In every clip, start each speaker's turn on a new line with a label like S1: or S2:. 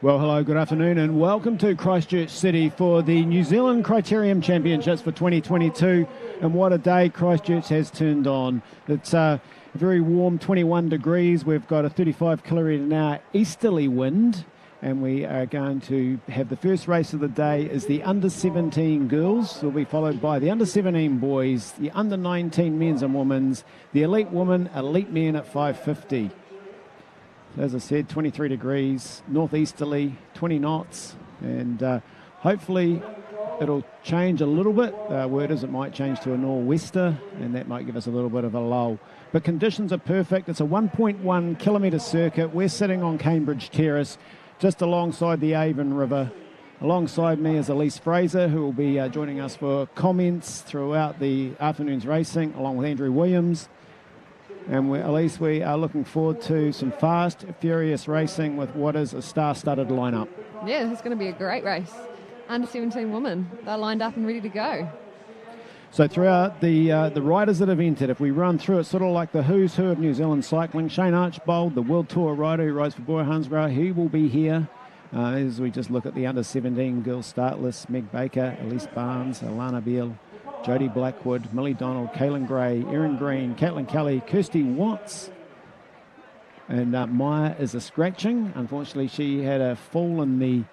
S1: Well, hello, good afternoon, and welcome to Christchurch City for the New Zealand Criterium Championships for 2022. And what a day Christchurch has turned on. It's a very warm 21 degrees. We've got a 35 kilometre an hour easterly wind, and we are going to have the first race of the day is the under-17 girls. Will be followed by the under-17 boys, the under-19 men's and women's, the elite women, elite men at 550. As I said, 23 degrees, northeasterly, 20 knots, and hopefully it'll change a little bit. Word is it might change to a nor'wester, and that might give us a little bit of a lull. But conditions are perfect. It's a 1.1 kilometre circuit. We're sitting on Cambridge Terrace, just alongside the Avon River. Alongside me is Elise Fraser, who will be joining us for comments throughout the afternoon's racing, along with Andrew Williams. And Elise, we are looking forward to some fast, furious racing with what is a star-studded lineup.
S2: Yeah, it's going to be a great race. Under-17 women, they're lined up and ready to go.
S1: So throughout the riders that have entered, if we run through it, sort of like the who's who of New Zealand cycling, Shane Archbold, the World Tour rider who rides for Boyer Hansgrohe, he will be here. As we just look at the under-17 girls start list, Meg Baker, Elise Barnes, Alana Beale, Jodie Blackwood, Millie Donald, Kaylin Gray, Erin Green, Caitlin Kelly, Kirsty Watts, and Maya is a scratching. Unfortunately, she had a fall in the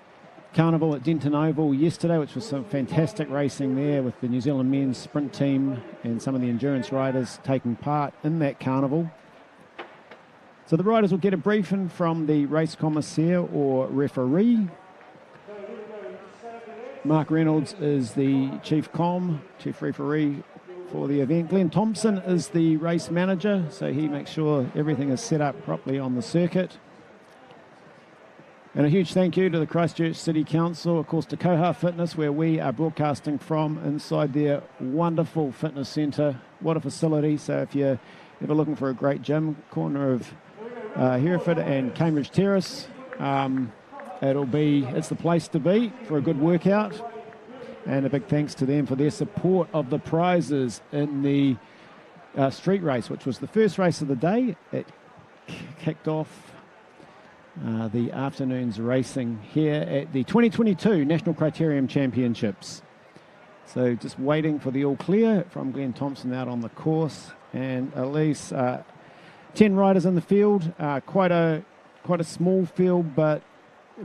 S1: carnival at Denton Oval yesterday, which was some fantastic racing there with the New Zealand men's sprint team and some of the endurance riders taking part in that carnival. So the riders will get a briefing from the race commissaire or referee. Mark Reynolds is the chief referee for the event. Glenn Thompson is the race manager, so he makes sure everything is set up properly on the circuit. And a huge thank you to the Christchurch City Council, of course to Koha Fitness, where we are broadcasting from inside their wonderful fitness centre. What a facility. So if you're ever looking for a great gym, corner of Hereford and Cambridge Terrace, it's the place to be for a good workout. And a big thanks to them for their support of the prizes in the street race, which was the first race of the day. It kicked off the afternoon's racing here at the 2022 National Criterium Championships. So just waiting for the all clear from Glenn Thompson out on the course. And at least 10 riders in the field, quite a small field, but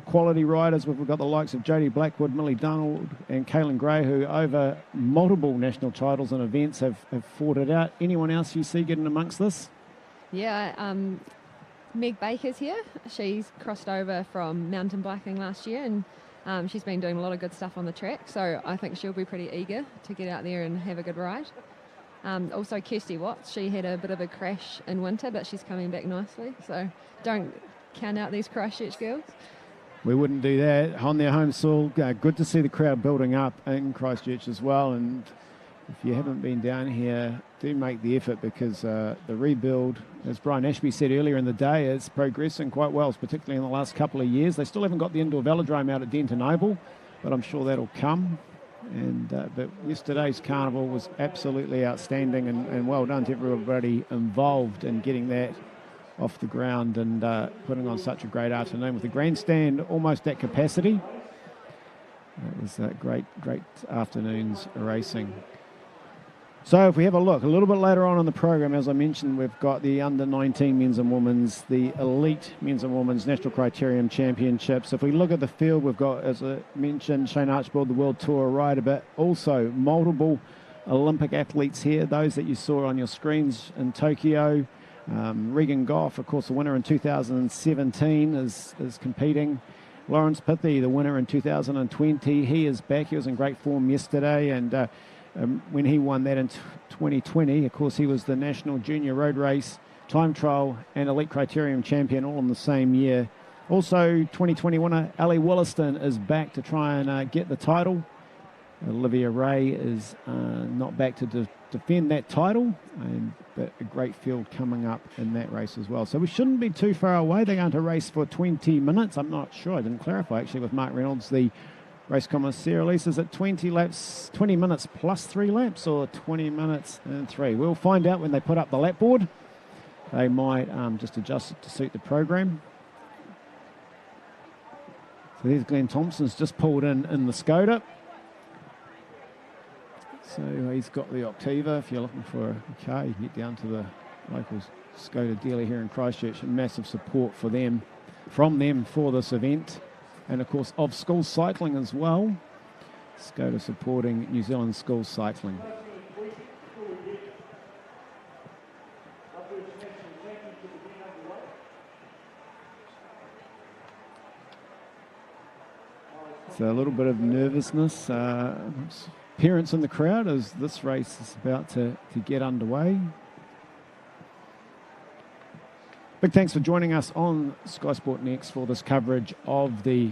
S1: quality riders. We've got the likes of Jodie Blackwood, Millie Donald and Kaylin Gray, who over multiple national titles and events have fought it out. Anyone else you see getting amongst this?
S2: Yeah, Meg Baker's here. She's crossed over from mountain biking last year, and she's been doing a lot of good stuff on the track, so I think she'll be pretty eager to get out there and have a good ride. Also Kirsty Watts, she had a bit of a crash in winter, but she's coming back nicely, so don't count out these Christchurch girls.
S1: We wouldn't do that on their home soil. Good to see the crowd building up in Christchurch as well. And if you haven't been down here, do make the effort, because the rebuild, as Brian Ashby said earlier in the day, is progressing quite well, particularly in the last couple of years. They still haven't got the indoor velodrome out at Denton Oval, but I'm sure that'll come. And but yesterday's carnival was absolutely outstanding, and well done to everybody involved in getting that off the ground and putting on such a great afternoon with the grandstand almost at capacity. It was a great afternoon's racing. So if we have a look a little bit later on in the program, as I mentioned, we've got the under-19 men's and women's, the elite men's and women's National Criterium Championships. If we look at the field, we've got, as I mentioned, Shane Archbold, the World Tour rider, but also multiple Olympic athletes here, those that you saw on your screens in Tokyo. Regan Goff, of course, the winner in 2017, is competing. Lawrence Pithy, the winner in 2020, he is back. He was in great form yesterday, and when he won that in 2020, of course, he was the National Junior Road Race, Time Trial and Elite Criterium champion all in the same year. Also, 2020 winner Ali Wollaston is back to try and get the title. Olivia Ray is not back to defend that title, but a great field coming up in that race as well. So we shouldn't be too far away. They're going to race for 20 minutes. I'm not sure. I didn't clarify actually with Mark Reynolds, the race commissaire. Elise, is it 20 minutes plus 3 laps or 20 minutes and 3? We'll find out when they put up the lap board. They might just adjust it to suit the program. So there's Glenn Thompson's just pulled in the Skoda. So he's got the Optiva. If you're looking for a car, you can get down to the local Skoda dealer here in Christchurch. And massive support from them for this event. And of course, of school cycling as well. Skoda supporting New Zealand school cycling. So a little bit of nervousness, parents in the crowd as this race is about to get underway. Big thanks for joining us on Sky Sport Next for this coverage of the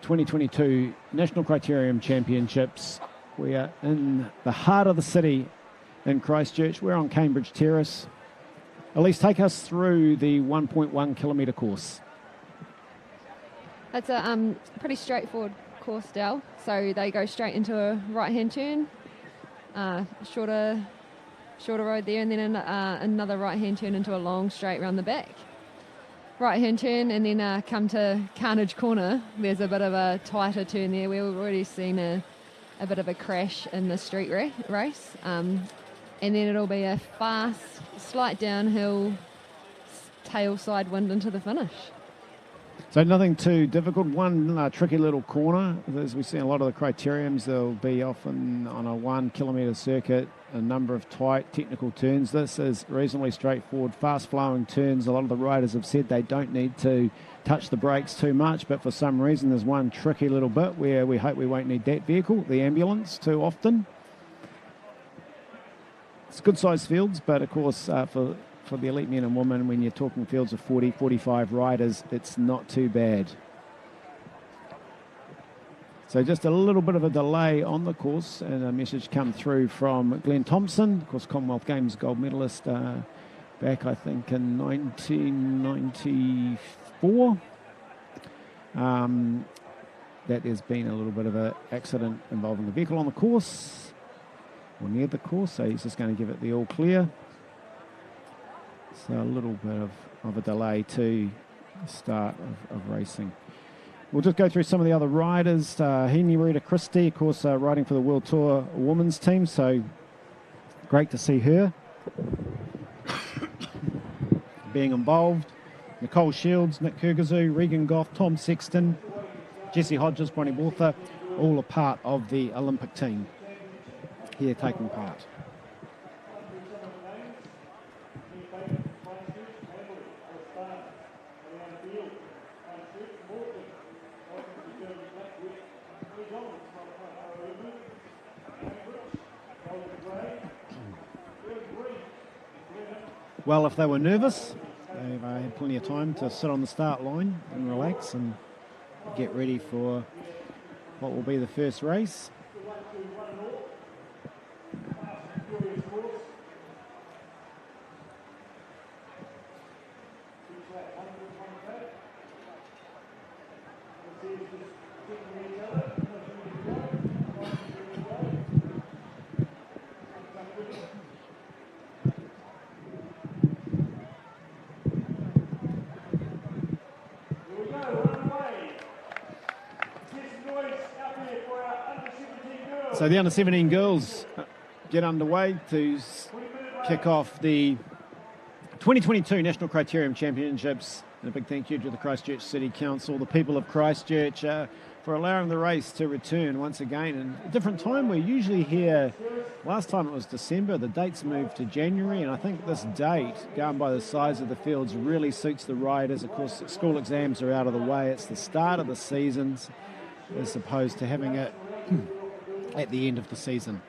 S1: 2022 National Criterium Championships. We are in the heart of the city in Christchurch. We're on Cambridge Terrace. Elise, take us through the 1.1 kilometre course.
S2: It's a pretty straightforward course, Dell. So they go straight into a right-hand turn, shorter road there, and then another right-hand turn into a long straight round the back. Right-hand turn, and then come to Carnage Corner. There's a bit of a tighter turn there. We've already seen a bit of a crash in the street race. And then it'll be a fast, slight downhill, tail side wind into the finish.
S1: So nothing too difficult. One tricky little corner. As we see in a lot of the criteriums, they'll be often on a 1 kilometre circuit, a number of tight technical turns. This is reasonably straightforward, fast-flowing turns. A lot of the riders have said they don't need to touch the brakes too much, but for some reason there's one tricky little bit where we hope we won't need that vehicle, the ambulance, too often. It's good-sized fields, but of course for the elite men and women, when you're talking fields of 40, 45 riders, it's not too bad. So just a little bit of a delay on the course, and a message come through from Glenn Thompson, of course Commonwealth Games gold medalist back I think in 1994. That there's been a little bit of an accident involving the vehicle on the course, or near the course, so he's just going to give it the all clear. So a little bit of a delay to the start of racing. We'll just go through some of the other riders. Rita Christie, of course, riding for the World Tour women's team, so great to see her being involved. Nicole Shields, Nick Kurgazoo, Regan Goff, Tom Sexton, Jesse Hodges, Bonnie Bortha, all a part of the Olympic team here taking part. Well, if they were nervous, they've had plenty of time to sit on the start line and relax and get ready for what will be the first race. So the under-17 girls get underway to kick off the 2022 National Criterium Championships. And a big thank you to the Christchurch City Council, the people of Christchurch, for allowing the race to return once again. And a different time, we're usually here, last time it was December, the date's moved to January, and I think this date, going by the size of the fields, really suits the riders. Of course, school exams are out of the way. It's the start of the seasons, as opposed to having it at the end of the season.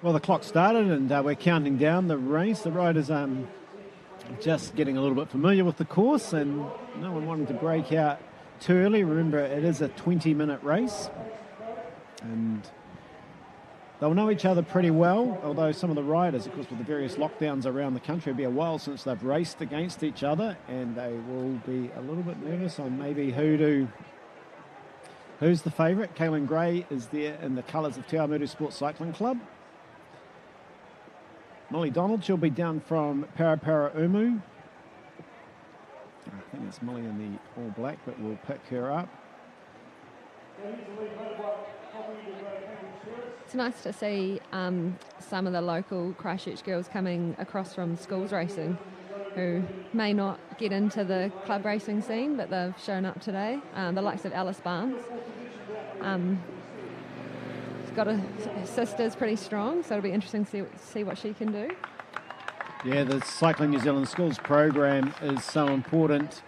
S1: Well, the clock started and we're counting down the race. The riders just getting a little bit familiar with the course and no one wanting to break out too early. Remember, it is a 20-minute race and they'll know each other pretty well, although some of the riders, of course, with the various lockdowns around the country, it'll be a while since they've raced against each other and they will be a little bit nervous on maybe who's the favourite. Kaylin Gray is there in the colours of Te Awamutu Sports Cycling Club. Molly Donald, she'll be down from Parapara Umu. I think it's Molly in the all black, but we'll pick her up.
S2: It's nice to see some of the local Christchurch girls coming across from schools racing who may not get into the club racing scene, but they've shown up today. The likes of Alice Barnes. She's got a sister's pretty strong, so it'll be interesting to see what she can do.
S1: Yeah, the Cycling New Zealand Schools program is so important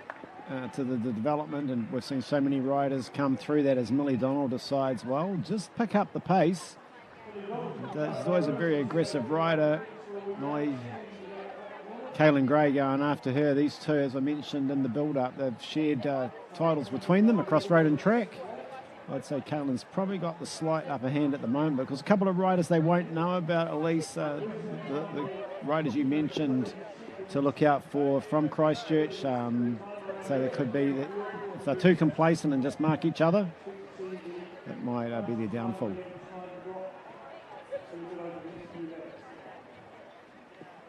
S1: to the development, and we've seen so many riders come through that as Millie Donald decides, well, just pick up the pace. She's always a very aggressive rider. Kaylin Gray going after her. These two, as I mentioned in the build-up, they've shared titles between them across road and track. I'd say Kaylin's probably got the slight upper hand at the moment because a couple of riders they won't know about, Elise, the riders you mentioned to look out for from Christchurch. So there could be that if they're too complacent and just mark each other, that might be their downfall.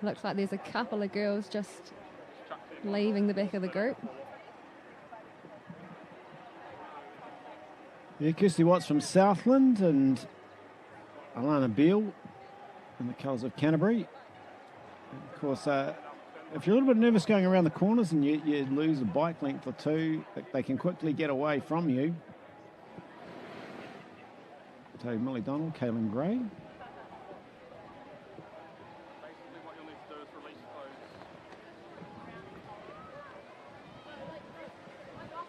S2: Looks like there's a couple of girls just leaving the back of the group.
S1: Yeah, Kirsty Watts from Southland and Alana Beale in the colours of Canterbury. And of course, if you're a little bit nervous going around the corners and you lose a bike length or two, they can quickly get away from you. So Millie Donald, Kaylin Gray.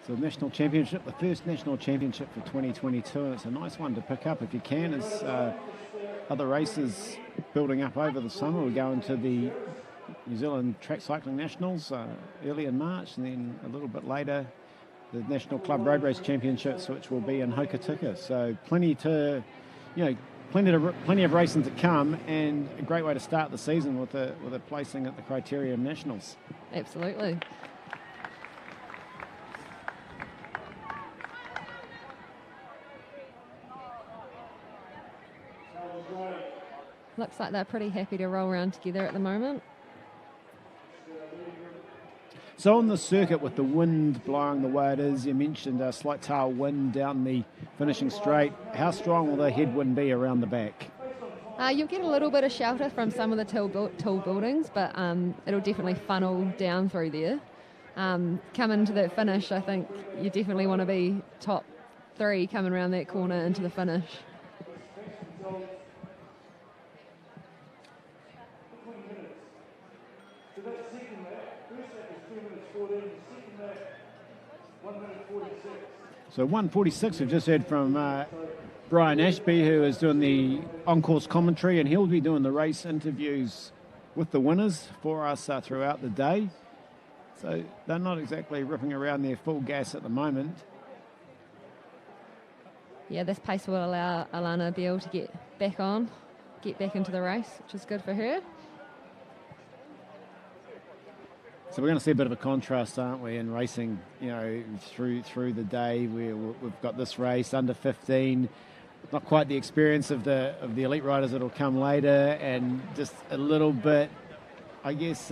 S1: So the national championship, the first national championship for 2022, and it's a nice one to pick up if you can. As other races building up over the summer, we go into the New Zealand Track Cycling Nationals early in March, and then a little bit later, the National Club Road Race Championships, which will be in Hokitika. So plenty of racing to come, and a great way to start the season with a placing at the Criterium Nationals.
S2: Absolutely. Looks like they're pretty happy to roll around together at the moment.
S1: So on the circuit with the wind blowing the way it is, you mentioned a slight tailwind down the finishing straight. How strong will the headwind be around the back?
S2: You'll get a little bit of shelter from some of the tall buildings, but it'll definitely funnel down through there. Coming to that finish, I think you definitely want to be top 3 coming around that corner into the finish.
S1: So 1:46, we've just heard from Brian Ashby, who is doing the on-course commentary, and he'll be doing the race interviews with the winners for us throughout the day. So they're not exactly ripping around their full gas at the moment.
S2: Yeah, this pace will allow Alana Beale to get back into the race, which is good for her.
S1: So we're going to see a bit of a contrast, aren't we, in racing, through the day. We've got this race, under 15, not quite the experience of the elite riders that will come later, and just a little bit, I guess,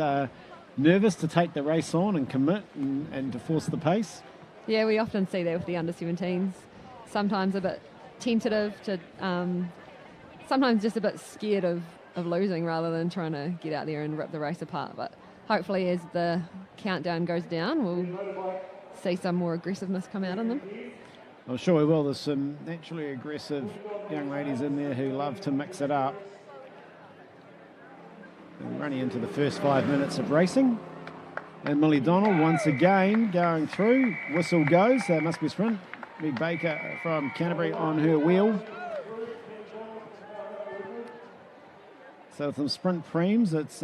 S1: nervous to take the race on and commit and to force the pace.
S2: Yeah, we often see that with the under-17s. Sometimes a bit tentative to, sometimes just a bit scared of losing rather than trying to get out there and rip the race apart. But hopefully as the countdown goes down, we'll see some more aggressiveness come out in them.
S1: I'm sure we will. There's some naturally aggressive young ladies in there who love to mix it up. And running into the first 5 minutes of racing. And Millie Donald once again going through. Whistle goes. That must be sprint. Meg Baker from Canterbury on her wheel. So with some sprint preems, it's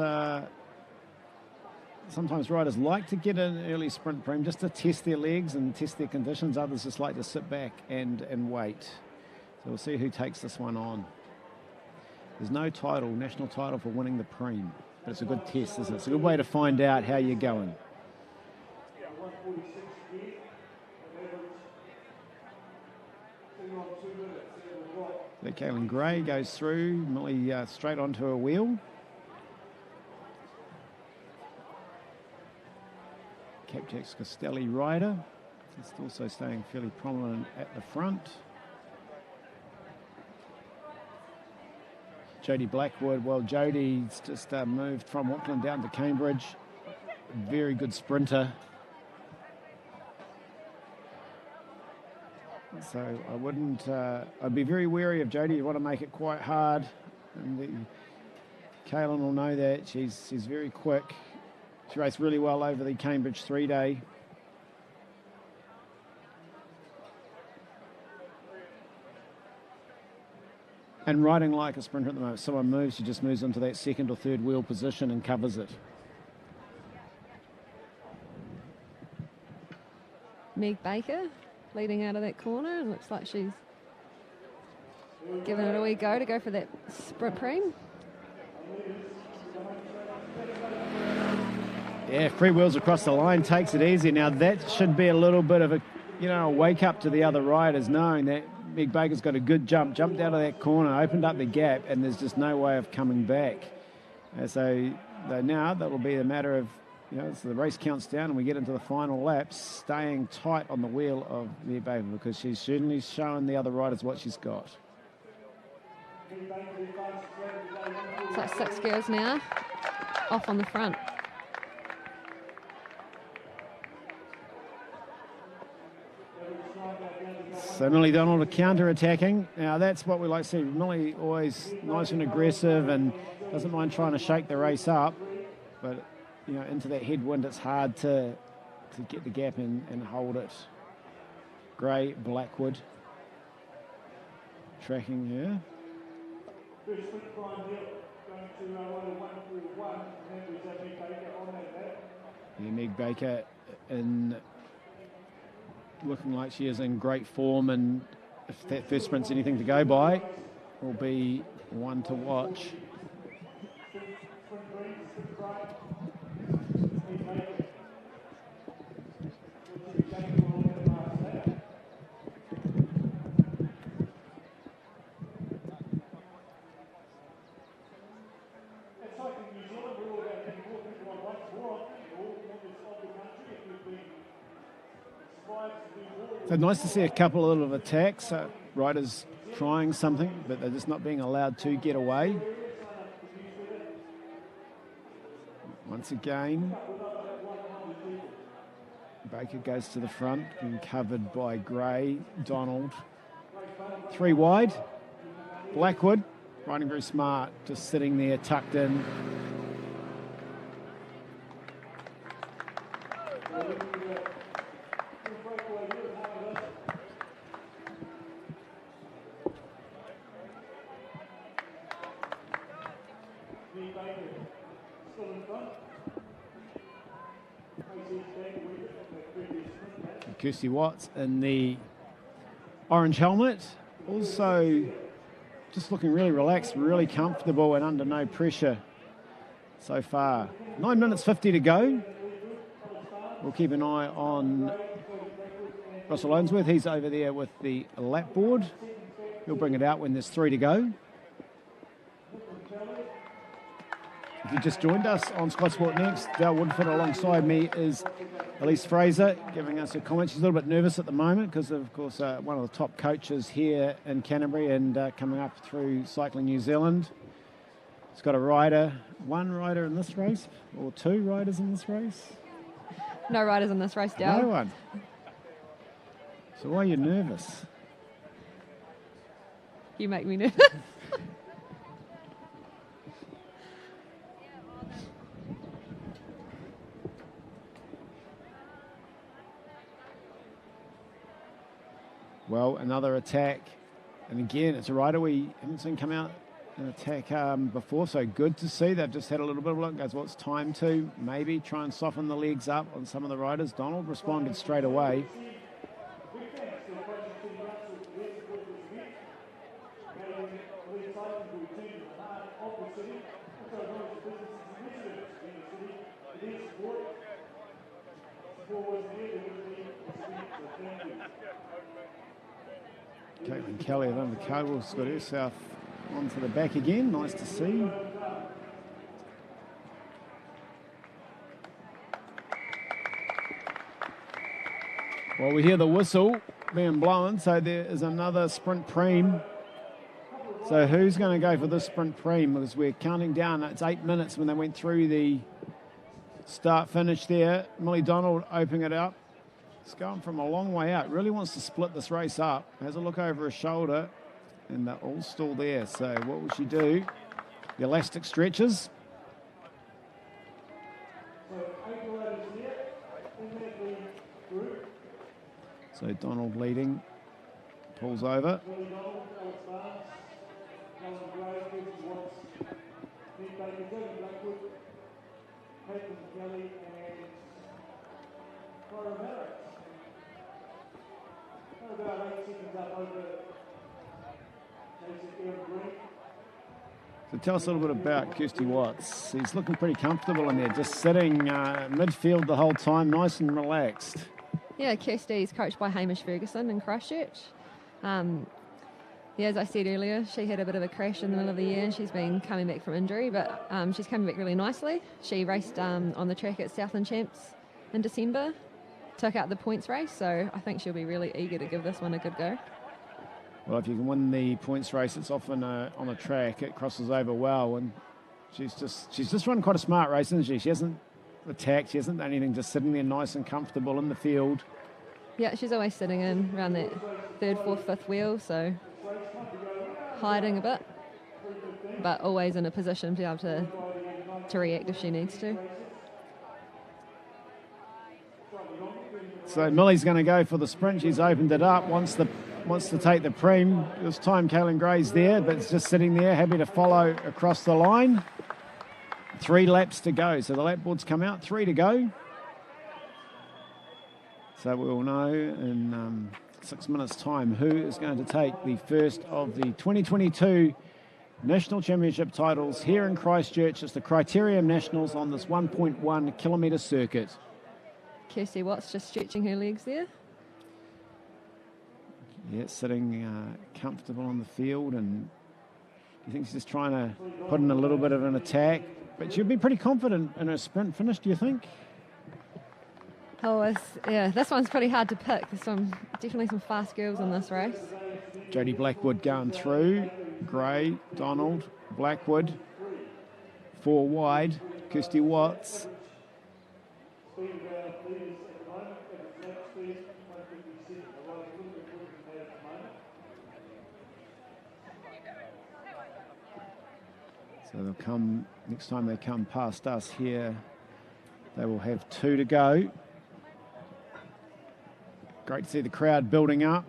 S1: sometimes riders like to get an early sprint prem just to test their legs and test their conditions. Others just like to sit back and wait. So we'll see who takes this one on. There's no title, national title for winning the prem, but it's a good test, isn't it? It's a good way to find out how you're going. So Kaylin Gray goes through, Millie straight onto her wheel. Capjack's Costelli rider, just also staying fairly prominent at the front. Jodie Blackwood, well, Jodie's just moved from Auckland down to Cambridge. Very good sprinter. So I wouldn't, I'd be very wary of Jodie. You want to make it quite hard. And Kaylin will know that. She's very quick. She raced really well over the Cambridge 3-day. And riding like a sprinter at the moment. Someone moves, she just moves into that second or third wheel position and covers it.
S2: Meg Baker leading out of that corner. It looks like she's giving it a wee go to go for that sprint prem.
S1: Yeah, free wheels across the line, takes it easy. Now that should be a little bit of a wake up to the other riders, knowing that Meg Baker's got a good jumped out of that corner, opened up the gap, and there's just no way of coming back. So now that will be a matter of, so the race counts down and we get into the final laps, staying tight on the wheel of Meg Baker, because she's certainly showing the other riders what she's got.
S2: It's like 6 girls now, off on the front.
S1: So Millie Donald counter-attacking. Now that's what we like to see. Millie always nice and aggressive and doesn't mind trying to shake the race up. But, into that headwind, it's hard to get the gap and hold it. Gray, Blackwood tracking her. Yeah, Meg Baker looking like she is in great form, and if that first sprint's anything to go by, will be one to watch. So nice to see a couple of little attacks, riders trying something, but they're just not being allowed to get away. Once again, Baker goes to the front, being covered by Gray, Donald. 3 wide, Blackwood, riding very smart, just sitting there tucked in. Kirsty Watts in the orange helmet, also just looking really relaxed, really comfortable and under no pressure so far. 9 minutes 50 to go. We'll keep an eye on Russell Owensworth. He's over there with the lap board. He'll bring it out when there's 3 to go. If you just joined us on Sky Sport Next, Dale Woodford alongside me is Elise Fraser giving us a comment. She's a little bit nervous at the moment because, of course, one of the top coaches here in Canterbury and coming up through Cycling New Zealand. It's got one rider in this race, or 2 riders in this race?
S2: No riders in this race, Dale.
S1: No one. So why are you nervous?
S2: You make me nervous.
S1: Well, another attack. And again, it's a rider we haven't seen come out an attack before, so good to see. They've just had a little bit of a look. Goes, well, it's time to maybe try and soften the legs up on some of the riders. Donald responded straight away. Caitlin Kelly of Invercargill's got herself onto the back again. Nice to see. Well, we hear the whistle being blown, so there is another sprint preem. So who's going to go for this sprint preem? Because we're counting down. It's 8 minutes when they went through the start-finish there. Millie Donald opening it up. It's going from a long way out. Really wants to split this race up. Has a look over her shoulder, and they're all still there. So what will she do? The elastic stretches. So Donald leading, pulls over. So tell us a little bit about Kirsty Watts. He's looking pretty comfortable in there, just sitting midfield the whole time, nice and relaxed.
S2: Yeah, Kirsty's coached by Hamish Ferguson in Christchurch. As I said earlier, she had a bit of a crash in the middle of the year and she's been coming back from injury, but she's coming back really nicely. She raced on the track at Southland Champs in December, took out the points race, so I think she'll be really eager to give this one a good go.
S1: Well, if you can win the points race, it's often on a track, it crosses over well, and she's just run quite a smart race, isn't she? She hasn't attacked, she hasn't done anything, just sitting there nice and comfortable in the field.
S2: Yeah, she's always sitting in around that third, fourth, fifth wheel, so hiding a bit, but always in a position to be able to react if she needs to.
S1: So Millie's going to go for the sprint. She's opened it up, wants to take the preem. This time Kaylin Gray's there, but it's just sitting there, happy to follow across the line. 3 laps to go. So the lap boards come out, 3 to go. So we'll know in 6 minutes' time who is going to take the first of the 2022 National Championship titles here in Christchurch. It's the Criterium Nationals on this 1.1 kilometre circuit.
S2: Kirsty Watts just stretching her legs there.
S1: Yeah, sitting comfortable on the field, and you think she's just trying to put in a little bit of an attack, but she'll be pretty confident in her sprint finish, do you think?
S2: Oh, this one's pretty hard to pick. There's definitely some fast girls in this race.
S1: Jodie Blackwood going through, Gray, Donald, Blackwood, 4 wide, Kirsty Watts. So they'll come, next time they come past us here, they will have 2 to go. Great to see the crowd building up.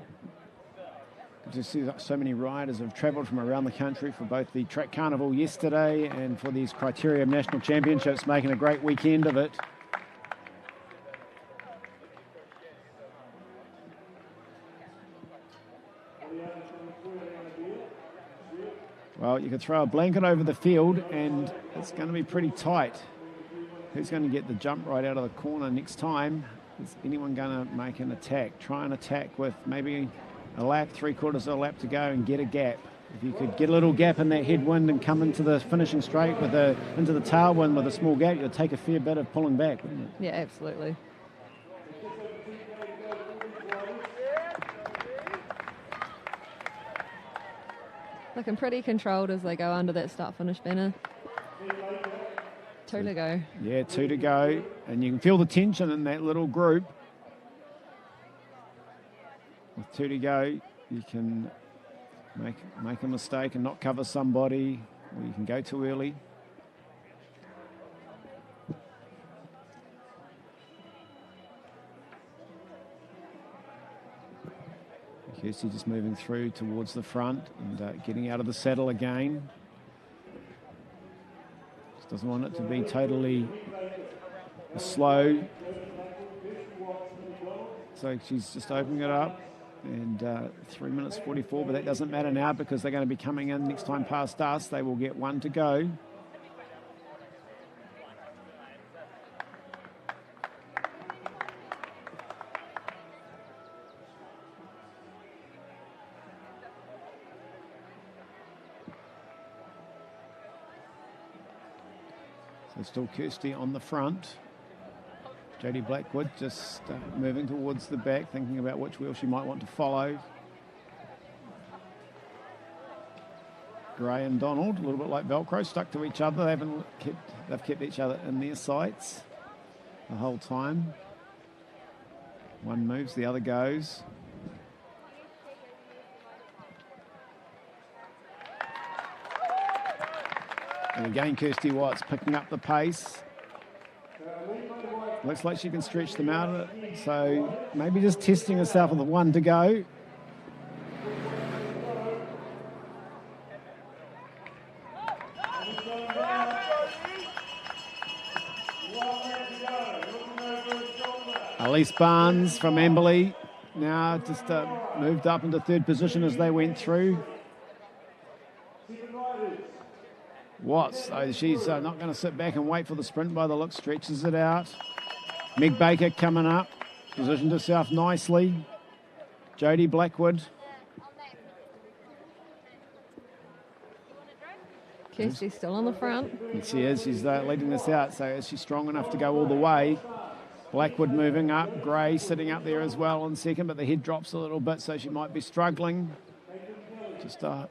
S1: Good to see so many riders have travelled from around the country for both the Track Carnival yesterday and for these Criterium National Championships, making a great weekend of it. Well, you could throw a blanket over the field and it's going to be pretty tight. Who's going to get the jump right out of the corner next time? Is anyone going to make an attack? Try an attack with maybe a lap, 3/4 of a lap to go and get a gap. If you could get a little gap in that headwind and come into the finishing straight into the tailwind with a small gap, you'd take a fair bit of pulling back, wouldn't it?
S2: Yeah, absolutely. Looking pretty controlled as they go under that start-finish banner. 2 to go.
S1: Yeah, 2 to go. And you can feel the tension in that little group. With 2 to go, you can make a mistake and not cover somebody, or you can go too early. Kirsty just moving through towards the front and getting out of the saddle again. Doesn't want it to be totally slow. So she's just opening it up. And 3 minutes 44, but that doesn't matter now because they're going to be coming in next time past us. They will get one to go. So still Kirsty on the front. Jodie Blackwood just moving towards the back, thinking about which wheel she might want to follow. Gray and Donald, a little bit like Velcro, stuck to each other. They've kept each other in their sights the whole time. One moves, the other goes. And again, Kirsty Watts picking up the pace. Looks like she can stretch them out, so maybe just testing herself with the one to go. Elise Barnes from Amberley now just moved up into third position as they went through. Watts, she's not going to sit back and wait for the sprint by the look, stretches it out. Meg Baker coming up, positioned herself nicely. Jodie Blackwood.
S2: Kirsty's still on the front.
S1: And she is, she's leading this out, so is she strong enough to go all the way? Blackwood moving up, Gray sitting up there as well on second, but the head drops a little bit, so she might be struggling to start.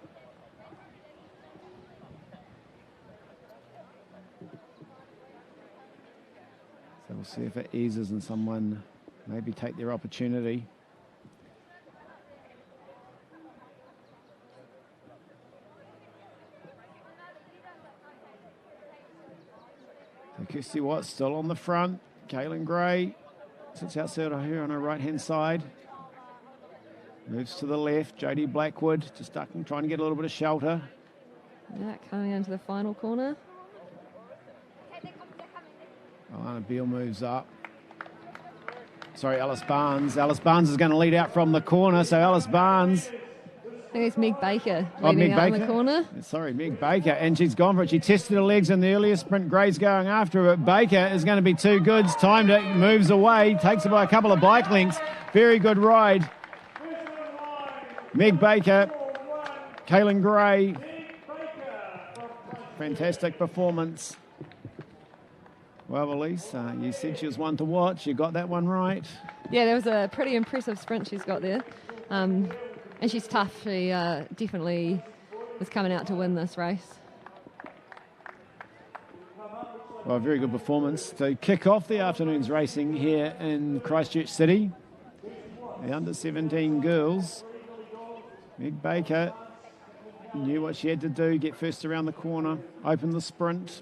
S1: So we'll see if it eases and someone maybe take their opportunity. So Kirsty Watts still on the front. Kaylin Gray sits outside of her on her right-hand side. Moves to the left. Jodie Blackwood just ducking, trying to get a little bit of shelter.
S2: Yeah, coming into the final corner.
S1: Alana Beale moves up. Sorry, Alice Barnes. Alice Barnes is going to lead out from the corner. So Alice Barnes.
S2: I think it's Meg Baker leading out in the corner.
S1: Sorry, Meg Baker. And she's gone for it. She tested her legs in the earlier sprint. Gray's going after her. But Baker is going to be too good. It's timed it. Moves away. Takes it by a couple of bike lengths. Very good ride. Meg Baker. Kaylin Gray. Fantastic performance. Well, Elise, you said she was one to watch. You got that one right.
S2: Yeah, that was a pretty impressive sprint she's got there. And she's tough. She definitely was coming out to win this race.
S1: Well, very good performance to kick off the afternoon's racing here in Christchurch City. The under-17 girls. Meg Baker knew what she had to do, get first around the corner, open the sprint.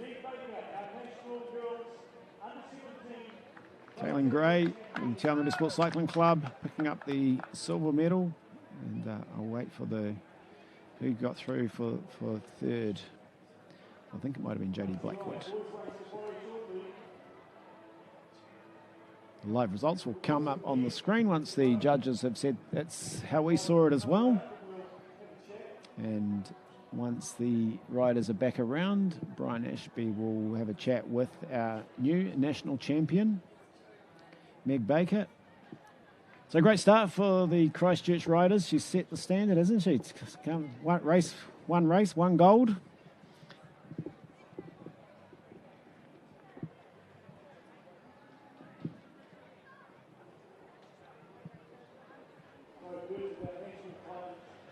S1: Kaylin Gray from Challenger Sports Cycling Club picking up the silver medal. And I'll wait for who got through for third. I think it might have been Jodie Blackwood. The live results will come up on the screen once the judges have said that's how we saw it as well. And once the riders are back around, Brian Ashby will have a chat with our new national champion, Meg Baker. So great start for the Christchurch riders. She's set the standard, hasn't she? One race, one gold.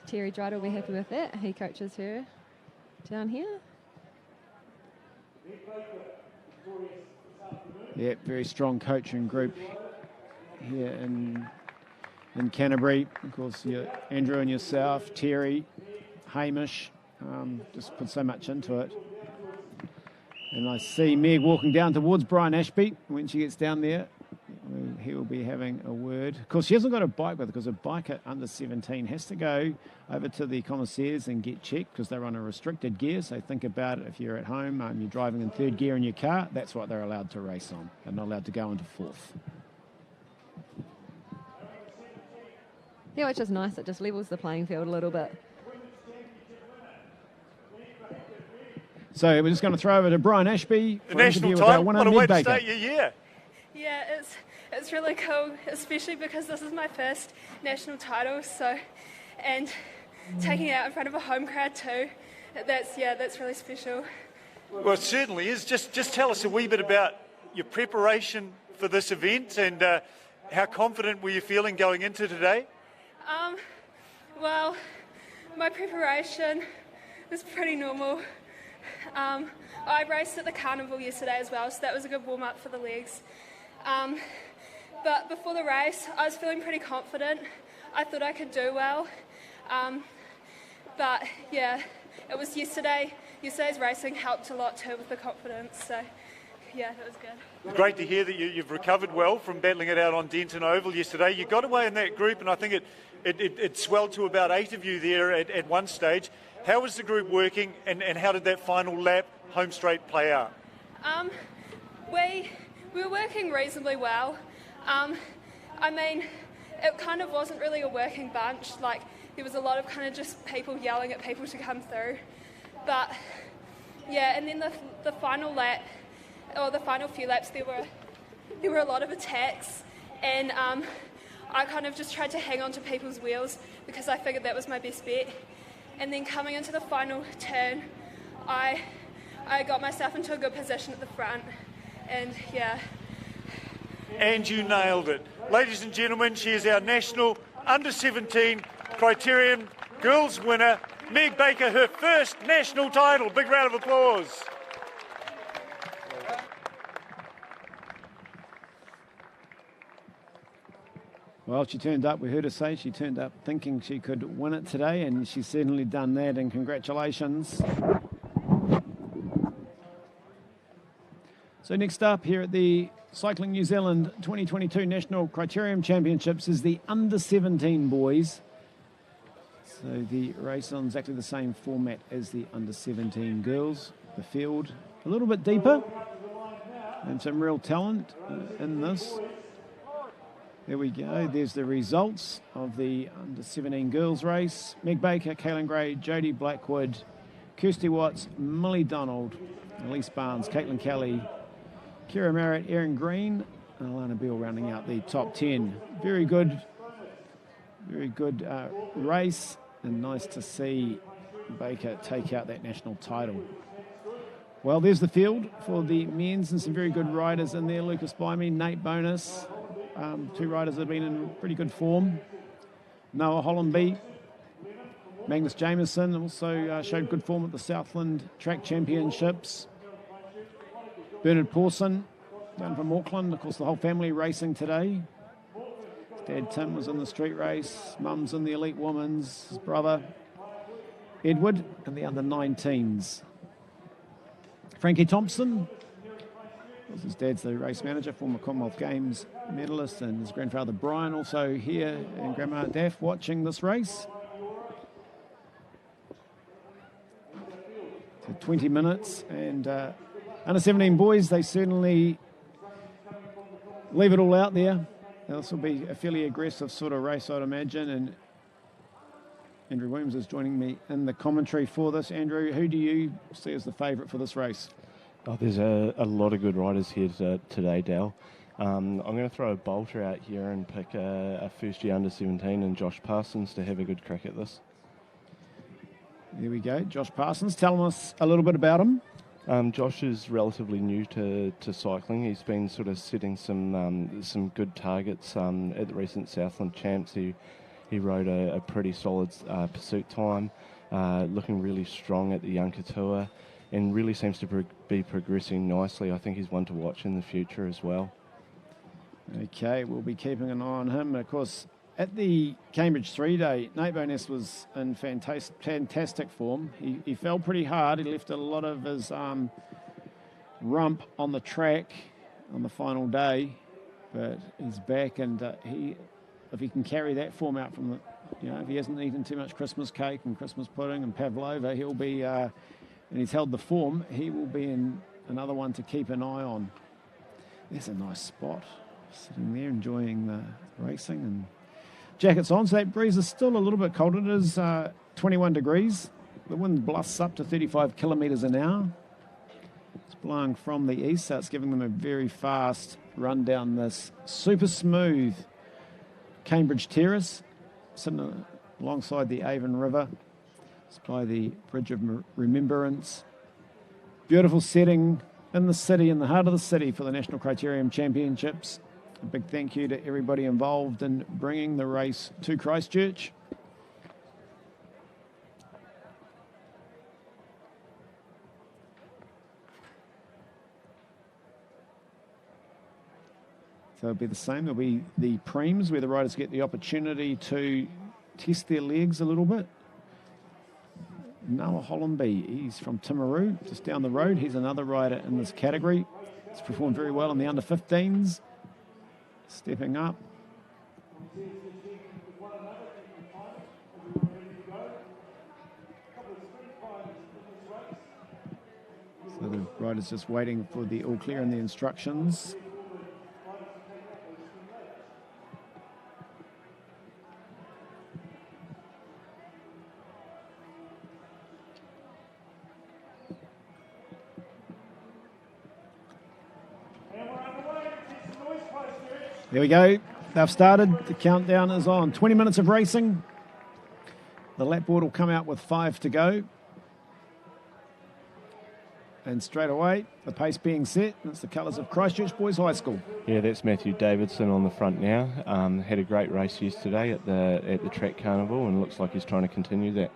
S2: Terry Dryde will be happy with that. He coaches her down here.
S1: Yeah, very strong coaching group here in Canterbury. Of course, Andrew and yourself, Terry, Hamish, just put so much into it. And I see Meg walking down towards Brian Ashby. When she gets down there, we he will be having a word. Of course, she hasn't got a bike with her because a biker under 17 has to go over to the commissaires and get checked because they're on a restricted gear. So think about it, if you're at home, you're driving in third gear in your car, that's what they're allowed to race on. They're not allowed to go into fourth.
S2: Yeah, which is nice. It just levels the playing field a little bit.
S1: So we're just going to throw over to Brian Ashby.
S3: The national title, what a way to start your year.
S4: Yeah, it's really cool, especially because this is my first national title. So, and taking it out in front of a home crowd too, that's really special.
S3: Well, it certainly is. Just tell us a wee bit about your preparation for this event and how confident were you feeling going into today?
S4: Well, my preparation was pretty normal. I raced at the carnival yesterday as well, so that was a good warm-up for the legs. But before the race, I was feeling pretty confident. I thought I could do well. But yeah, it was yesterday. Yesterday's racing helped a lot too with the confidence, so yeah, that was good.
S3: Great to hear that you've recovered well from battling it out on Denton Oval yesterday. You got away in that group, and I think it swelled to about 8 of you there at one stage. How was the group working, and how did that final lap, home straight, play out?
S4: We were working reasonably well. I mean, it kind of wasn't really a working bunch. Like, there was a lot of kind of just people yelling at people to come through. But yeah, and then the final lap, or the final few laps, there were a lot of attacks, and I kind of just tried to hang on to people's wheels because I figured that was my best bet. And then coming into the final turn, I got myself into a good position at the front, and yeah.
S3: And you nailed it. Ladies and gentlemen, she is our national under-17 Criterium girls winner, Meg Baker, her first national title. Big round of applause.
S1: Well, she turned up, we heard her say, she turned up thinking she could win it today, and she's certainly done that, and congratulations. So next up here at the Cycling New Zealand 2022 National Criterium Championships is the under-17 boys. So the race on exactly the same format as the under-17 girls. The field a little bit deeper, and some real talent in this. There we go. There's the results of the under-17 girls race. Meg Baker, Kaylin Gray, Jodie Blackwood, Kirsty Watts, Millie Donald, Elise Barnes, Caitlin Kelly, Kira Merritt, Erin Green, and Alana Beale rounding out the top 10. Very good race, and nice to see Baker take out that national title. Well, there's the field for the men's, and some very good riders in there. Lucas Bymey, Nate Bonus. Two riders that have been in pretty good form. Noah Hollenby, Magnus Jameson also showed good form at the Southland Track Championships. Bernard Pawson down from Auckland. Of course, the whole family racing today. His dad Tim was in the street race. Mum's in the elite women's. His brother Edward in the under-19s. Frankie Thompson. His dad's the race manager, former Commonwealth Games medalist, and his grandfather Brian also here, and Grandma Daff watching this race. So 20 minutes, and under-17 boys, they certainly leave it all out there. This will be a fairly aggressive sort of race, I'd imagine, and Andrew Williams is joining me in the commentary for this. Andrew, who do you see as the favourite for this race?
S5: Oh, there's a lot of good riders here today, Dal. I'm going to throw a bolter out here and pick a first-year under-17 and Josh Parsons to have a good crack at this.
S1: There we go, Josh Parsons. Tell us a little bit about him.
S5: Josh is relatively new to cycling. He's been sort of setting some good targets at the recent Southland Champs. He rode a pretty solid pursuit time, looking really strong at the Yunka Tour, and really seems to be progressing nicely. I think he's one to watch in the future as well.
S1: Okay, we'll be keeping an eye on him. Of course, at the Cambridge 3-Day, Nate Bowness was in fantastic form. He fell pretty hard. He left a lot of his rump on the track on the final day. but he's back, and if he can carry that form out from if he hasn't eaten too much Christmas cake and Christmas pudding and pavlova, he'll be, and he's held the form, he will be in another one to keep an eye on. There's a nice spot, sitting there enjoying the racing and jackets on. So that breeze is still a little bit cold. It is 21 degrees. The wind blasts up to 35 kilometres an hour. It's blowing from the east, so it's giving them a very fast run down this super smooth Cambridge Terrace, sitting alongside the Avon River. It's by the Bridge of Remembrance. Beautiful setting in the city, in the heart of the city, for the National Criterium Championships. A big thank you to everybody involved in bringing the race to Christchurch. So it'll be the same. There'll be the preems where the riders get the opportunity to test their legs a little bit. Noah Hollenby, he's from Timaru, just down the road. He's another rider in this category. He's performed very well in the under-15s. Stepping up. So the rider's just waiting for the all clear and the instructions. There we go. They've started. The countdown is on. 20 minutes of racing. The lap board will come out with 5 to go. And straight away, the pace being set. It's the colours of Christchurch Boys High School.
S5: Yeah, that's Matthew Davidson on the front now. Had a great race yesterday at the track carnival, and looks like he's trying to continue that.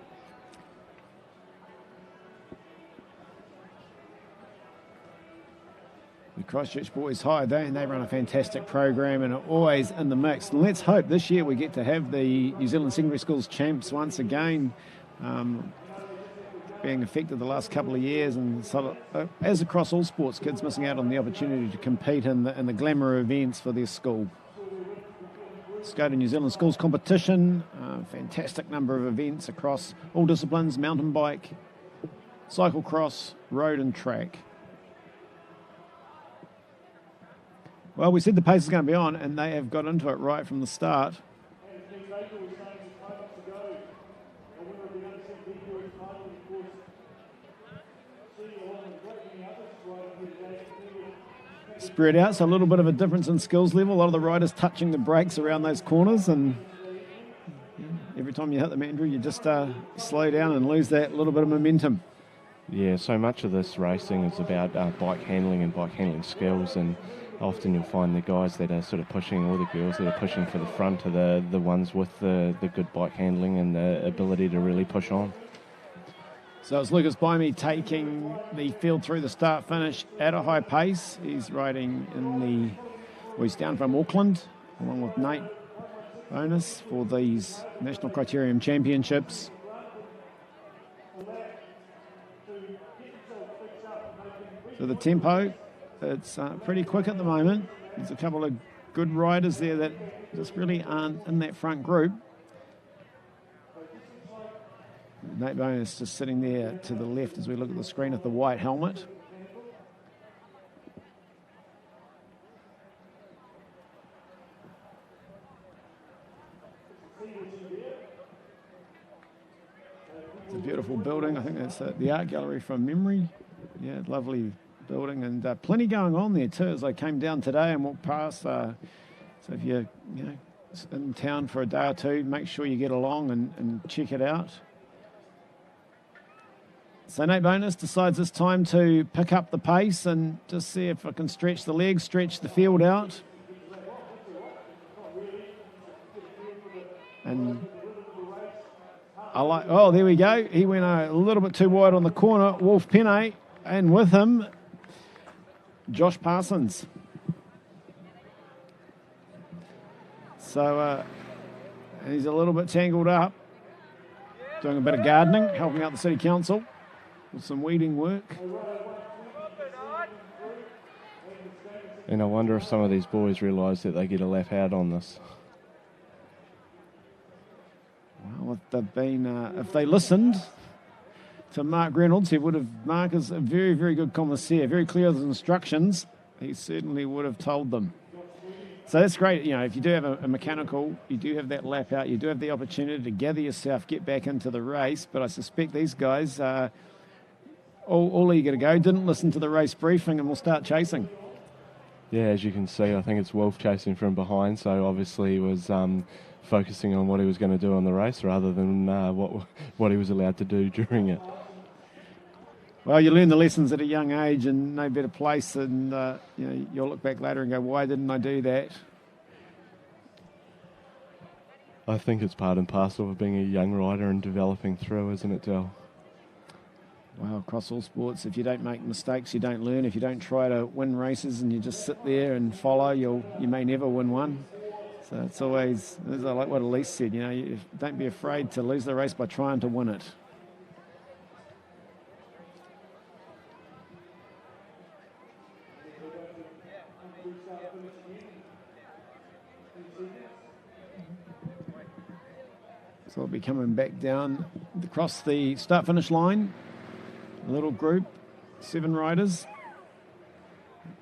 S5: The Christchurch Boys High, they run a fantastic program and are always in the mix. And let's hope this year we get to have the New Zealand Secondary Schools champs once again, being affected the last couple of years. And so, as across all sports, kids missing out on the opportunity to compete in the glamour events for their school. Let's go to New Zealand Schools competition. Fantastic number of events across all disciplines: mountain bike, cyclocross, road and track. Well, we said the pace is going to be on, and they have got into it right from the start. Spread out, so a little bit of a difference in skills level. A lot of the riders touching the brakes around those corners, and every time you hit them, Andrew, you just slow down and lose that little bit of momentum. Yeah, so much of this racing is about bike handling and bike handling skills, and often you'll find the guys that are sort of pushing, or the girls that are pushing for the front, are the ones with the good bike handling and the ability to really push on.
S1: So it's Lucas Bimey taking the field through the start-finish at a high pace. He's riding he's down from Auckland, along with Nate Bonus for these National Criterium Championships. So the tempo, it's pretty quick at the moment. There's a couple of good riders there that just really aren't in that front group. Nate Bonus just sitting there to the left as we look at the screen at the white helmet. It's a beautiful building. I think that's the art gallery from memory. Yeah, lovely building, and plenty going on there too as I came down today and walked past. So if you're in town for a day or two, make sure you get along and check it out. So Nate Bonus decides it's time to pick up the pace and just see if I can stretch the legs, stretch the field out. And there we go. He went a little bit too wide on the corner. Wolf Penne, and with him, Josh Parsons. So and he's a little bit tangled up, doing a bit of gardening, helping out the City Council with some weeding work.
S5: And I wonder if some of these boys realise that they get a lap out on this.
S1: Well, if they listened to Mark Reynolds, Mark is a very, very good commissaire, very clear with his instructions. He certainly would have told them. So that's great. If you do have a mechanical, you do have that lap out, you do have the opportunity to gather yourself, get back into the race. But I suspect these guys are all eager to go, didn't listen to the race briefing, and will start chasing.
S5: Yeah, as you can see, I think it's Wolf chasing from behind, so obviously he was focusing on what he was going to do on the race rather than what he was allowed to do during it.
S1: Well, you learn the lessons at a young age and no better place than, you'll look back later and go, why didn't I do that?
S5: I think it's part and parcel of being a young rider and developing through, isn't it, Del?
S1: Well, across all sports, if you don't make mistakes, you don't learn. If you don't try to win races and you just sit there and follow, you may never win one. So it's always, like what Elise said, don't be afraid to lose the race by trying to win it. So we'll be coming back down across the start-finish line. A little group, 7 riders.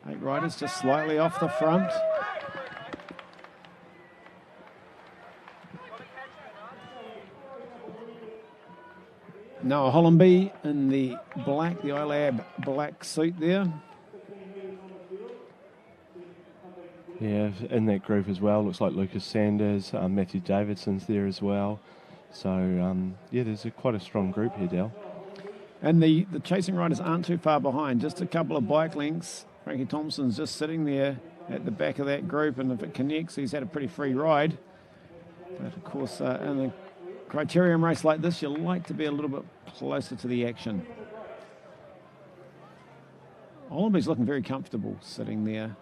S1: 8 riders just slightly off the front. Noah Hollenby in the iLab black suit there.
S5: Yeah, in that group as well, looks like Lucas Sanders, Matthew Davidson's there as well. So, there's quite a strong group here, Dal.
S1: And the chasing riders aren't too far behind, just a couple of bike lengths. Frankie Thompson's just sitting there at the back of that group, and if it connects, he's had a pretty free ride. But, of course, in a criterium race like this, you like to be a little bit closer to the action. Hollenby's looking very comfortable sitting there.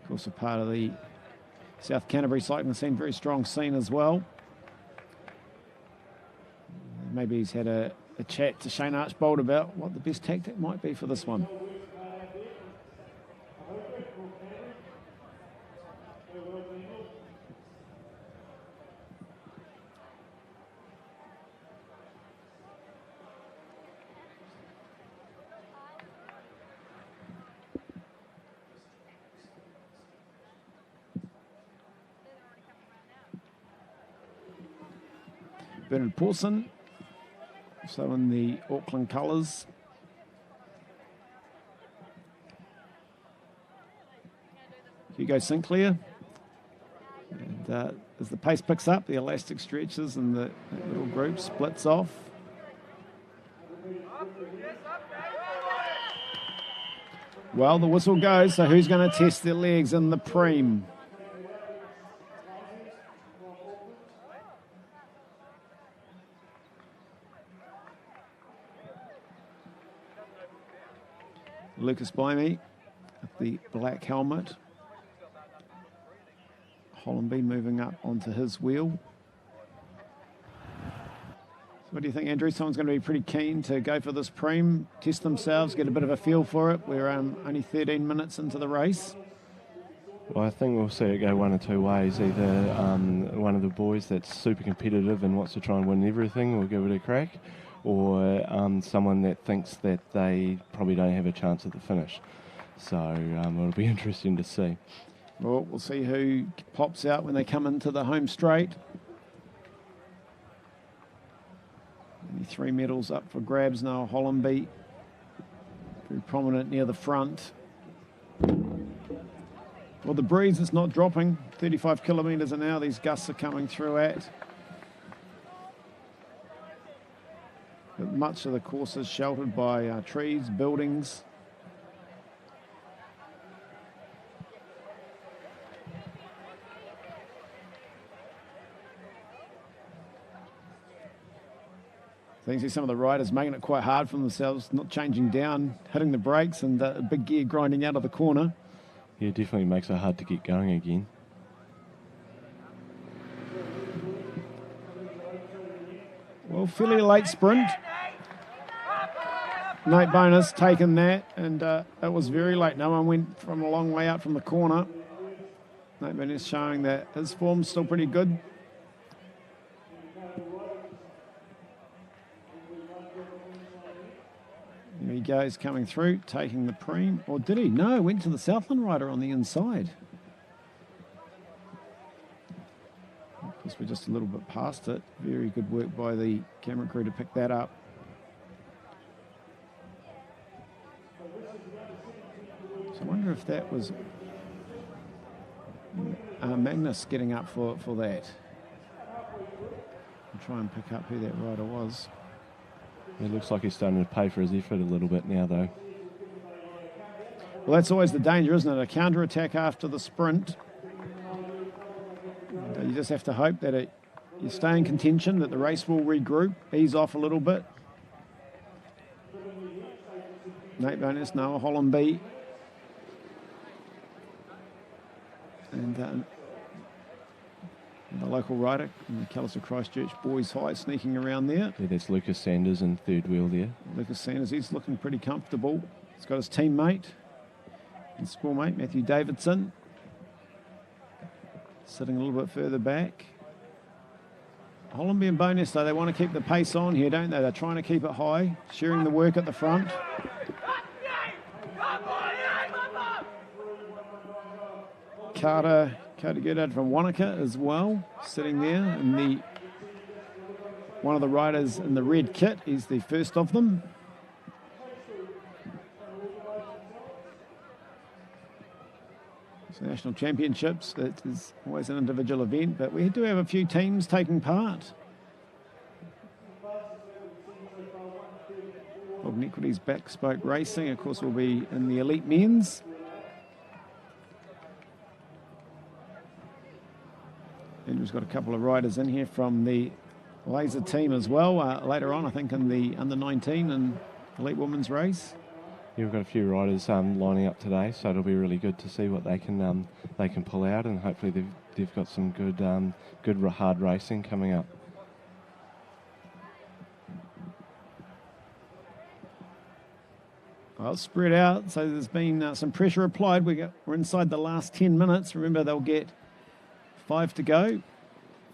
S1: Of course, a part of the South Canterbury cycling scene, very strong scene as well. Maybe he's had a chat to Shane Archbold about what the best tactic might be for this one. Bernard Pawson, so in the Auckland colours. Hugo Sinclair. And as the pace picks up, the elastic stretches and the little group splits off. Well, the whistle goes, so who's going to test their legs in the preem? Lucas Bimey with the black helmet. Hollenby moving up onto his wheel. So what do you think, Andrew? Someone's going to be pretty keen to go for this preem, test themselves, get a bit of a feel for it. We're only 13 minutes into the race.
S5: Well, I think we'll see it go one or two ways. Either one of the boys that's super competitive and wants to try and win everything will give it a crack, or someone that thinks that they probably don't have a chance at the finish. So it'll be interesting to see.
S1: Well, we'll see who pops out when they come into the home straight. Only 3 medals up for grabs now. Hollenby, very prominent near the front. Well, the breeze is not dropping. 35 kilometres an hour these gusts are coming through at. But much of the course is sheltered by trees, buildings. So you can see some of the riders making it quite hard for themselves, not changing down, hitting the brakes, and a big gear grinding out of the corner.
S5: Yeah, it definitely makes it hard to get going again. Well, fairly late sprint.
S1: Nate Bonus taken that, and it was very late. No one went from a long way out from the corner. Nate Bonus showing that his form's still pretty good. Here he goes, coming through, taking the preem. Or did he? No, went to the Southland rider on the inside. Of course, we're just a little bit past it. Very good work by the camera crew to pick that up. So I wonder if that was Magnus getting up for that. I'll try and pick up who that rider was.
S5: It looks like he's starting to pay for his effort a little bit now, though.
S1: Well, that's always the danger, isn't it? A counter-attack after the sprint. And you just have to hope that you stay in contention, that the race will regroup, ease off a little bit. Nate Bonus, Noah Hollenby. And the local rider in the Callister Christchurch Boys High sneaking around there.
S5: Yeah, there's Lucas Sanders in third wheel there.
S1: Lucas Sanders, he's looking pretty comfortable. He's got his teammate and schoolmate, Matthew Davidson, sitting a little bit further back. Hollenby and Bonus, though, they want to keep the pace on here, don't they? They're trying to keep it high, sharing the work at the front. Carter Goodard from Wanaka as well, sitting there. And one of the riders in the red kit, he's the first of them. So National Championships, it is always an individual event, but we do have a few teams taking part. Golden Equities Backspoke Racing, of course, will be in the elite men's. And we've got a couple of riders in here from the laser team as well. Later on, I think, in the under-19 and elite women's race.
S5: Yeah, we've got a few riders lining up today, so it'll be really good to see what they can pull out, and hopefully they've got some good hard racing coming up.
S1: Well, spread out, so there's been some pressure applied. We're inside the last 10 minutes. Remember, they'll get 5 to go.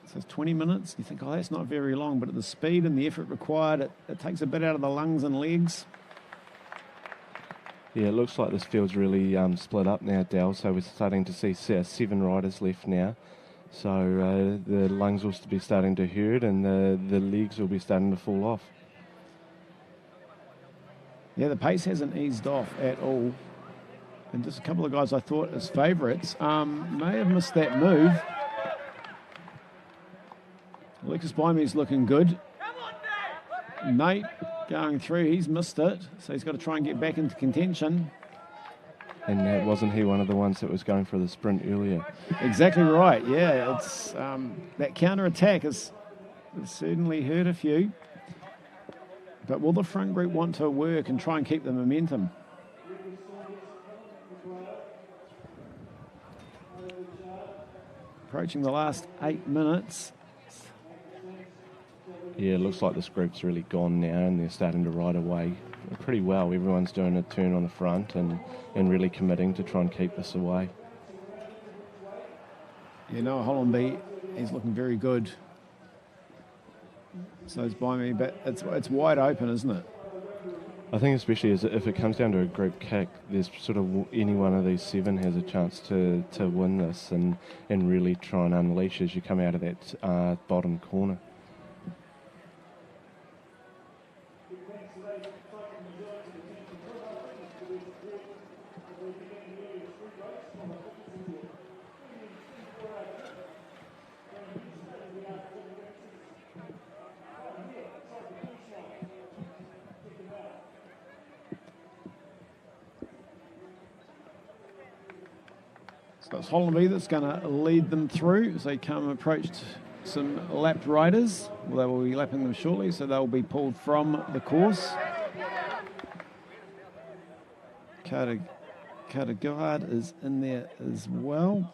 S1: So it's 20 minutes. You think, oh, that's not very long, but at the speed and the effort required, it takes a bit out of the lungs and legs.
S5: Yeah, it looks like this field's really split up now, Dal, so we're starting to see 7 riders left now. So the lungs will be starting to hurt, and the legs will be starting to fall off.
S1: Yeah, the pace hasn't eased off at all. And just a couple of guys I thought as favourites may have missed that move. Lucas Bimey's looking good. Nate going through, he's missed it, so he's got to try and get back into contention.
S5: And wasn't he one of the ones that was going for the sprint earlier?
S1: Exactly right, yeah. It's that counter-attack has certainly hurt a few. But will the front group want to work and try and keep the momentum? Approaching the last 8 minutes.
S5: Yeah, it looks like this group's really gone now, and they're starting to ride away pretty well. Everyone's doing a turn on the front and really committing to try and keep this away.
S1: Yeah, Noah Hollenby, he's looking very good. So it's by me, but it's wide open, isn't it?
S5: I think especially if it comes down to a group kick, there's sort of any one of these 7 has a chance to win this and really try and unleash as you come out of that bottom corner.
S1: So it's Hollenby that's going to lead them through as they approach some lapped riders. Well, they will be lapping them shortly, so they'll be pulled from the course. Carter Guard is in there as well.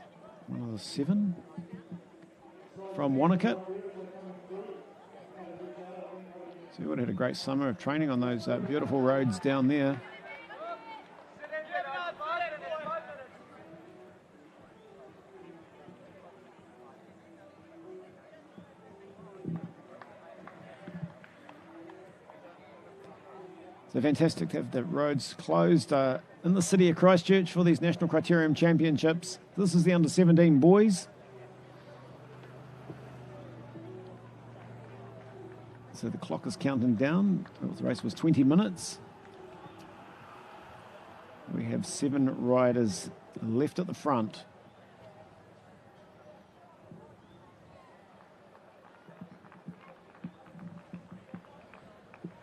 S1: One of the 7 from Wanaka. So we would have had a great summer of training on those beautiful roads down there. So fantastic to have the roads closed in the city of Christchurch for these National Criterium Championships. This is the under-17 boys. So the clock is counting down. The race was 20 minutes. We have 7 riders left at the front.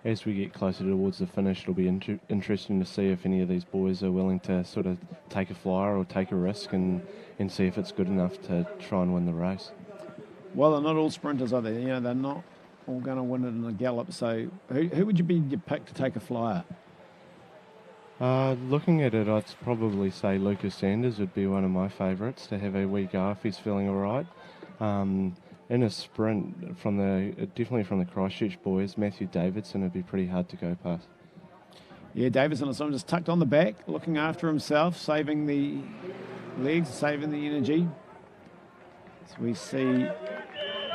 S5: As we get closer towards the finish, it'll be interesting to see if any of these boys are willing to sort of take a flyer or take a risk and see if it's good enough to try and win the race.
S1: Well, they're not all sprinters, are they? You know, they're not all going to win it in a gallop. So who would you be your pick to take a flyer?
S5: Looking at it, I'd probably say Lucas Sanders would be one of my favourites to have a wee go if he's feeling all right. In a sprint, definitely from the Christchurch boys, Matthew Davidson would be pretty hard to go past.
S1: Yeah, Davidson is just tucked on the back, looking after himself, saving the legs, saving the energy. So we see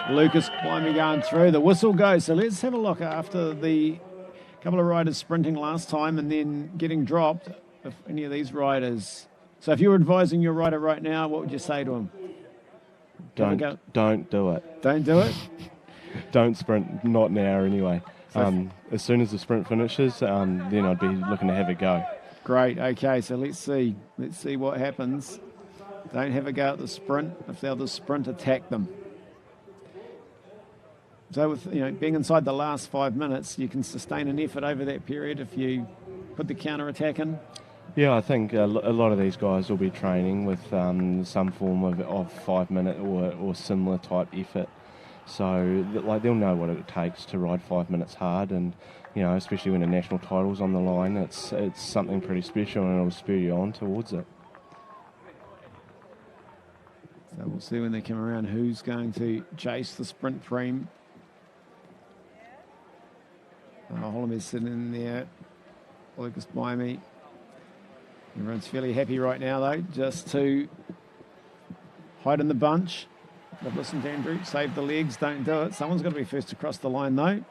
S1: Lucas Blimey going through. The whistle goes. So let's have a look after the couple of riders sprinting last time and then getting dropped. If any of these riders. So if you were advising your rider right now, what would you say to him?
S5: Don't do it.
S1: Don't do it?
S5: Don't sprint, not now anyway. As soon as the sprint finishes, then I'd be looking to have a go.
S1: Great, okay, so let's see what happens. Don't have a go at the sprint. If they'll the sprint, attack them. So with being inside the last 5 minutes, you can sustain an effort over that period if you put the counter-attack in.
S5: Yeah, I think a lot of these guys will be training with some form of 5 minute or similar type effort. So they'll know what it takes to ride 5 minutes hard, and especially when a national title's on the line, it's something pretty special, and it'll spur you on towards it.
S1: So we'll see when they come around who's going to chase the sprint frame. Holm is sitting in there. Lucas Blimey. Everyone's fairly happy right now, though, just to hide in the bunch. But listen to Andrew, save the legs, don't do it. Someone's got to be first across the line, though.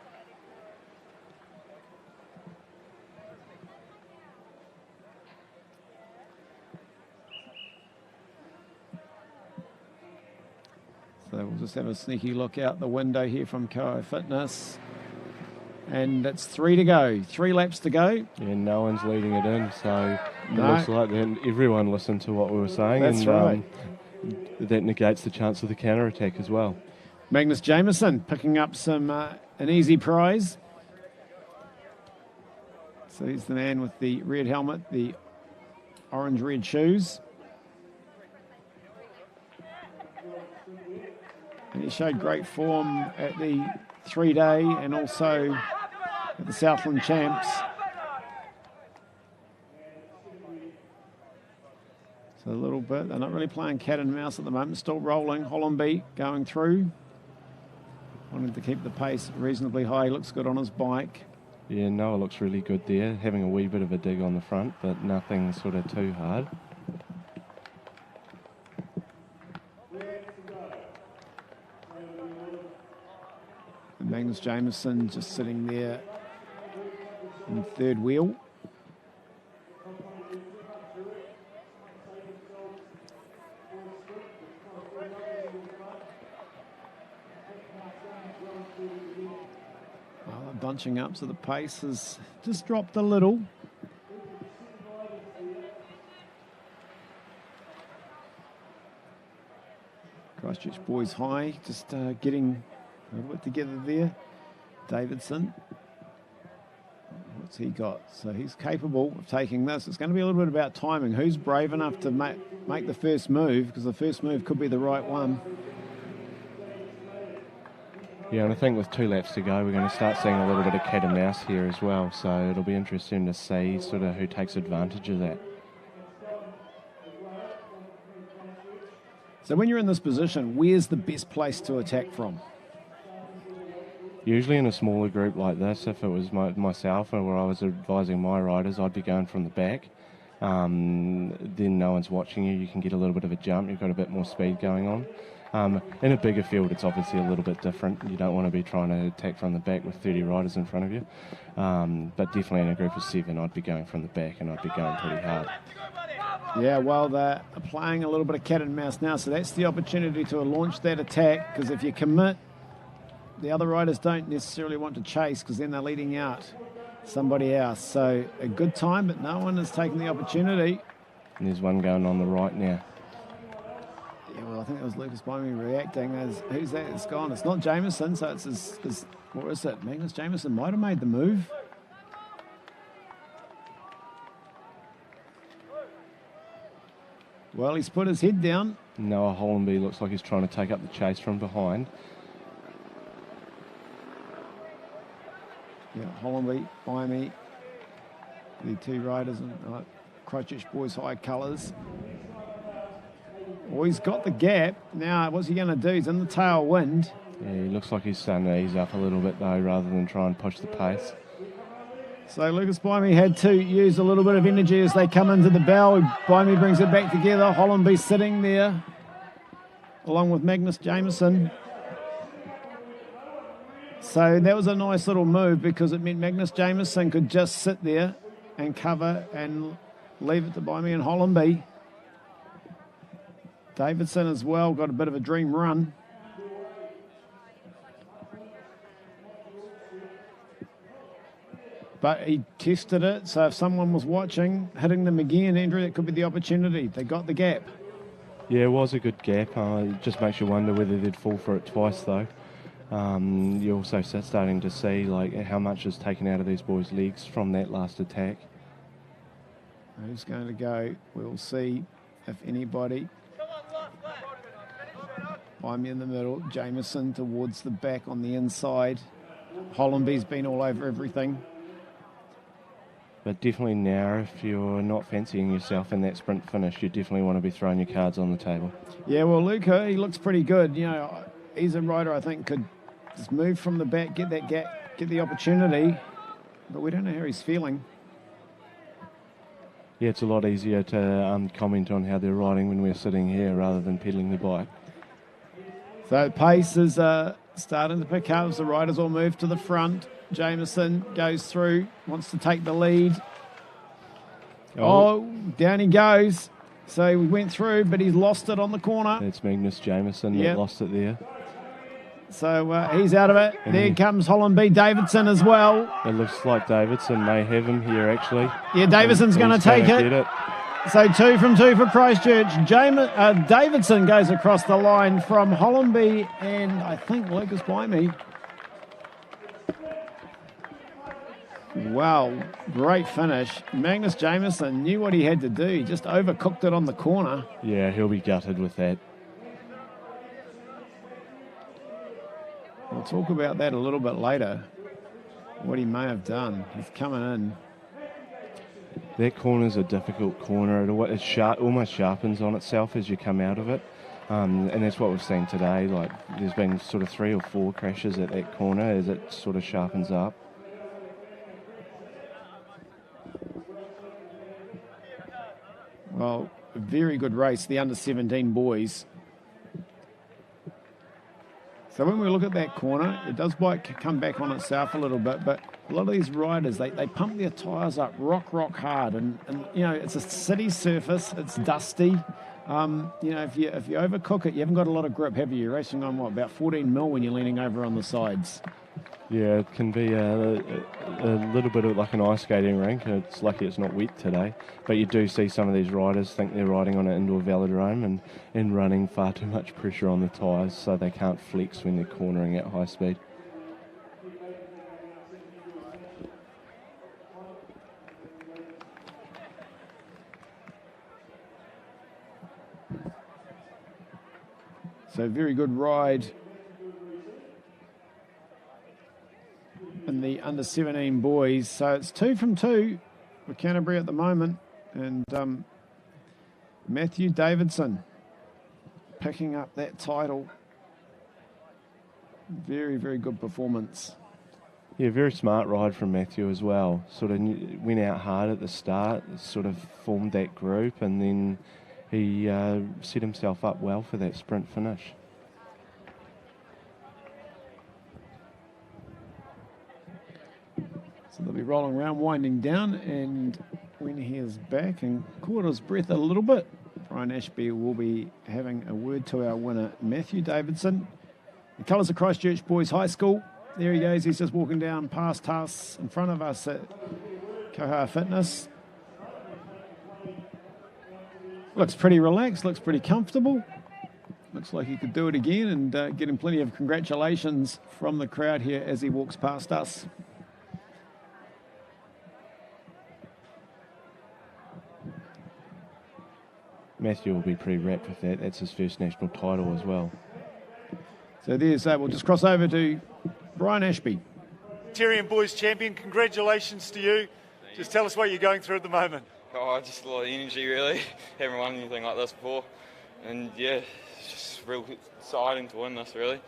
S1: So we'll just have a sneaky look out the window here from Koa Fitness. And it's 3 to go, 3 laps to go.
S5: Yeah, no one's leading it in, so it looks like everyone listened to what we were saying.
S1: That's right.
S5: That negates the chance of the counter-attack as well.
S1: Magnus Jameson picking up an easy prize. So he's the man with the red helmet, the orange-red shoes. And he showed great form at the 3-day and also at the Southland Champs. So a little bit, they're not really playing cat and mouse at the moment, still rolling. Hollenby going through. Wanting to keep the pace reasonably high, looks good on his bike.
S5: Yeah, Noah looks really good there, having a wee bit of a dig on the front, but nothing sort of too hard.
S1: And Magnus Jameson just sitting there in third wheel. Bunching up, so the pace has just dropped a little. Christchurch boys high, just getting a little bit together there. Davidson, what's he got? So he's capable of taking this. It's going to be a little bit about timing. Who's brave enough to make the first move, because the first move could be the right one.
S5: Yeah, and I think with 2 laps to go, we're going to start seeing a little bit of cat and mouse here as well. So it'll be interesting to see sort of who takes advantage of that.
S1: So when you're in this position, where's the best place to attack from?
S5: Usually in a smaller group like this, if it was myself or I was advising my riders, I'd be going from the back. Then no one's watching you. You can get a little bit of a jump. You've got a bit more speed going on. In a bigger field, it's obviously a little bit different. You don't want to be trying to attack from the back with 30 riders in front of you. But definitely in a group of 7, I'd be going from the back and I'd be going pretty hard.
S1: Yeah, well, they're playing a little bit of cat and mouse now, so that's the opportunity to launch that attack, because if you commit, the other riders don't necessarily want to chase, because then they're leading out somebody else. So a good time, but no one has taken the opportunity.
S5: And there's one going on the right now.
S1: Yeah, well, I think it was Lucas Bimey reacting as, who's that? It's gone. It's not Jameson, so it's his what is it? Magnus Jameson might have made the move. Well, he's put his head down.
S5: Noah Hollenby looks like he's trying to take up the chase from behind.
S1: Yeah, Hollenby, Bimey, the 2 riders in Christchurch Boys High colours. Well, he's got the gap. Now, what's he going to do? He's in the tailwind.
S5: Yeah, he looks like he's starting to ease up a little bit, though, rather than try and push the pace.
S1: So Lucas Bimey had to use a little bit of energy as they come into the bell. Bimey brings it back together. Hollenby sitting there, along with Magnus Jameson. So that was a nice little move, because it meant Magnus Jameson could just sit there and cover and leave it to Bimey and Hollenby. Davidson as well got a bit of a dream run. But he tested it, so if someone was watching, hitting them again, Andrew, that could be the opportunity. They got the gap.
S5: Yeah, it was a good gap. It just makes you wonder whether they'd fall for it twice, though. You're also starting to see like how much is taken out of these boys' legs from that last attack.
S1: Who's going to go? We'll see if anybody. I'm in the middle. Jameson towards the back on the inside. Hollenby's been all over everything.
S5: But definitely now, if you're not fancying yourself in that sprint finish, you definitely want to be throwing your cards on the table.
S1: Yeah, well, Luca, he looks pretty good. You know, he's a rider I think could just move from the back, get that gap, get the opportunity. But we don't know how he's feeling.
S5: Yeah, it's a lot easier to comment on how they're riding when we're sitting here rather than pedaling the bike.
S1: So pace is starting to pick up as the riders all move to the front. Jameson goes through, wants to take the lead. Oh, down he goes. So we went through, but he's lost it on the corner.
S5: That's Magnus Jameson that lost it there.
S1: So he's out of it. And there comes Hollenby Davidson as well.
S5: It looks like Davidson may have him here, actually.
S1: Yeah, Davidson's going to take it. So 2 from 2 for Christchurch. Davidson goes across the line from Hollenby and I think Lucas Bimey. Wow, great finish. Magnus Jameson knew what he had to do. He just overcooked it on the corner.
S5: Yeah, he'll be gutted with that.
S1: We'll talk about that a little bit later, what he may have done. He's coming in.
S5: That corner's a difficult corner. It almost sharpens on itself as you come out of it. And that's what we've seen today. Like, there's been sort of 3 or 4 crashes at that corner as it sort of sharpens up.
S1: Well, a very good race, the under-17 boys. So when we look at that corner, it does come back on itself a little bit, but a lot of these riders, they pump their tyres up rock hard. And, you know, it's a city surface, it's dusty. You know, if you overcook it, you haven't got a lot of grip, have you? You're racing on, about 14 mil when you're leaning over on the sides.
S5: Yeah, it can be a little bit of like an ice skating rink. It's lucky it's not wet today. But you do see some of these riders think they're riding on an indoor velodrome and running far too much pressure on the tyres, so they can't flex when they're cornering at high speed.
S1: So very good ride in the under-17 boys. So it's 2 from 2 for Canterbury at the moment. And Matthew Davidson picking up that title. Very, very good performance.
S5: Yeah, very smart ride from Matthew as well. Sort of went out hard at the start, sort of formed that group, and then he set himself up well for that sprint finish.
S1: So they'll be rolling around, winding down, and when he is back and caught his breath a little bit, Brian Ashby will be having a word to our winner, Matthew Davidson. The colours of Christchurch Boys High School. There he goes. He's just walking down past us in front of us at Koha Fitness. Looks pretty relaxed, looks pretty comfortable. Looks like he could do it again, and getting plenty of congratulations from the crowd here as he walks past us.
S5: Matthew will be pretty wrapped with that. That's his first national title as well.
S1: So there's, we'll just cross over to Brian Ashby.
S3: Criterium Boys Champion, congratulations to you. Just tell us what you're going through at the moment.
S6: Oh, just a lot of energy, really. Haven't won anything like this before. And yeah, it's just real exciting to win this, really.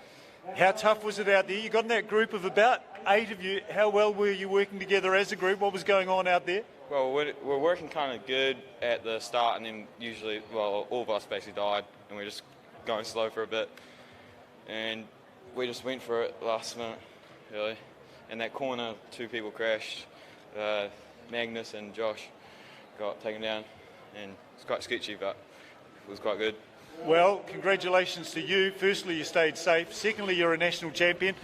S3: How tough was it out there? You got in that group of about 8 of you. How well were you working together as a group? What was going on out there?
S6: Well, we're working kind of good at the start, and then usually, well, all of us basically died, and we're just going slow for a bit. And we just went for it last minute, really. In that corner, 2 people crashed. Magnus and Josh got taken down, and it's quite sketchy, but it was quite good.
S3: Well, congratulations to you. Firstly, you stayed safe. Secondly, you're a national champion.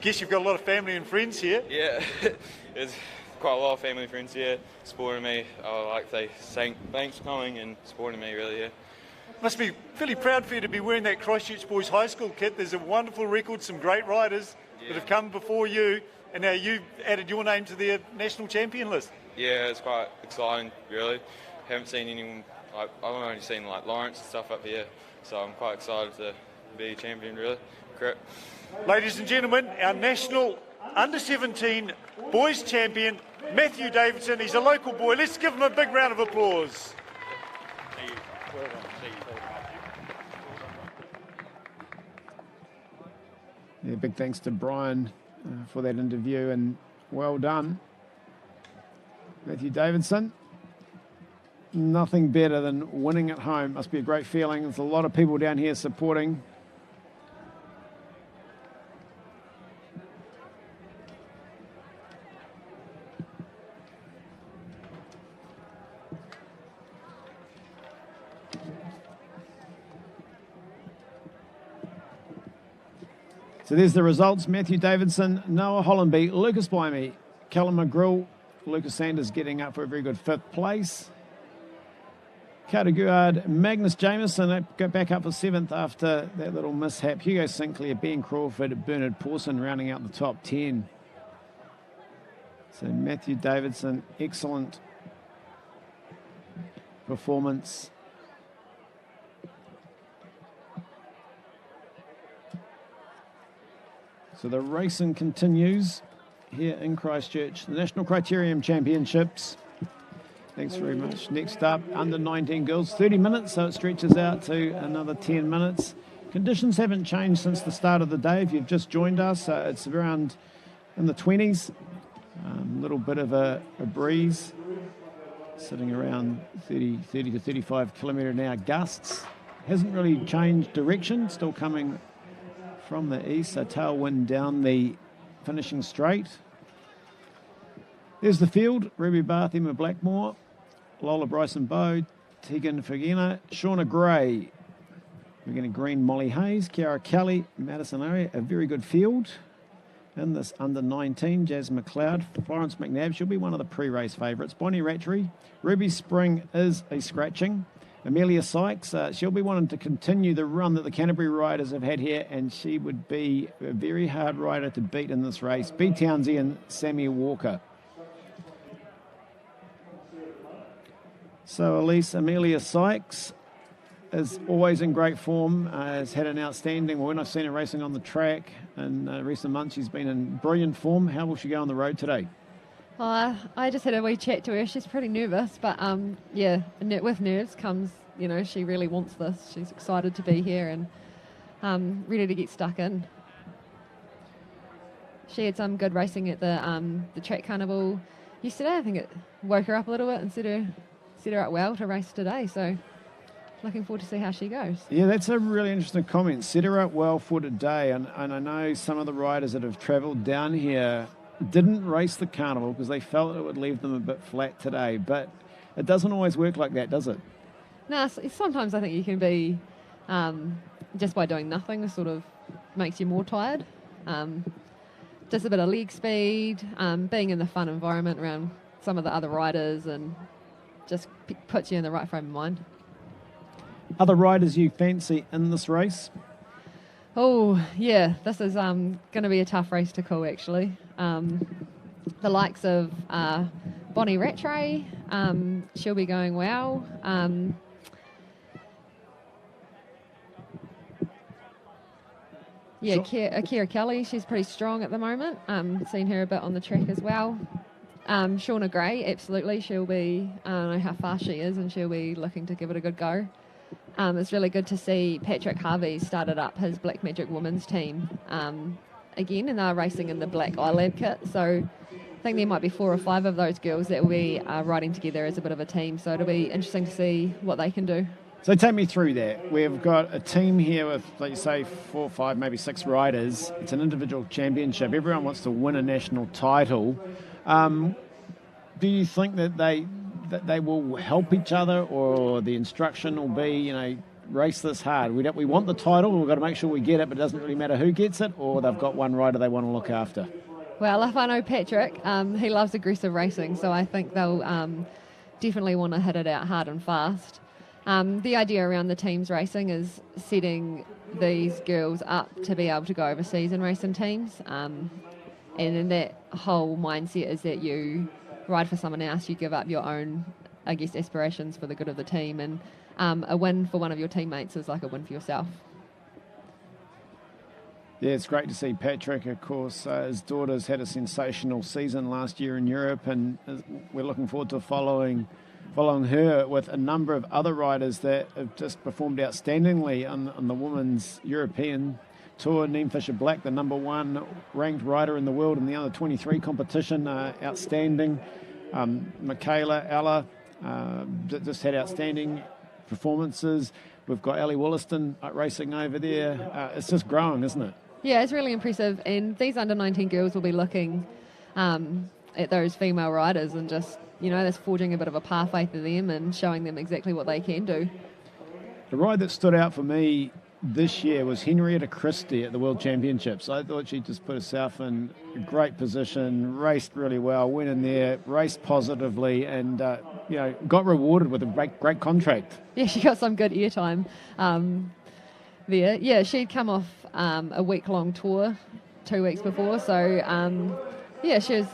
S3: Guess you've got a lot of family and friends here.
S6: Yeah, there's quite a lot of family and friends here supporting me. I like to say thanks for coming and supporting me, really, yeah.
S3: Must be fairly proud for you to be wearing that Christchurch Boys High School kit. There's a wonderful record, some great riders that have come before you, and now you've added your name to their national champion list.
S6: Yeah, it's quite exciting, really. Haven't seen anyone, I've only seen like Lawrence and stuff up here, so I'm quite excited to be a champion, really. Correct.
S3: Ladies and gentlemen, our national under-17 boys champion, Matthew Davidson. He's a local boy. Let's give him a big round of applause.
S1: Yeah, big thanks to Brian for that interview, and well done, Matthew Davidson. Nothing better than winning at home. Must be a great feeling. There's a lot of people down here supporting. So there's the results. Matthew Davidson, Noah Hollenby, Lucas Blimey, Callum McGrill, Lucas Sanders getting up for a very good 5th place. Carter Guard, Magnus Jameson go back up for 7th after that little mishap. Hugo Sinclair, Ben Crawford, Bernard Pawson rounding out the top 10. So Matthew Davidson, excellent performance. So the racing continues here in Christchurch. The National Criterium Championships. Thanks very much. Next up, under 19 girls, 30 minutes, so it stretches out to another 10 minutes. Conditions haven't changed since the start of the day. If you've just joined us, it's around in the 20s. A little bit of a breeze, sitting around 30 to 35 kilometre an hour gusts. Hasn't really changed direction, still coming from the east, so tailwind down the finishing straight. There's the field. Ruby Bath, Emma Blackmore, Lola Bryson Bowe, Tegan Fagina, Shauna Gray. We're getting Green, Molly Hayes, Kiara Kelly, Madison Area. A very good field. In this under 19, Jazz McLeod, Florence McNabb. She'll be one of the pre-race favourites. Bonnie Ratchery. Ruby Spring is a scratching. Amelia Sykes, she'll be wanting to continue the run that the Canterbury riders have had here, and she would be a very hard rider to beat in this race. B. Townsy and Sammy Walker. So Elise Amelia Sykes is always in great form, has had an outstanding, well, when I've seen her racing on the track in recent months, she's been in brilliant form. How will she go on the road today?
S2: I just had a wee chat to her. She's pretty nervous, but yeah, with nerves comes, she really wants this. She's excited to be here and ready to get stuck in. She had some good racing at the track carnival yesterday. I think it woke her up a little bit and set her up well to race today. So looking forward to see how she goes.
S1: Yeah, that's a really interesting comment. Set her up well for today. And I know some of the riders that have travelled down here didn't race the carnival because they felt it would leave them a bit flat today. But it doesn't always work like that, does it?
S2: No, sometimes I think you can be, just by doing nothing, sort of makes you more tired. Just a bit of leg speed, being in the fun environment around some of the other riders, and just puts you in the right frame of mind.
S1: Other riders you fancy in this race?
S2: Oh, yeah, this is going to be a tough race to call, actually. The likes of Bonnie Rattray, she'll be going well. Yeah, Kira Kelly, she's pretty strong at the moment. Seen her a bit on the track as well. Shauna Gray, absolutely, she'll be, I don't know how fast she is, and she'll be looking to give it a good go. It's really good to see Patrick Harvey started up his Black Magic Women's team again, and they're racing in the black iLab kit. So I think there might be 4 or 5 of those girls that will be riding together as a bit of a team. So it'll be interesting to see what they can do.
S1: So take me through that. We've got a team here with, like you say, 4, 5, maybe 6 riders. It's an individual championship. Everyone wants to win a national title. Do you think that they will help each other, or the instruction will be, race this hard? We want the title, we've got to make sure we get it, but it doesn't really matter who gets it, or they've got one rider they want to look after?
S2: Well, if I know Patrick, he loves aggressive racing, so I think they'll definitely want to hit it out hard and fast. The idea around the teams racing is setting these girls up to be able to go overseas and race in teams. And then that whole mindset is that you ride for someone else, you give up your own, I guess, aspirations for the good of the team. And a win for one of your teammates is like a win for yourself.
S1: Yeah, it's great to see Patrick. Of course, his daughter's had a sensational season last year in Europe, and we're looking forward to following her with a number of other riders that have just performed outstandingly on the women's European tour. Neem Fisher-Black, the number 1 ranked rider in the world in the under 23 competition, outstanding. Michaela Ella just had outstanding performances. We've got Ali Wollaston racing over there. It's just growing, isn't it?
S2: Yeah, it's really impressive. And these under-19 girls will be looking at those female riders and just, that's forging a bit of a pathway for them and showing them exactly what they can do.
S1: The ride that stood out for me this year was Henrietta Christie at the World Championships. I thought she just put herself in a great position, raced really well, went in there, raced positively, and got rewarded with a great contract.
S2: Yeah, she got some good airtime there. Yeah, she'd come off a week-long tour 2 weeks before, so she was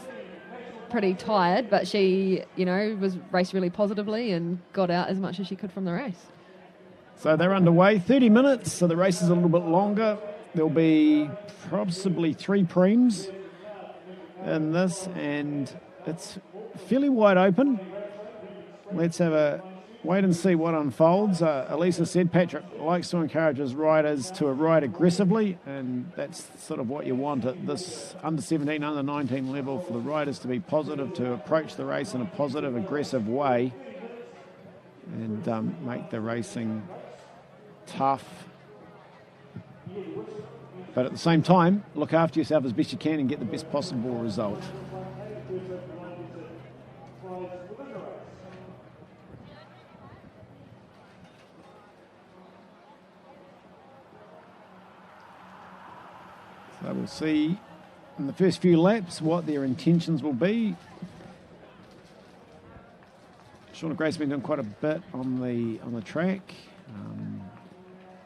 S2: pretty tired, but she, was raced really positively and got out as much as she could from the race.
S1: So they're underway, 30 minutes, so the race is a little bit longer. There'll be possibly 3 preems in this, and it's fairly wide open. Let's have a wait and see what unfolds. Elisa said Patrick likes to encourage his riders to ride aggressively, and that's sort of what you want at this under 17, under 19 level, for the riders to be positive, to approach the race in a positive, aggressive way, and make the racing tough, but at the same time look after yourself as best you can and get the best possible result. So we'll see in the first few laps what their intentions will be. Shauna Gray's been doing quite a bit on the track.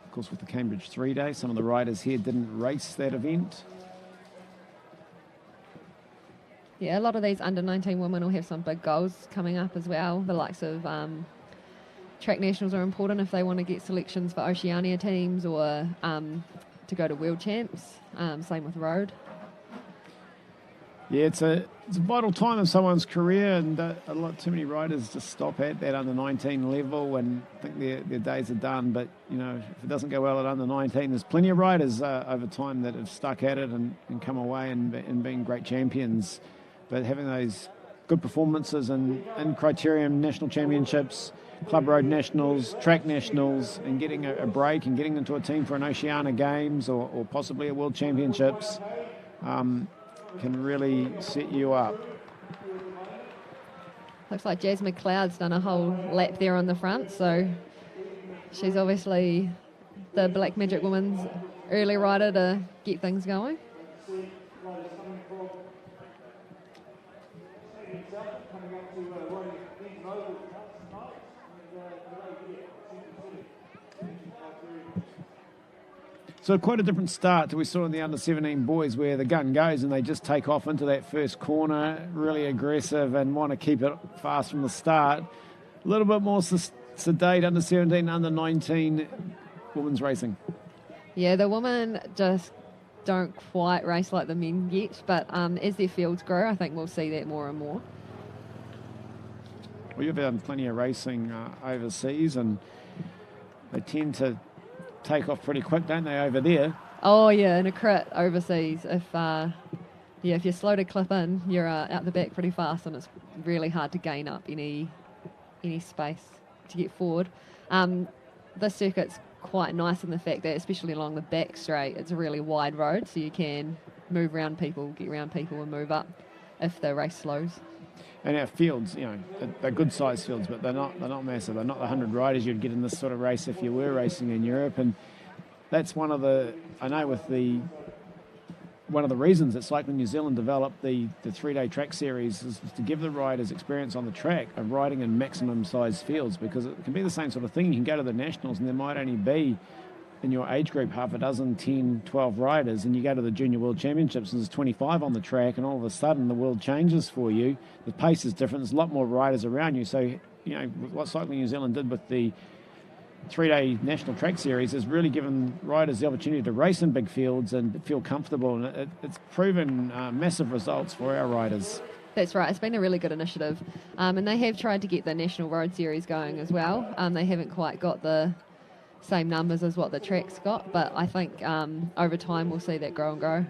S1: Of course, with the Cambridge 3-day, some of the riders here didn't race that event.
S2: Yeah, a lot of these under-19 women will have some big goals coming up as well. The likes of track nationals are important if they want to get selections for Oceania teams or to go to World Champs. Same with road.
S1: Yeah, it's a vital time of someone's career, and too many riders just stop at that under 19 level and think their days are done. But if it doesn't go well at under 19, there's plenty of riders over time that have stuck at it and come away and been great champions. But having those good performances in Criterium National Championships, Club Road Nationals, Track Nationals, and getting a break and getting into a team for an Oceania Games or possibly a World Championships. Can really set you up.
S2: Looks like Jazz McLeod's done a whole lap there on the front, so she's obviously the Black Magic Women's early rider to get things going.
S1: So quite a different start to we saw in the under-17 boys, where the gun goes and they just take off into that first corner, really aggressive and want to keep it fast from the start. A little bit more sedate under-17, under-19 women's racing. Yeah,
S2: the women just don't quite race like the men yet, but as their fields grow, I think we'll see that more and more.
S1: Well, you've done plenty of racing overseas, and they tend to take off pretty quick, don't they, over there?
S2: Oh yeah, in a crit overseas, if you're slow to clip in, you're out the back pretty fast, and it's really hard to gain up any space to get forward. This circuit's quite nice in the fact that, especially along the back straight, it's a really wide road, so you can move around people, get around people, and move up if the race slows.
S1: And our fields, they're good sized fields, but they're not massive. They're not the 100 riders you'd get in this sort of race if you were racing in Europe. And that's one of the reasons that Cycling New Zealand developed the 3-day track series is to give the riders experience on the track of riding in maximum sized fields, because it can be the same sort of thing. You can go to the Nationals and there might only be in your age group half a dozen, 10, 12 riders, and you go to the Junior World Championships and there's 25 on the track, and all of a sudden the world changes for you. The pace is different. There's a lot more riders around you. So, what Cycling New Zealand did with the 3-day National Track Series has really given riders the opportunity to race in big fields and feel comfortable, and it's proven massive results for our riders.
S2: That's right. It's been a really good initiative, and they have tried to get the National Road Series going as well. They haven't quite got the same numbers as what the track's got, but I think over time we'll see that grow and grow.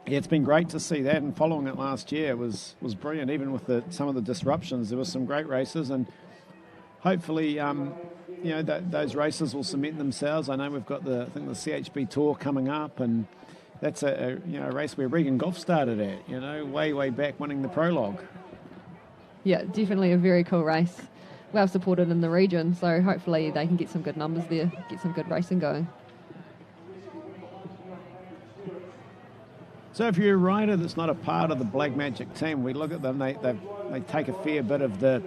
S1: Yeah, it's been great to see that, and following it last year was brilliant. Even with some of the disruptions, there were some great races, and hopefully those races will cement themselves. I know we've got the CHB Tour coming up, and that's a race where Regan Golf started at, way back, winning the prologue.
S2: Yeah, definitely a very cool race. Well supported in the region, so hopefully they can get some good numbers there, get some good racing going.
S1: So if you're a rider that's not a part of the Black Magic team, we look at them, they take a fair bit of the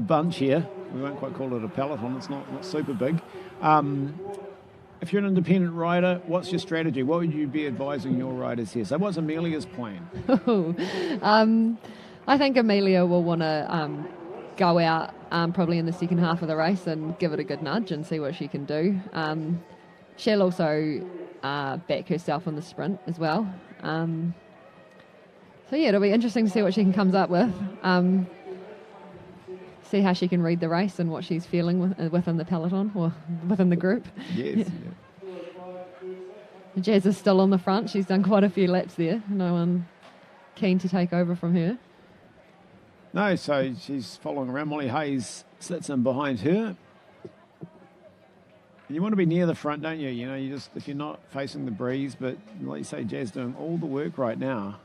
S1: bunch here. We won't quite call it a peloton, it's not super big. If you're an independent rider, what's your strategy? What would you be advising your riders here? So what's Amelia's plan?
S2: I think Amelia will want to go out probably in the second half of the race and give it a good nudge and see what she can do. She'll also back herself on the sprint as well. So yeah, it'll be interesting to see what she comes up with. See how she can read the race and what she's feeling within the peloton or within the group.
S1: Yes.
S2: Yeah. Jazz is still on the front. She's done quite a few laps there. No one keen to take over from her.
S1: No, so she's following around. Molly Hayes sits in behind her. You want to be near the front, don't you? You just, if you're not facing the breeze, but like you say, Jazz doing all the work right now.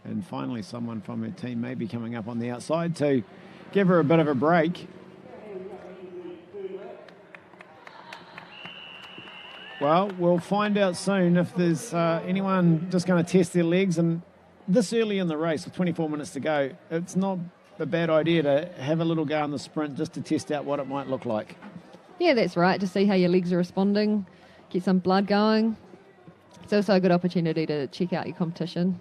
S1: And finally someone from her team may be coming up on the outside to give her a bit of a break. Well, we'll find out soon if there's anyone just going to test their legs. And this early in the race, with 24 minutes to go, it's not a bad idea to have a little go on the sprint just to test out what it might look like.
S2: Yeah, that's right, to see how your legs are responding, get some blood going. It's also a good opportunity to check out your competition.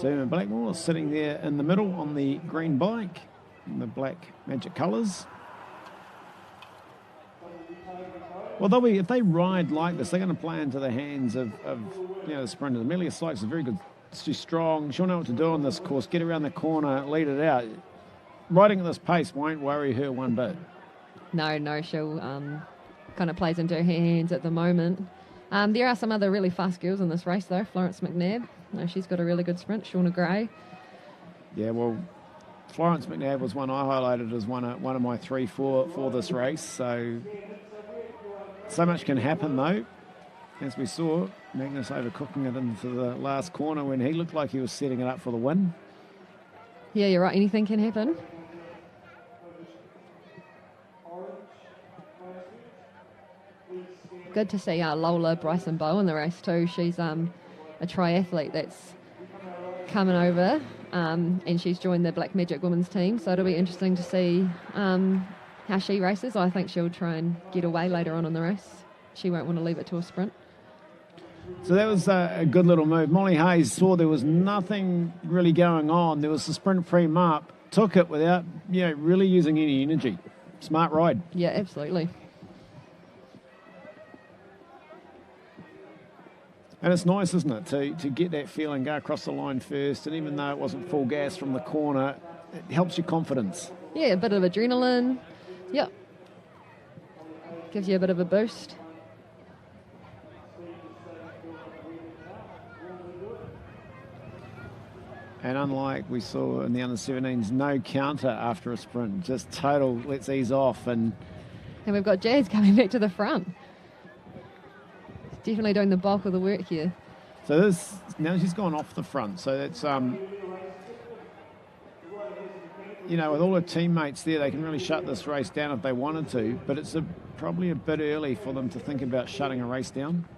S1: Zuma Blackmore sitting there in the middle on the green bike in the black magic colours. Well, if they ride like this, they're going to play into the hands of the sprinters. Amelia Sykes is very good. She's strong. She'll know what to do on this course. Get around the corner, lead it out. Riding at this pace won't worry her one bit.
S2: No, she'll kind of plays into her hands at the moment. There are some other really fast girls in this race, though. Florence McNabb, she's got a really good sprint. Shauna Gray.
S1: Yeah, well, Florence McNabb was one I highlighted as one of my 3 for this race. So much can happen, though. As we saw, Magnus overcooking it into the last corner when he looked like he was setting it up for the win.
S2: Yeah, you're right. Anything can happen. Good to see Lola Bryson Bowe in the race too. She's a triathlete that's coming over and she's joined the Black Magic women's team. So it'll be interesting to see how she races. I think she'll try and get away later on in the race. She won't want to leave it to a sprint.
S1: So that was a good little move. Molly Hayes saw there was nothing really going on. There was the sprint pre-mark, took it without really using any energy. Smart ride.
S2: Yeah, absolutely.
S1: And it's nice, isn't it, to get that feeling, go across the line first, and even though it wasn't full gas from the corner, it helps your confidence.
S2: Yeah, a bit of adrenaline. Yep. Gives you a bit of a boost.
S1: And unlike we saw in the under-17s, no counter after a sprint, just total let's ease off. And
S2: we've got Jazz coming back to the front. Definitely doing the bulk of the work here.
S1: So now she's gone off the front. So that's, with all her teammates there, they can really shut this race down if they wanted to. But it's probably a bit early for them to think about shutting a race down.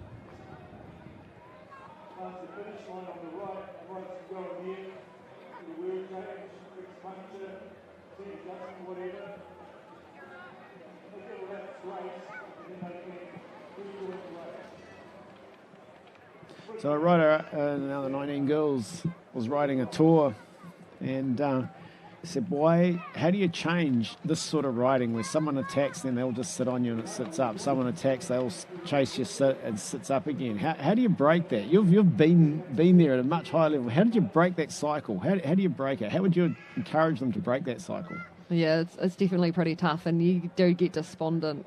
S1: So a rider, another 19 girls, was riding a tour and said, how do you change this sort of riding where someone attacks, then they'll just sit on you and it sits up. Someone attacks, they'll chase you, sit and sits up again. How do you break that? You've been there at a much higher level. How did you break that cycle? How do you break it? How would you encourage them to break that cycle?
S2: Yeah, it's definitely pretty tough, and you do get despondent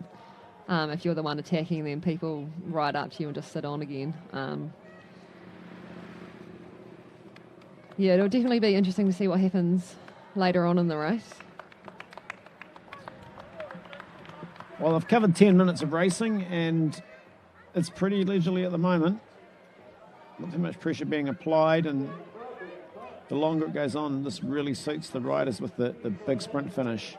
S2: if you're the one attacking, then people ride up to you and just sit on again. Yeah, it'll definitely be interesting to see what happens later on in the race.
S1: Well, I've covered 10 minutes of racing and it's pretty leisurely at the moment. Not too much pressure being applied, and the longer it goes on, this really suits the riders with the big sprint finish.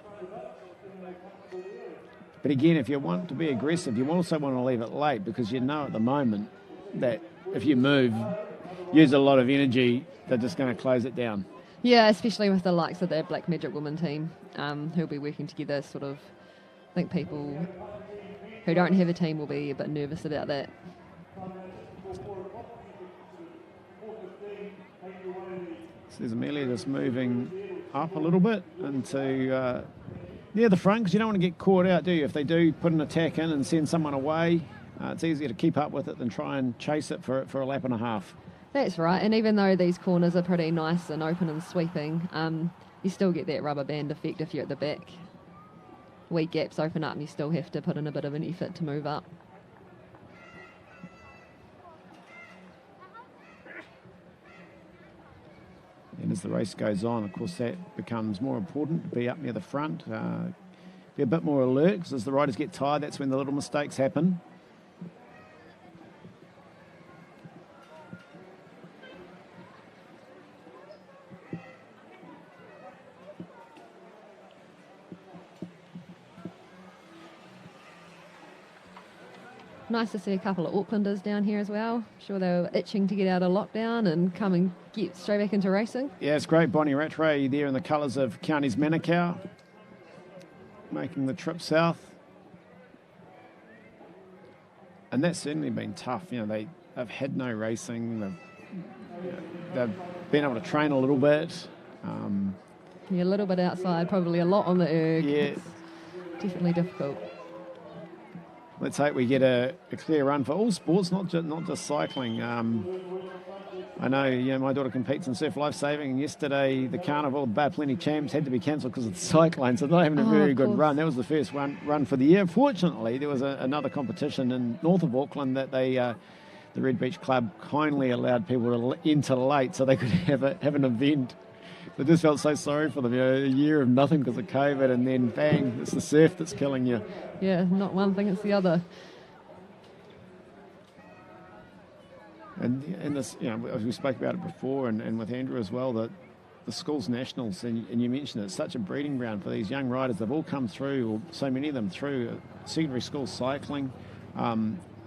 S1: But again, if you want to be aggressive, you also want to leave it late, because you know at the moment that if you use a lot of energy, they're just going to close it down.
S2: Yeah, especially with the likes of the Black Magic Women team, who'll be working together. I think people who don't have a team will be a bit nervous about that.
S1: So there's Amelia just moving up a little bit into near the front, because you don't want to get caught out, do you? If they do put an attack in and send someone away, it's easier to keep up with it than try and chase it for a lap and a half.
S2: That's right, and even though these corners are pretty nice and open and sweeping, you still get that rubber band effect if you're at the back. Wee gaps open up and you still have to put in a bit of an effort to move up.
S1: And as the race goes on, of course, that becomes more important, to be up near the front, be a bit more alert, because as the riders get tired, that's when the little mistakes happen.
S2: Nice to see a couple of Aucklanders down here as well. I'm sure they were itching to get out of lockdown and come and get straight back into racing.
S1: Yeah, it's great. Bonnie Rattray there in the colours of Counties Manukau. making the trip south. And that's certainly been tough. You know, they've had no racing. They've been able to train a little bit.
S2: Yeah, a little bit outside, probably a lot on the erg.
S1: Yeah.
S2: It's definitely difficult.
S1: Let's hope we get a clear run for all sports, not just cycling. I know, my daughter competes in surf lifesaving, and yesterday the carnival, the Bar Plenty Champs, had to be cancelled because of the cyclone, so they're not having a very good run. That was the first run for the year. Fortunately, there was another competition in north of Auckland that the Red Beach Club kindly allowed people to enter late so they could have an event. I just felt so sorry for them. A year of nothing because of COVID, and then bang, it's the surf that's killing you.
S2: Yeah, not one thing, it's the other.
S1: And this, we spoke about it before, and with Andrew as well, that the schools nationals, and you mentioned it's such a breeding ground for these young riders. They've all come through, or so many of them through secondary school cycling,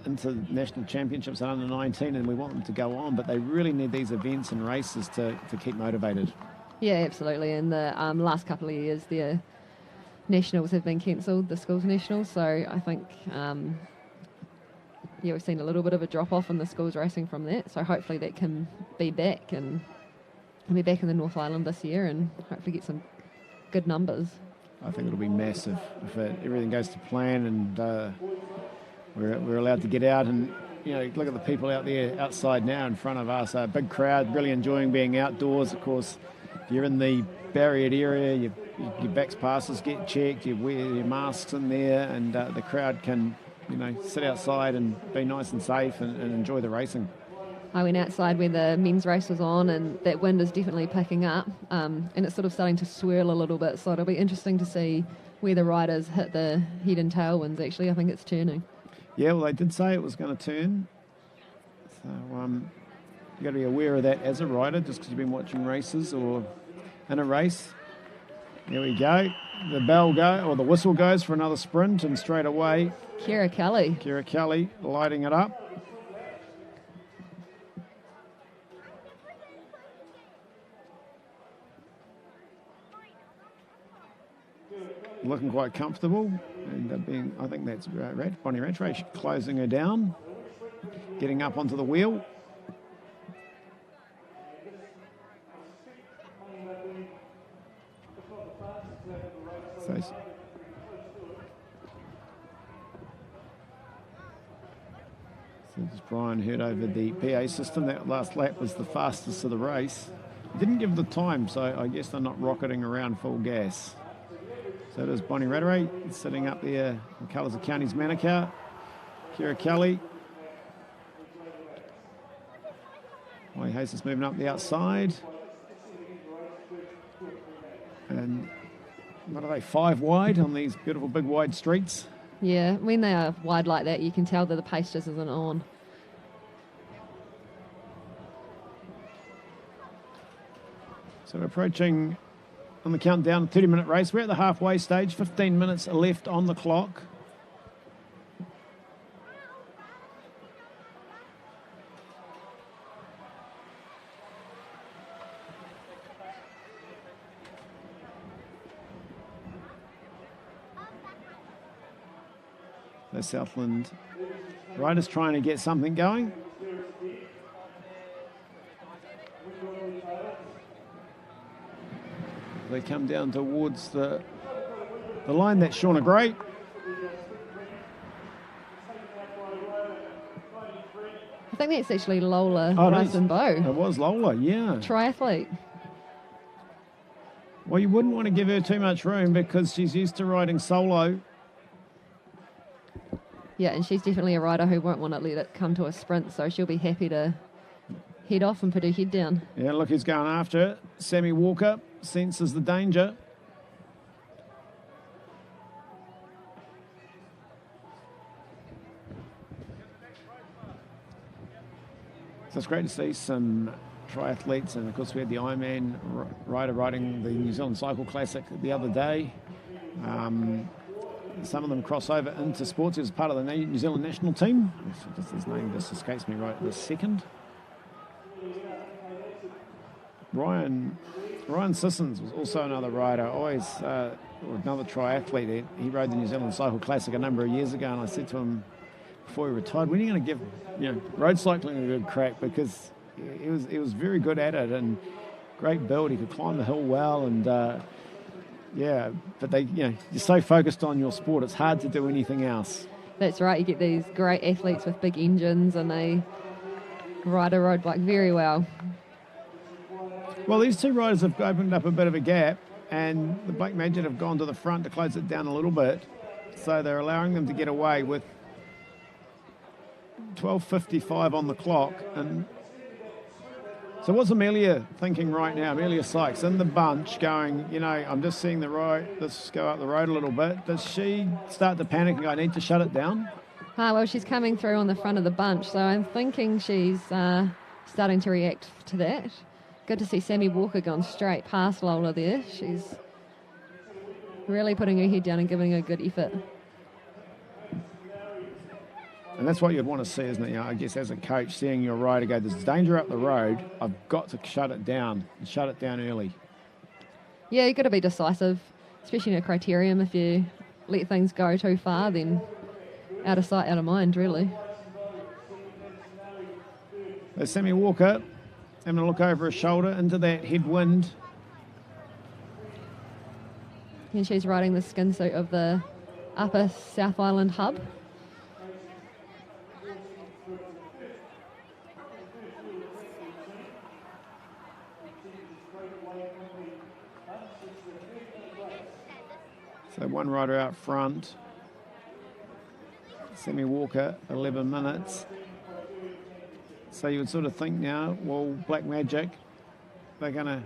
S1: into national championships at under 19, and we want them to go on, but they really need these events and races to keep motivated.
S2: Yeah, absolutely. And the last couple of years, the nationals have been cancelled, the schools nationals. So I think, we've seen a little bit of a drop-off in the schools racing from that. So hopefully that can be back, and we'll be back in the North Island this year and hopefully get some good numbers.
S1: I think it'll be massive if everything goes to plan, and we're allowed to get out and, look at the people out there outside now in front of us. A big crowd, really enjoying being outdoors. Of course, if you're in the barriered area, your back's passes get checked, you wear your masks in there, and the crowd can, sit outside and be nice and safe and enjoy the racing.
S2: I went outside where the men's race was on, and that wind is definitely picking up, and it's sort of starting to swirl a little bit, so it'll be interesting to see where the riders hit the head and tail winds. Actually, I think it's turning. Yeah,
S1: well, they did say it was going to turn, so you've got to be aware of that as a rider, just because you've been watching races or in a race. There we go. The bell or the whistle goes for another sprint, and straight away,
S2: Kira Kelly
S1: lighting it up. Looking quite comfortable, and I think that's Bonnie Rattray closing her down, getting up onto the wheel. So as Brian heard over the PA system, that last lap was the fastest of the race. Didn't give the time, so I guess they're not rocketing around full gas. So there's Bonnie Rattray sitting up there in colours of Counties Manukau. Kira Kelly. Wally Hayes is moving up the outside. And what are they, 5 wide on these beautiful big wide streets?
S2: Yeah, when they are wide like that, you can tell that the pace just isn't on.
S1: So we're approaching on the countdown, 30-minute race. We're at the halfway stage, 15 minutes left on the clock. The Southland riders trying to get something going. They come down towards the line. That's Shauna Gray.
S2: I think that's actually Lola Rosenbow.
S1: It was Lola, yeah.
S2: Triathlete.
S1: Well, you wouldn't want to give her too much room because she's used to riding solo.
S2: Yeah, and she's definitely a rider who won't want to let it come to a sprint, so she'll be happy to head off and put her head down.
S1: Yeah, look who's going after it. Sammy Walker senses the danger. So it's great to see some triathletes, and of course we had the Ironman rider riding the New Zealand Cycle Classic the other day. Some of them cross over into sports. He was part of the New Zealand national team. His name just escapes me right this second. Ryan Ryan Sissons was also another rider, always another triathlete. He rode the New Zealand Cycle Classic a number of years ago, and I said to him before he retired, when are you going to give road cycling a good crack? Because he was very good at it and great build. He could climb the hill well, and but you're so focused on your sport, it's hard to do anything else.
S2: That's right. You get these great athletes with big engines, and they ride a road bike very well.
S1: Well, these two riders have opened up a bit of a gap, and the Black Magic have gone to the front to close it down a little bit. So they're allowing them to get away with 12:55 on the clock. And so what's Amelia thinking right now? Amelia Sykes in the bunch going, I'm just seeing this go up the road a little bit. Does she start to panic and go, I need to shut it down?
S2: Well, she's coming through on the front of the bunch, so I'm thinking she's starting to react to that. Good to see Sammy Walker gone straight past Lola there. She's really putting her head down and giving a good effort.
S1: And that's what you'd want to see, isn't it? I guess as a coach, seeing your rider go, there's danger up the road, I've got to shut it down, and shut it down early.
S2: Yeah, you've got to be decisive, especially in a criterium. If you let things go too far, then out of sight, out of mind, really.
S1: There's Sammy Walker having a look over her shoulder into that headwind.
S2: And she's riding the skin suit of the Upper South Island hub.
S1: So one rider out front. Sammy Walker, 11 minutes. So you would sort of think now, well, Black Magic, they're going to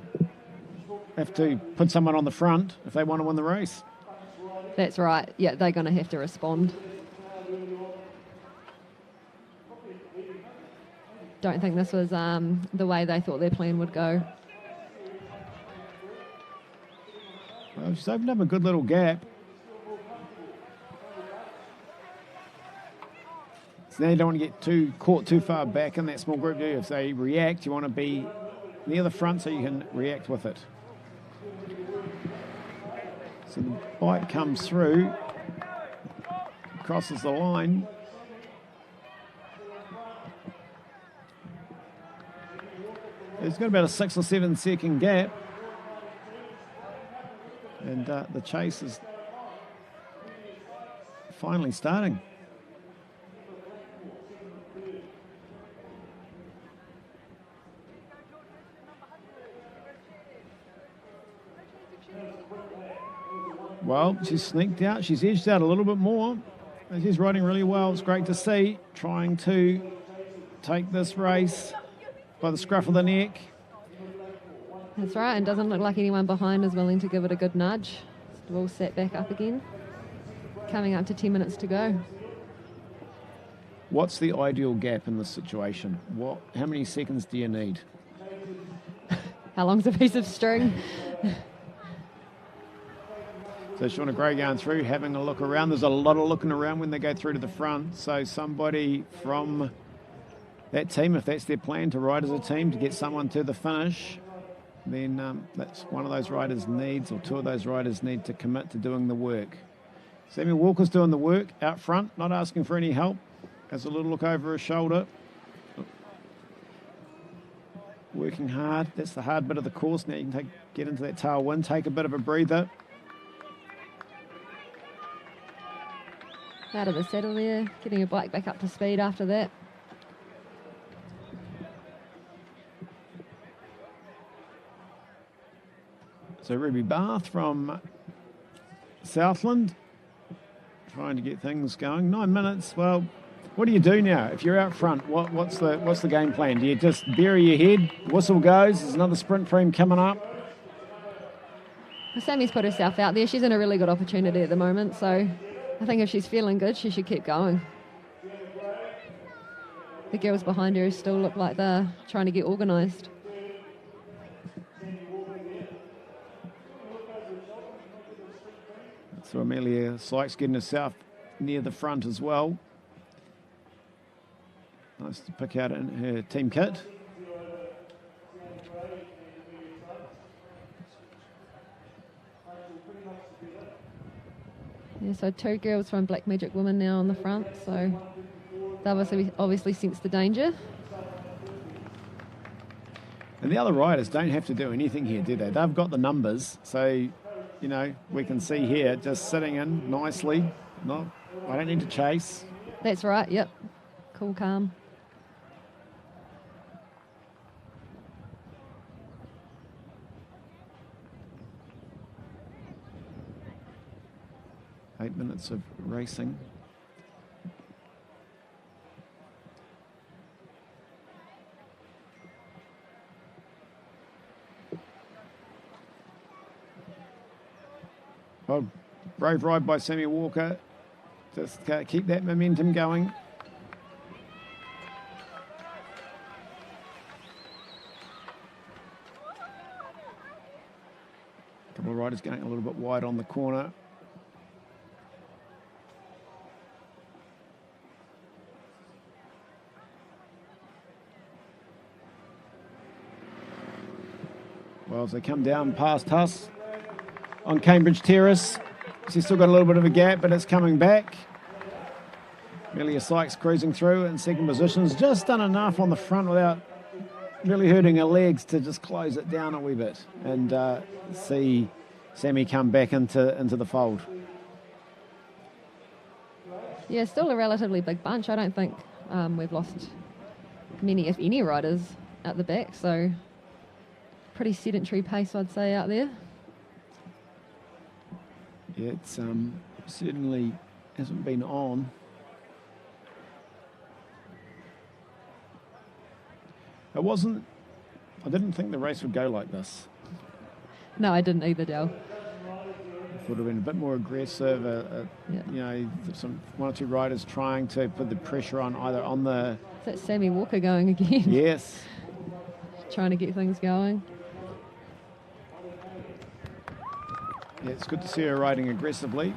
S1: have to put someone on the front if they want to win the race.
S2: That's right. Yeah, they're going to have to respond. Don't think this was the way they thought their plan would go.
S1: Well, she's opened up a good little gap. So now you don't want to get caught too far back in that small group, do you? If they react, you want to be near the front so you can react with it. So the bike comes through, crosses the line. It's got about a 6 or 7 second gap. And the chase is finally starting. Well, she's sneaked out. She's edged out a little bit more. And she's riding really well. It's great to see. Trying to take this race by the scruff of the neck.
S2: That's right, and doesn't look like anyone behind is willing to give it a good nudge. It's all set back up again. Coming up to 10 minutes to go.
S1: What's the ideal gap in this situation? How many seconds do you need?
S2: How long's a piece of string?
S1: So Shauna Gray going through, having a look around. There's a lot of looking around when they go through to the front. So somebody from that team, if that's their plan, to ride as a team to get someone to the finish, then that's one of those riders needs, or two of those riders need to commit to doing the work. Sammy Walker's doing the work out front, not asking for any help. Has a little look over her shoulder. Working hard. That's the hard bit of the course. Now you can get into that tailwind, take a bit of a breather.
S2: Out of the saddle there, getting your bike back up to speed after that.
S1: So Ruby Bath from Southland, trying to get things going. 9 minutes. Well, what do you do now if you're out front? What's the game plan? Do you just bury your head? Whistle goes. There's another sprint frame coming up.
S2: Well, Sammy's put herself out there. She's in a really good opportunity at the moment, so I think if she's feeling good, she should keep going. The girls behind her still look like they're trying to get organised.
S1: So Amelia Sykes getting herself near the front as well. Nice to pick out in her team kit.
S2: Yeah, so 2 girls from Black Magic Women now on the front, so they obviously sense the danger.
S1: And the other riders don't have to do anything here, do they? They've got the numbers, so, you know, we can see here just sitting in nicely. No, I don't need to chase.
S2: That's right, yep. Cool, calm.
S1: Eight minutes of racing. Well, brave ride by Sammy Walker. Just keep that momentum going. A couple of riders going a little bit wide on the corner. Well, as they come down past Huss on Cambridge Terrace, she's still got a little bit of a gap, but it's coming back. Amelia Sykes cruising through in second positions, just done enough on the front without really hurting her legs to just close it down a wee bit and see Sammy come back into the fold.
S2: Yeah, still a relatively big bunch. I don't think we've lost many, if any, riders at the back, so pretty sedentary pace, I'd say, out there.
S1: Yeah, it's certainly hasn't been on. I didn't think the race would go like this.
S2: No, I didn't either, Del.
S1: I thought it would have been a bit more aggressive.
S2: Yeah.
S1: You know, one or two riders trying to put the pressure on either on the...
S2: Is that Sammy Walker going again?
S1: Yes.
S2: Trying to get things going.
S1: Yeah, it's good to see her riding aggressively.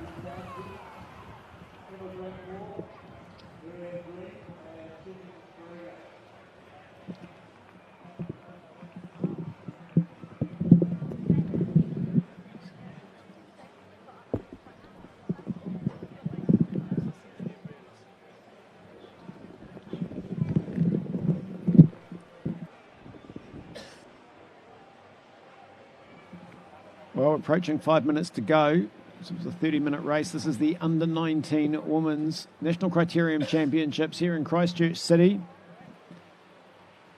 S1: Well, approaching 5 minutes to go. This was a 30-minute race. This is the Under-19 Women's National Criterium Championships here in Christchurch City.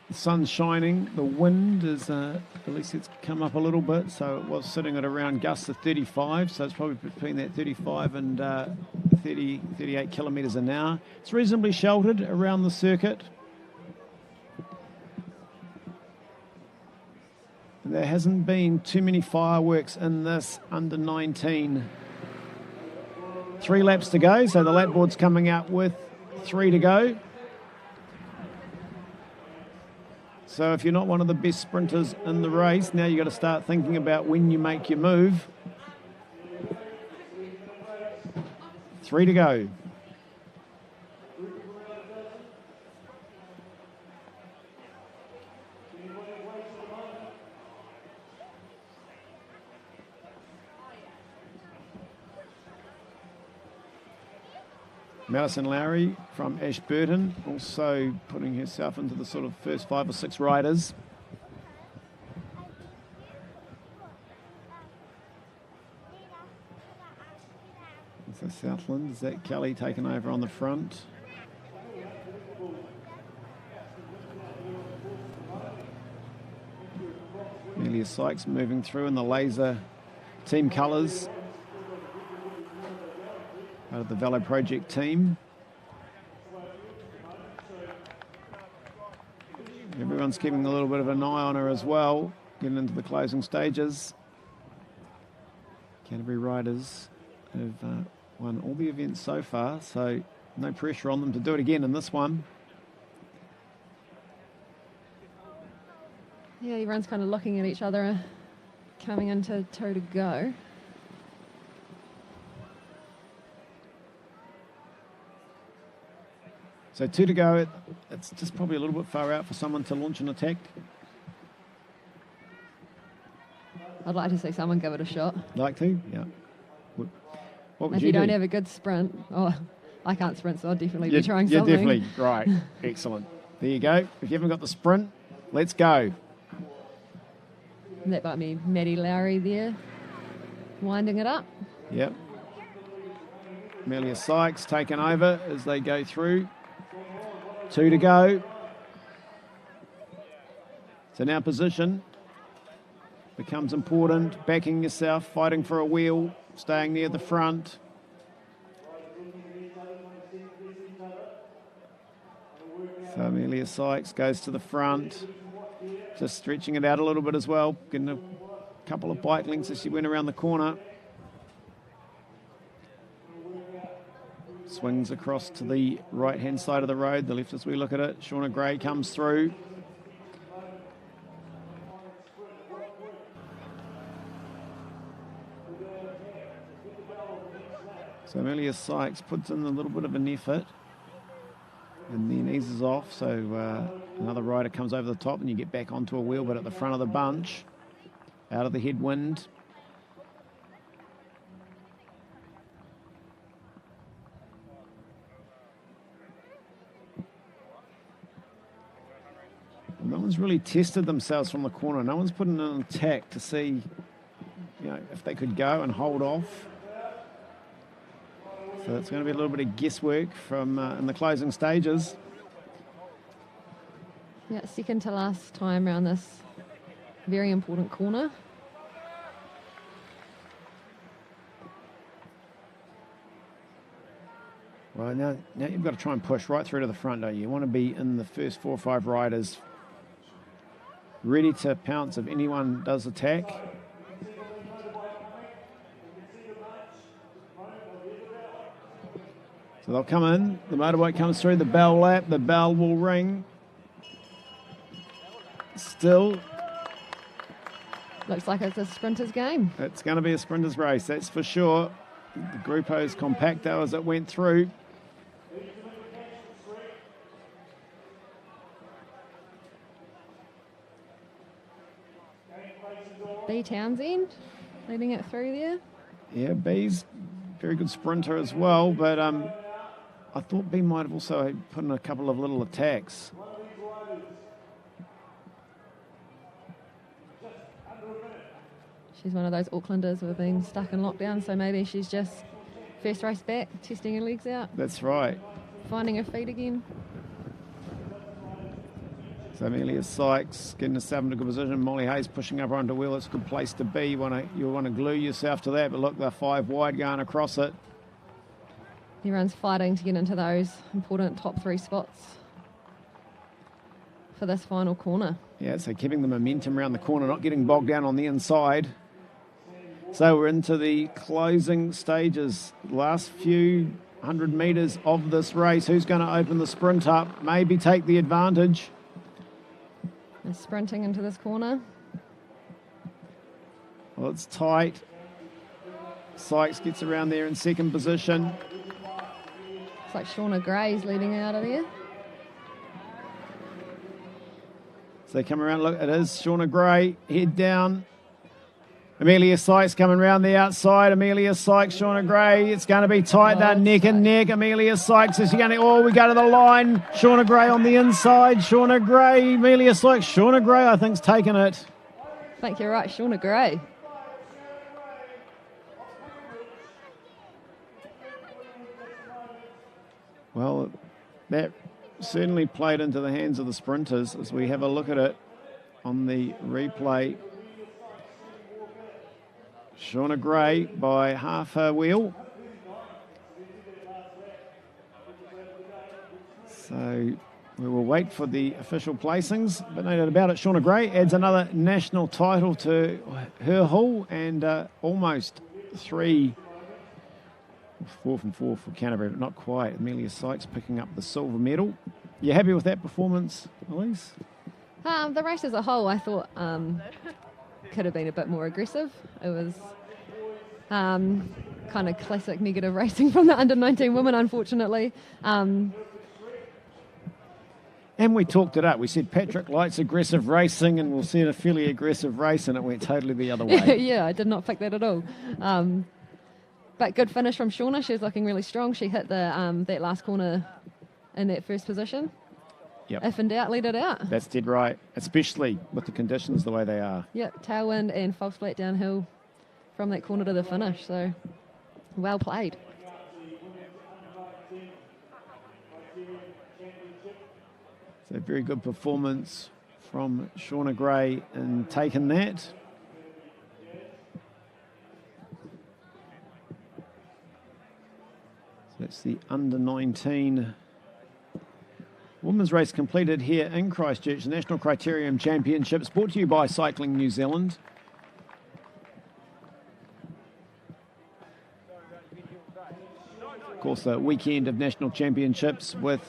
S1: The sun's shining. The wind is, at least it's come up a little bit, so it was sitting at around gusts of 35, so it's probably between that 35 and 38 kilometres an hour. It's reasonably sheltered around the circuit. There hasn't been too many fireworks in this Under-19. 3 laps to go, so the lap board's coming out with 3 to go. So if you're not one of the best sprinters in the race, now you've got to start thinking about when you make your move. 3 to go. Madison Lowry from Ashburton, also putting herself into the sort of first 5 or 6 riders. So Southland, is that Kelly taken over on the front? Amelia Sykes moving through in the laser team colours. Out of the Velo Project team. Everyone's keeping a little bit of an eye on her as well, getting into the closing stages. Canterbury riders have won all the events so far, so no pressure on them to do it again in this one.
S2: Yeah, everyone's kind of looking at each other, coming into 2 to go.
S1: So 2 to go, it's just probably a little bit far out for someone to launch an attack.
S2: I'd like to see someone give it a shot.
S1: Like to, yeah. What would
S2: If
S1: you
S2: you don't
S1: do?
S2: have a good sprint, I can't sprint, so I'll definitely be trying
S1: You're
S2: something.
S1: definitely right. Excellent. There you go. If you haven't got the sprint, let's go.
S2: That might be Maddie Lowry there, winding it up.
S1: Yep. Amelia Sykes taken over as they go through. 2 to go. So now position becomes important. Backing yourself, fighting for a wheel, staying near the front. So Amelia Sykes goes to the front, just stretching it out a little bit as well, getting a couple of bike lengths as she went around the corner. Swings across to the right-hand side of the road, the left as we look at it. Shauna Gray comes through. So Amelia Sykes puts in a little bit of an effort and then eases off. So another rider comes over the top and you get back onto a wheel, but at the front of the bunch, out of the headwind. No one's really tested themselves from the corner. No one's put in an attack to see, if they could go and hold off. So it's going to be a little bit of guesswork from in the closing stages.
S2: Yeah, second to last time around this very important corner.
S1: Well, now you've got to try and push right through to the front, don't you? You want to be in the first 4 or 5 riders, ready to pounce if anyone does attack. So they'll come in, the motorbike comes through, the bell lap, the bell will ring. Still,
S2: Looks like it's a sprinter's game.
S1: it's going to be a sprinter's race, that's for sure. The Grupo's compacto as it went through.
S2: B Townsend leading it through there.
S1: Yeah, B's very good sprinter as well, but I thought B might have also put in a couple of little attacks.
S2: She's one of those Aucklanders who have been stuck in lockdown, so maybe she's just first race back, testing her legs out,
S1: That's right.
S2: finding her feet again.
S1: So Amelia Sykes getting herself into a good position. Molly Hayes pushing up onto wheel. It's a good place to be. You want to glue yourself to that, but look, they're 5 wide going across it.
S2: Everyone's fighting to get into those important top 3 spots for this final corner.
S1: Yeah, so keeping the momentum around the corner, not getting bogged down on the inside. So we're into the closing stages. Last few 100 metres of this race. Who's going to open the sprint up? Maybe take the advantage.
S2: And sprinting into this corner.
S1: Well, it's tight. Sykes gets around there in second position.
S2: It's like Shauna Gray's leading out of there.
S1: So they come around, look, it is Shauna Gray, head down. Amelia Sykes coming around the outside. Amelia Sykes, Shauna Gray. It's going to be tight, they're neck and neck. Amelia Sykes is going to, we go to the line. Shauna Gray on the inside. Shauna Gray, Amelia Sykes. Shauna Gray, I think, is taking it.
S2: I think you're right, Shauna Gray.
S1: Well, that certainly played into the hands of the sprinters as we have a look at it on the replay. Shauna Gray by half her wheel. So we will wait for the official placings, but no doubt about it, Shauna Gray adds another national title to her haul and almost 4 from 4 for Canterbury, but not quite. Amelia Sykes picking up the silver medal. You happy with that performance, Elise?
S2: The race as a whole, I thought could have been a bit more aggressive. It was kind of classic negative racing from the under-19 women, unfortunately.
S1: And we talked it up. We said Patrick likes aggressive racing and we'll see a fairly aggressive race, and it went totally the other way.
S2: Yeah, I did not pick that at all. But good finish from Shauna. She was looking really strong. She hit the that last corner in that first position.
S1: Yep.
S2: If in doubt, lead it out.
S1: That's dead right, especially with the conditions the way they are.
S2: Yep, tailwind and false flat downhill from that corner to the finish. So, well played.
S1: So very good performance from Shauna Gray in taking that. So that's the under-19 women's race completed here in Christchurch, National Criterium Championships, brought to you by Cycling New Zealand. Of course, the weekend of National Championships with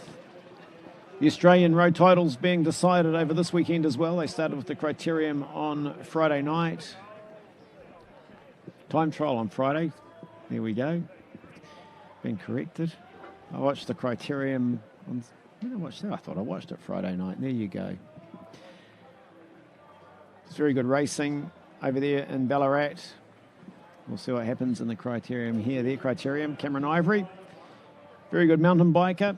S1: the Australian road titles being decided over this weekend as well. They started with the Criterium on Friday night. Time trial on Friday. There we go. Been corrected. I watched the Criterium on... When did I watch that? I thought I watched it Friday night. There you go. It's very good racing over there in Ballarat. We'll see what happens in the Criterium here. There, Criterium, Cameron Ivory. Very good mountain biker.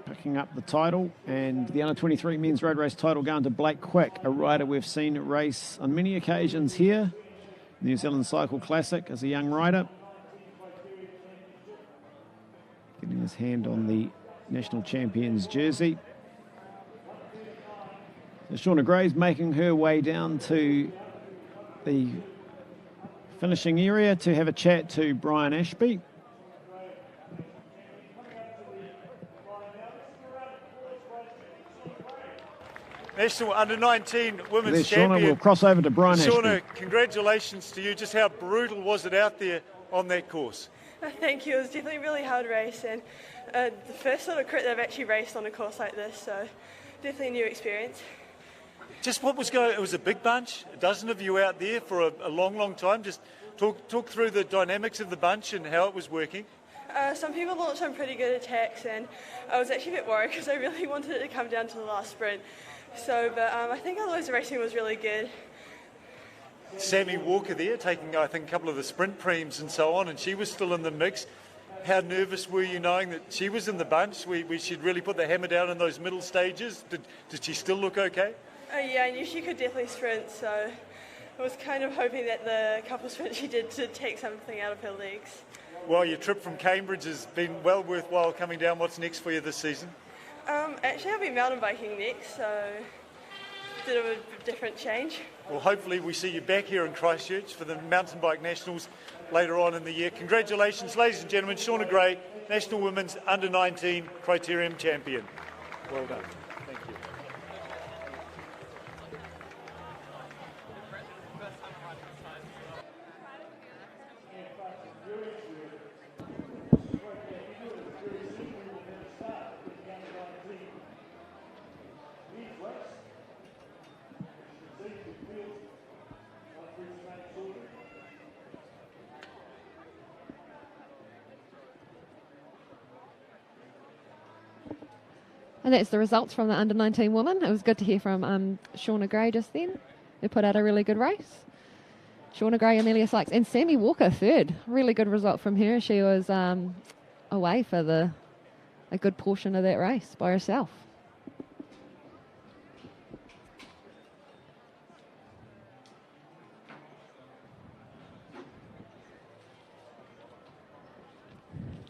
S1: Picking up the title. And the under-23 men's road race title going to Blake Quick, a rider we've seen race on many occasions here. New Zealand Cycle Classic as a young rider. Getting his hand on the National Champions jersey. So Shauna Gray's making her way down to the finishing area to have a chat to Brian Ashby.
S3: National Under-19 Women's
S1: There's
S3: Champion.
S1: Shauna, we'll cross over to Brian
S3: Shauna,
S1: Ashby.
S3: congratulations to you. Just how brutal was it out there on that course?
S7: Thank you. It was definitely a really hard race, and the first sort of crit that I've actually raced on a course like this, so definitely a new experience.
S3: Just what was going? It was a big bunch, a dozen of you out there for a long, long time. Just talk through the dynamics of the bunch and how it was working.
S7: Some people launched some pretty good attacks, and I was actually a bit worried because I really wanted it to come down to the last sprint. So, but I think otherwise the racing was really good.
S3: Sammy Walker there taking, I think, a couple of the sprint preems and so on, and she was still in the mix. How nervous were you knowing that she was in the bunch? We should really put the hammer down in those middle stages. Did she still look okay?
S7: Yeah, I knew she could definitely sprint, so I was kind of hoping that the couple sprints she did to take something out of her legs.
S3: Well, your trip from Cambridge has been well worthwhile coming down. What's next for you this season?
S7: Actually, I'll be mountain biking next, so a bit of a different change.
S3: Well, hopefully we see you back here in Christchurch for the Mountain Bike Nationals later on in the year. Congratulations, ladies and gentlemen. Shauna Gray, National Women's Under-19 Criterium Champion. Well done. Thank you.
S2: And that's the results from the under-19 women. It was good to hear from Shauna Gray just then, who put out a really good race. Shauna Gray, Amelia Sykes, and Sammy Walker third. Really good result from her. She was away for a good portion of that race by herself.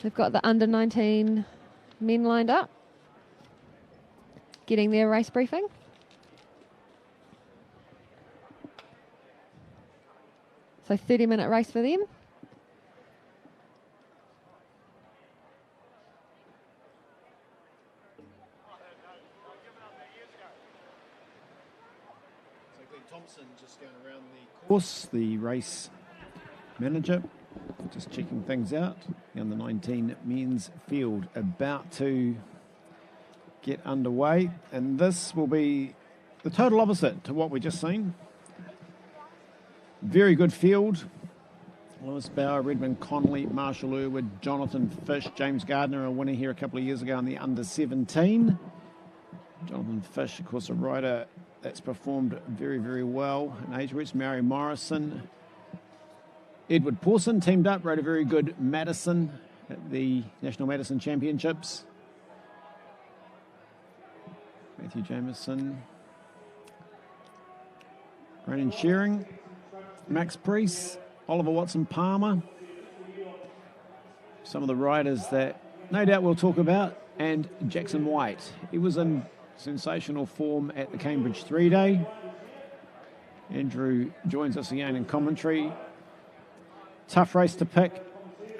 S2: They've got the under-19 men lined up, getting their race briefing. So 30-minute race for them.
S1: So Glenn Thompson just going around the course, the race manager, just checking things out. The under-19 men's field about to get underway, and this will be the total opposite to what we just seen. Very good field. Lewis Bauer, Redmond Connolly, Marshall Irwood, Jonathan Fish, James Gardner, a winner here a couple of years ago in the under-17. Jonathan Fish, of course, a rider that's performed very, very well in age groups. Mary Morrison, Edward Pawson teamed up, rode a very good Madison at the National Madison Championships. Matthew Jameson, Ronan Shearing, Max Priest, Oliver Watson-Palmer. Some of the riders that no doubt we'll talk about, and Jackson White. He was in sensational form at the Cambridge 3-Day. Andrew joins us again in commentary. Tough race to pick.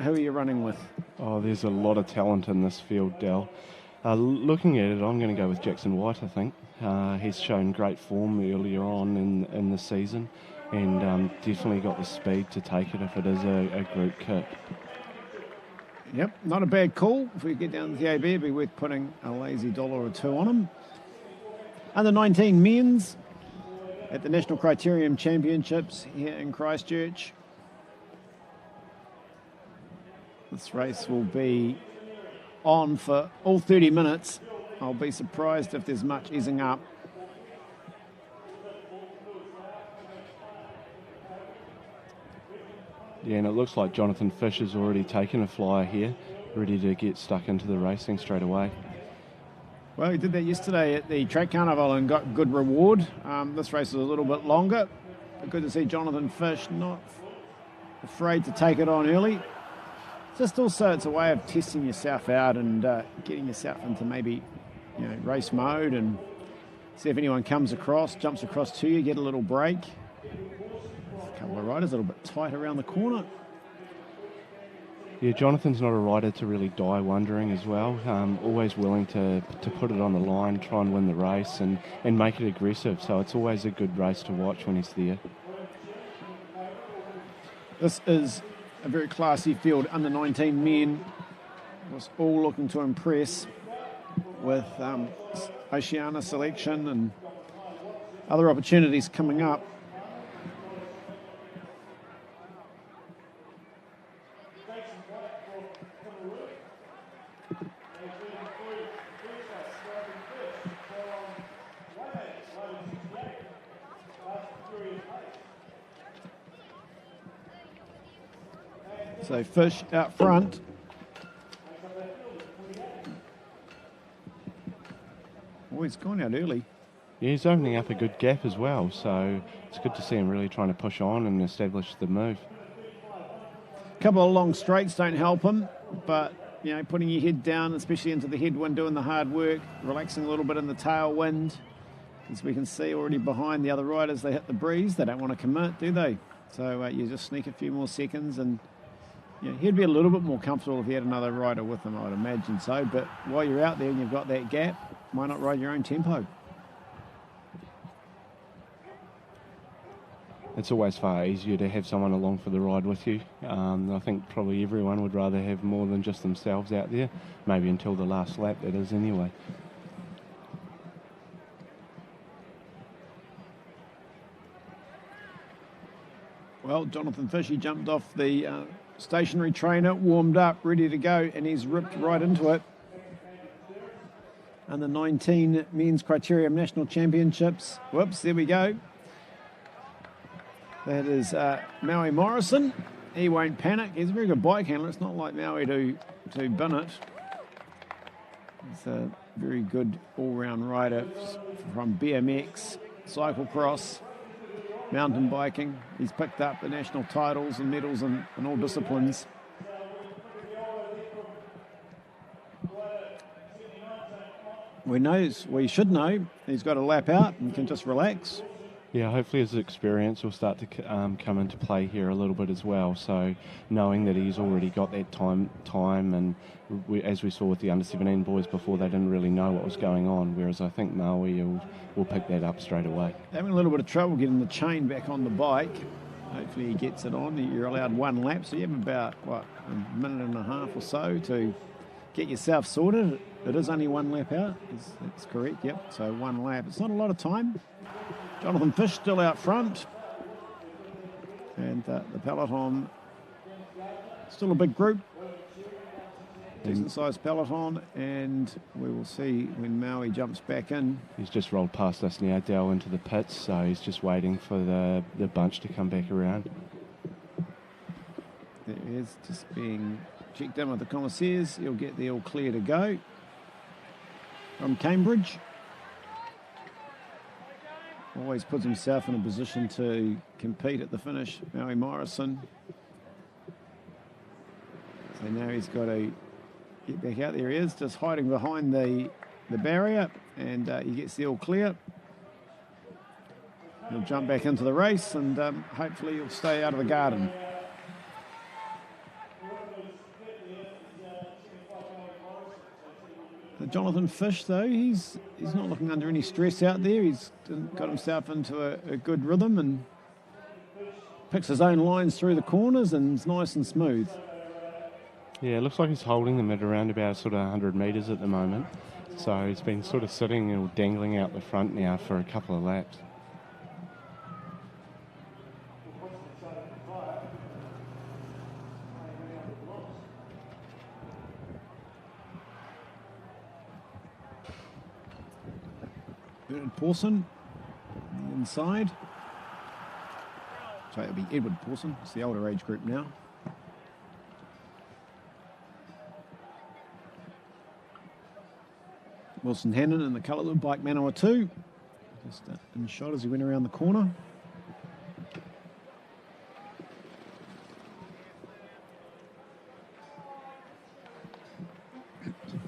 S1: Who are you running with?
S5: Oh, there's a lot of talent in this field, Dal. Looking at it, I'm going to go with Jackson White, I think. He's shown great form earlier on in the season, and definitely got the speed to take it if it is a group kit.
S1: Yep, not a bad call. If we get down to the AB, it'd be worth putting a lazy $1 or $2 on him. Under 19 men's at the National Criterium Championships here in Christchurch. This race will be on for all 30 minutes. I'll be surprised if there's much easing up.
S5: Yeah, and it looks like Jonathan Fish has already taken a flyer here, ready to get stuck into the racing straight away.
S1: Well, he did that yesterday at the Track Carnival and got good reward. This race is a little bit longer, but good to see Jonathan Fish not afraid to take it on early. Just also, it's a way of testing yourself out and getting yourself into maybe, race mode, and see if anyone comes across, jumps across to you, get a little break. A couple of riders a little bit tight around the corner.
S5: Yeah, Jonathan's not a rider to really die wondering as well. Always willing to put it on the line, try and win the race and make it aggressive. So it's always a good race to watch when he's there.
S1: This is a very classy field. Under 19 men was all looking to impress with Oceania selection and other opportunities coming up. So Fish out front. Oh, he's gone out early.
S5: Yeah, he's opening up a good gap as well, so it's good to see him really trying to push on and establish the move.
S1: A couple of long straights don't help him, but putting your head down, especially into the headwind, doing the hard work, relaxing a little bit in the tailwind, as we can see already behind the other riders, they hit the breeze. They don't want to commit, do they? So you just sneak a few more seconds, and he'd be a little bit more comfortable if he had another rider with him, I would imagine so. But while you're out there and you've got that gap, why not ride your own tempo?
S5: It's always far easier to have someone along for the ride with you. I think probably everyone would rather have more than just themselves out there, maybe until the last lap, that is anyway.
S1: Well, Jonathan Fish, he jumped off the stationary trainer, warmed up, ready to go, and he's ripped right into it. Under 19 men's Criterium National Championships. Whoops, there we go. That is Maui Morrison. He won't panic. He's a very good bike handler. It's not like Maui to bin it. He's a very good all-round rider from BMX, cyclocross, mountain biking. He's picked up the national titles and medals in all disciplines. We should know he's got a lap out and can just relax.
S5: Yeah, hopefully his experience will start to come into play here a little bit as well. So knowing that he's already got that time and as we saw with the under-17 boys before, they didn't really know what was going on, whereas I think Maui will pick that up straight away.
S1: Having a little bit of trouble getting the chain back on the bike. Hopefully he gets it on. You're allowed one lap, so you have about, a minute and a half or so to get yourself sorted. It is only one lap out. That's correct, yep. So one lap. It's not a lot of time. Jonathan Fish still out front. And the peloton, still a big group. Decent sized peloton, and we will see when Maui jumps back in.
S5: He's just rolled past us now, Dell, into the pits, so he's just waiting for the bunch to come back around.
S1: is just being checked in with the commissaires. He'll get the all clear to go from Cambridge. Always puts himself in a position to compete at the finish, Maui Morrison. So now he's got to get back out. There he is, just hiding behind the barrier, and he gets the all clear. He'll jump back into the race, and hopefully he'll stay out of the garden. Jonathan Fish, though, he's not looking under any stress out there. He's got himself into a good rhythm and picks his own lines through the corners, and it's nice and smooth.
S5: Yeah, it looks like he's holding them at around about sort of 100 metres at the moment. So he's been sort of sitting or dangling out the front now for a couple of laps.
S1: Pawson on the inside. So it'll be Edward Pawson. It's the older age group now. Wilson Hannon in the coloured bike Manawatu. Just in shot as he went around the corner.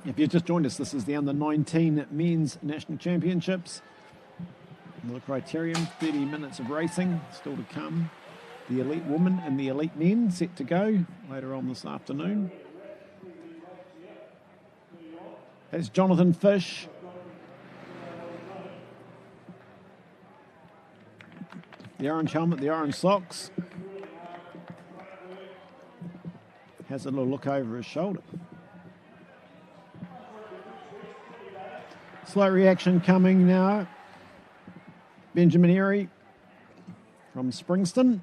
S1: If you've just joined us, this is the Under-19 Men's National Championships. The Criterium, 30 minutes of racing still to come. The elite women and the elite men set to go later on this afternoon. That's Jonathan Fish. The orange helmet, the orange socks. Has a little look over his shoulder. Slow reaction coming now. Benjamin Erie from Springston.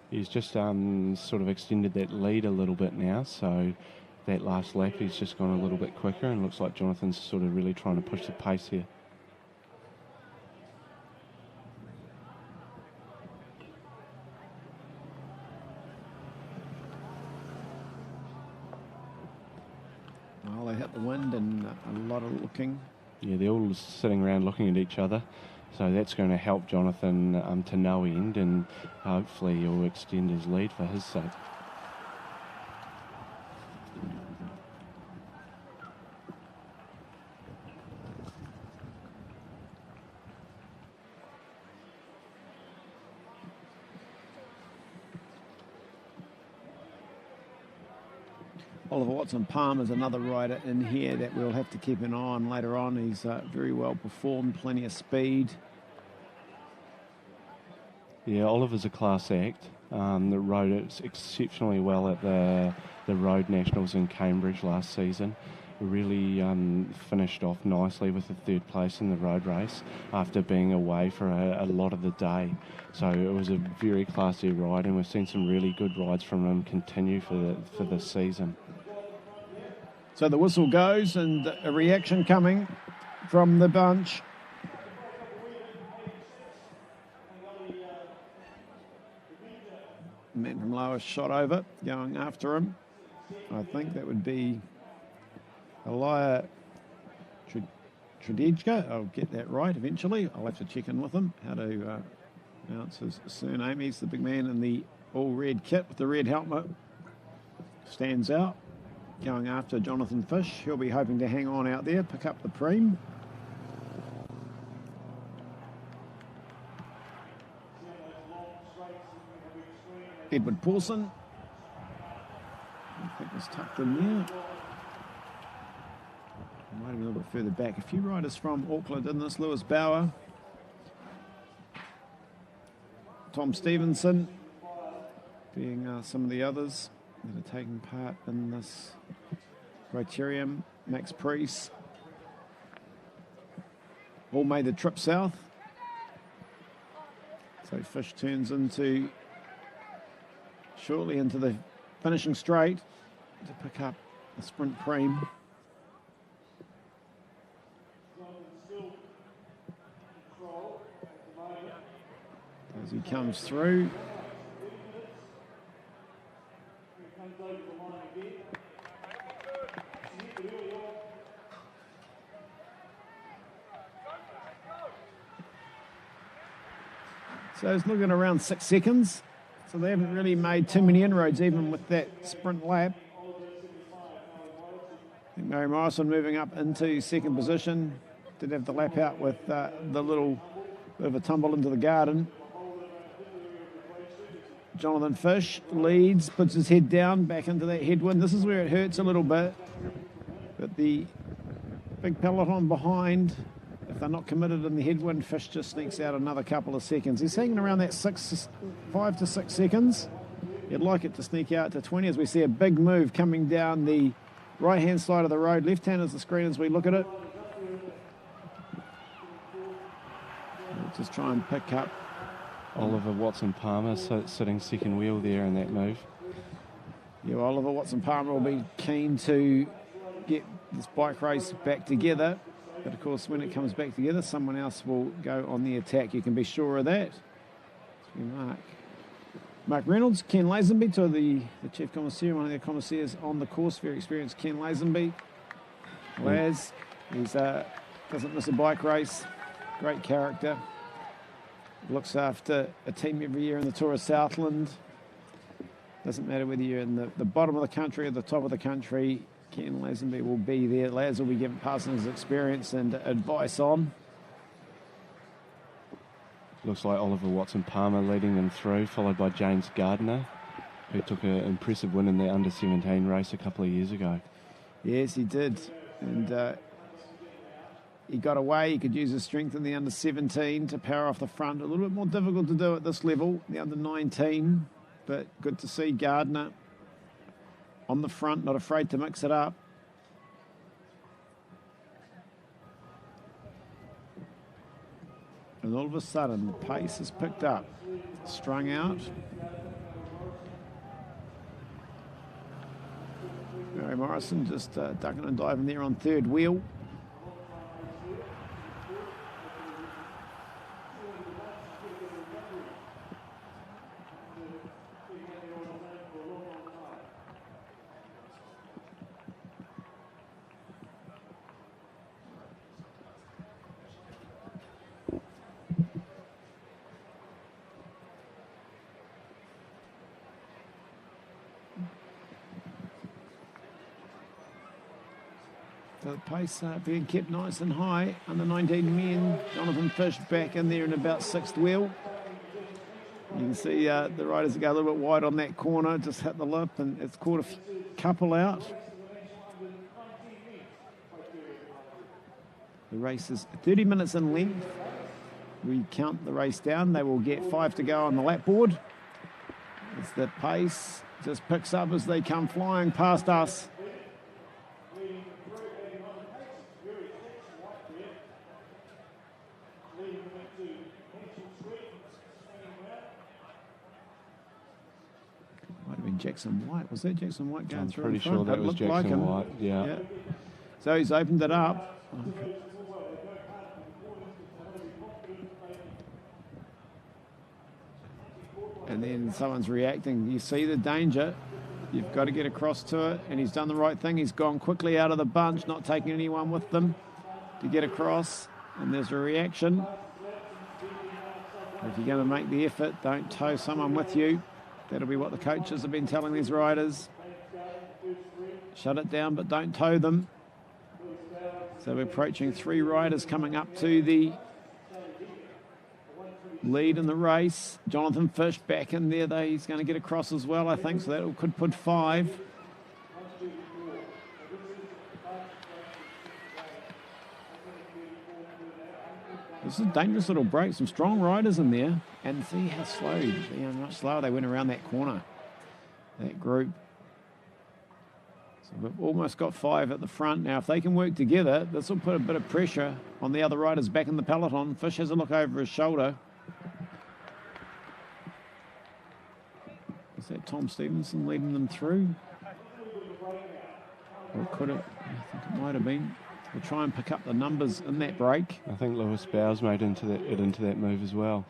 S5: He's just sort of extended that lead a little bit now, so that last lap he's just gone a little bit quicker, and looks like Jonathan's sort of really trying to push the pace here.
S1: Well, they hit the wind and a lot of looking.
S5: Yeah, they're all sitting around looking at each other. So that's going to help Jonathan to no end, and hopefully he'll extend his lead for his sake.
S1: Oliver Watson-Palm is another rider in here that we'll have to keep an eye on later on. He's very well performed, plenty of speed.
S5: Yeah, Oliver's a class act. That rode it exceptionally well at the Road Nationals in Cambridge last season. Really finished off nicely with the third place in the road race after being away for a lot of the day. So it was a very classy ride, and we've seen some really good rides from him continue for this season.
S1: So the whistle goes, and a reaction coming from the bunch. Man from lowest shot over, going after him. I think that would be Elia Tredejka. I'll get that right eventually. I'll have to check in with him how to pronounce his surname. He's the big man in the all-red kit with the red helmet. Stands out. Going after Jonathan Fish. He'll be hoping to hang on out there, pick up the preem. Edward Pawson. I think it's tucked in there. Might be a little bit further back. A few riders from Auckland in this. Lewis Bauer. Tom Stevenson. Being some of the others that are taking part in this Criterium. Max Priest. All made the trip south. So Fish turns shortly into the finishing straight to pick up the sprint preem. as he comes through. So he's looking around 6 seconds. So they haven't really made too many inroads, even with that sprint lap. I think Mary Morrison moving up into second position. Did have the lap out with the little bit of a tumble into the garden. Jonathan Fish leads, puts his head down, back into that headwind. This is where it hurts a little bit. But the big peloton behind, if they're not committed in the headwind, Fish just sneaks out another couple of seconds. He's hanging around that 5 to 6 seconds. You'd like it to sneak out to 20 as we see a big move coming down the right-hand side of the road. Left-hand is the screen as we look at it. We'll just try and pick up
S5: Oliver Watson-Palmer sitting second wheel there in that move.
S1: Yeah, Oliver Watson-Palmer will be keen to get this bike race back together. But, of course, when it comes back together, someone else will go on the attack. You can be sure of that. Mark Reynolds, Ken Lazenby, to the chief commissaire, one of their commissaires on the course. Very experienced Ken Lazenby. Laz, he doesn't miss a bike race. Great character. Looks after a team every year in the Tour of Southland. Doesn't matter whether you're in the bottom of the country or the top of the country. Ken Lazenby will be there. Laz will be passing his experience and advice on.
S5: Looks like Oliver Watson-Palmer leading them through, followed by James Gardner, who took an impressive win in the under-17 race a couple of years ago. Yes, he did. And he got away. He could use his strength in the under-17 to power off the front. A little bit more difficult to do at this level, the under-19. But good to see Gardner on the front, not afraid to mix it up. And all of a sudden, the pace has picked up. Strung out. Mary Morrison just ducking and diving there on third wheel. The pace being kept nice and high. Under 19 men, Jonathan Fish back in there in about sixth wheel. You can see the riders go a little bit wide on that corner, just hit the lip, and it's caught a couple out. The race is 30 minutes in length. We count the race down. They will get 5 to go on the lap board. As the pace just picks up as they come flying past us. Jackson White. Was that Jackson White going through? I'm pretty sure that was Jackson White, yeah.
S1: So he's opened it up. And then someone's reacting. You see the danger. You've got to get across to it. And he's done the right thing. He's gone quickly out of the bunch, not taking anyone with them to get across. And there's a reaction. If you're going to make the effort, don't tow someone with you. That'll be what the coaches have been telling these riders. Shut it down, but don't tow them. So we're approaching 3 riders coming up to the lead in the race. Jonathan Fish back in there, though. He's going to get across as well, I think, so that could put 5. This is a dangerous little break. Some strong riders in there. And see how slow, much slower they went around that corner, that group. So we've almost got 5 at the front. Now, if they can work together, this will put a bit of pressure on the other riders back in the peloton. Fish has a look over his shoulder. Is that Tom Stevenson leading them through? Or could it? I think it might have been. We'll try and pick up the numbers in that break.
S5: I think Lewis Bowes made into that move as well.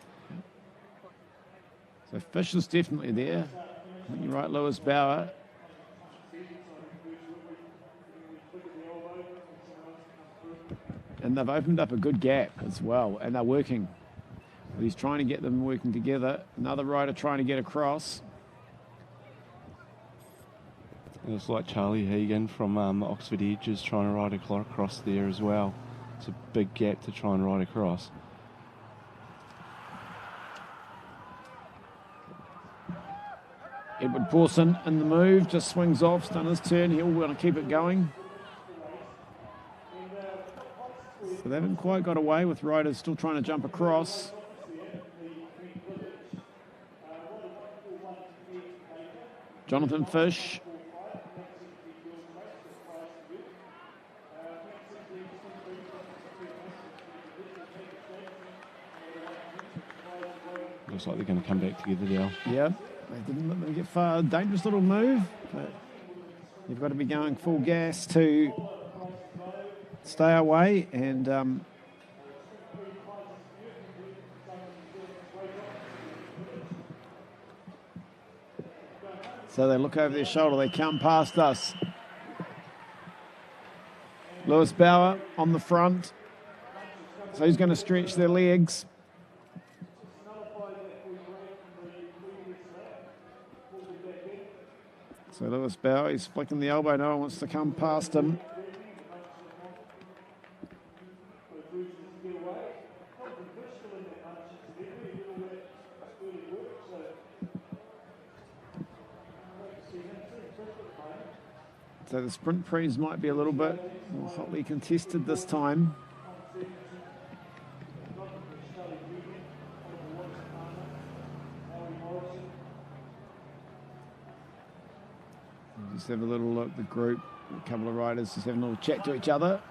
S1: So Fish is definitely there. I think you're right, Lewis Bauer. And they've opened up a good gap as well, and they're working. He's trying to get them working together. Another rider trying to get across.
S5: It looks like Charlie Hegan from Oxford Edge is trying to ride across there as well. It's a big gap to try and ride across.
S1: Edward Pawson in the move, just swings off, done his turn. He'll want to keep it going. So they haven't quite got away with riders still trying to jump across. Jonathan Fish.
S5: Looks like they're going to come back together now.
S1: Yeah, they didn't let them get far. Dangerous little move, but you've got to be going full gas to stay away. And so they look over their shoulder. They come past us. Lewis Bauer on the front. So he's going to stretch their legs. So Lewis Bauer, he's flicking the elbow. No one wants to come past him. So the sprint prees might be a little bit more hotly contested this time. Just have a little look, the group, a couple of riders just having a little chat to each other.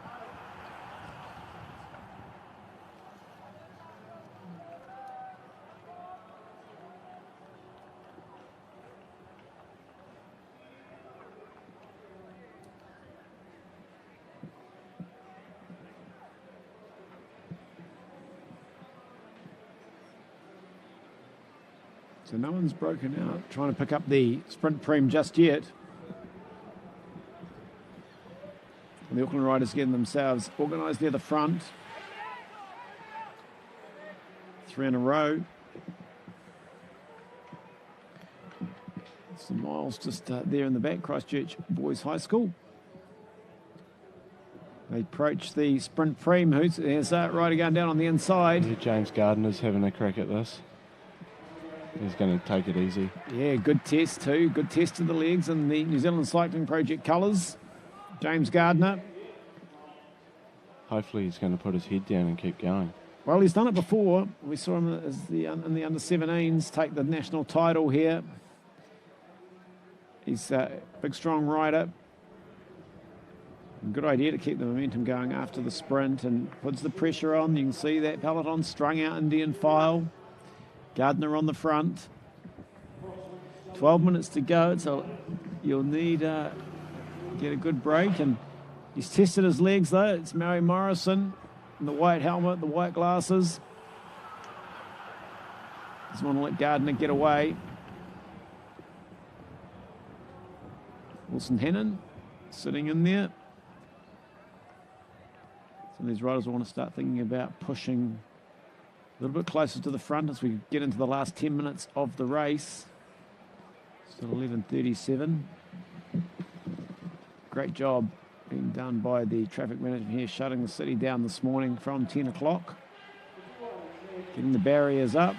S1: So no one's broken out, trying to pick up the sprint preem just yet. And the Auckland riders getting themselves organised near the front. 3 in a row. Some miles just there in the back, Christchurch Boys High School. They approach the sprint preem. There's that rider going down on the inside.
S5: Yeah, James Gardner's having a crack at this. He's going to take it easy.
S1: Yeah, good test too. Good test of the legs in the New Zealand Cycling Project colours. James Gardner.
S5: Hopefully he's going to put his head down and keep going.
S1: Well, he's done it before. We saw him in the under-17s take the national title here. He's a big, strong rider. Good idea to keep the momentum going after the sprint and puts the pressure on. You can see that peloton strung out Indian file. Gardner on the front. 12 minutes to go, so you'll need get a good break. And he's tested his legs though. It's Mary Morrison in the white helmet, the white glasses. Doesn't want to let Gardner get away. Wilson Hannon sitting in there. Some of these riders will want to start thinking about pushing a little bit closer to the front as we get into the last 10 minutes of the race. Still 11:37. Great job being done by the traffic management here, shutting the city down this morning from 10 o'clock. Getting the barriers up.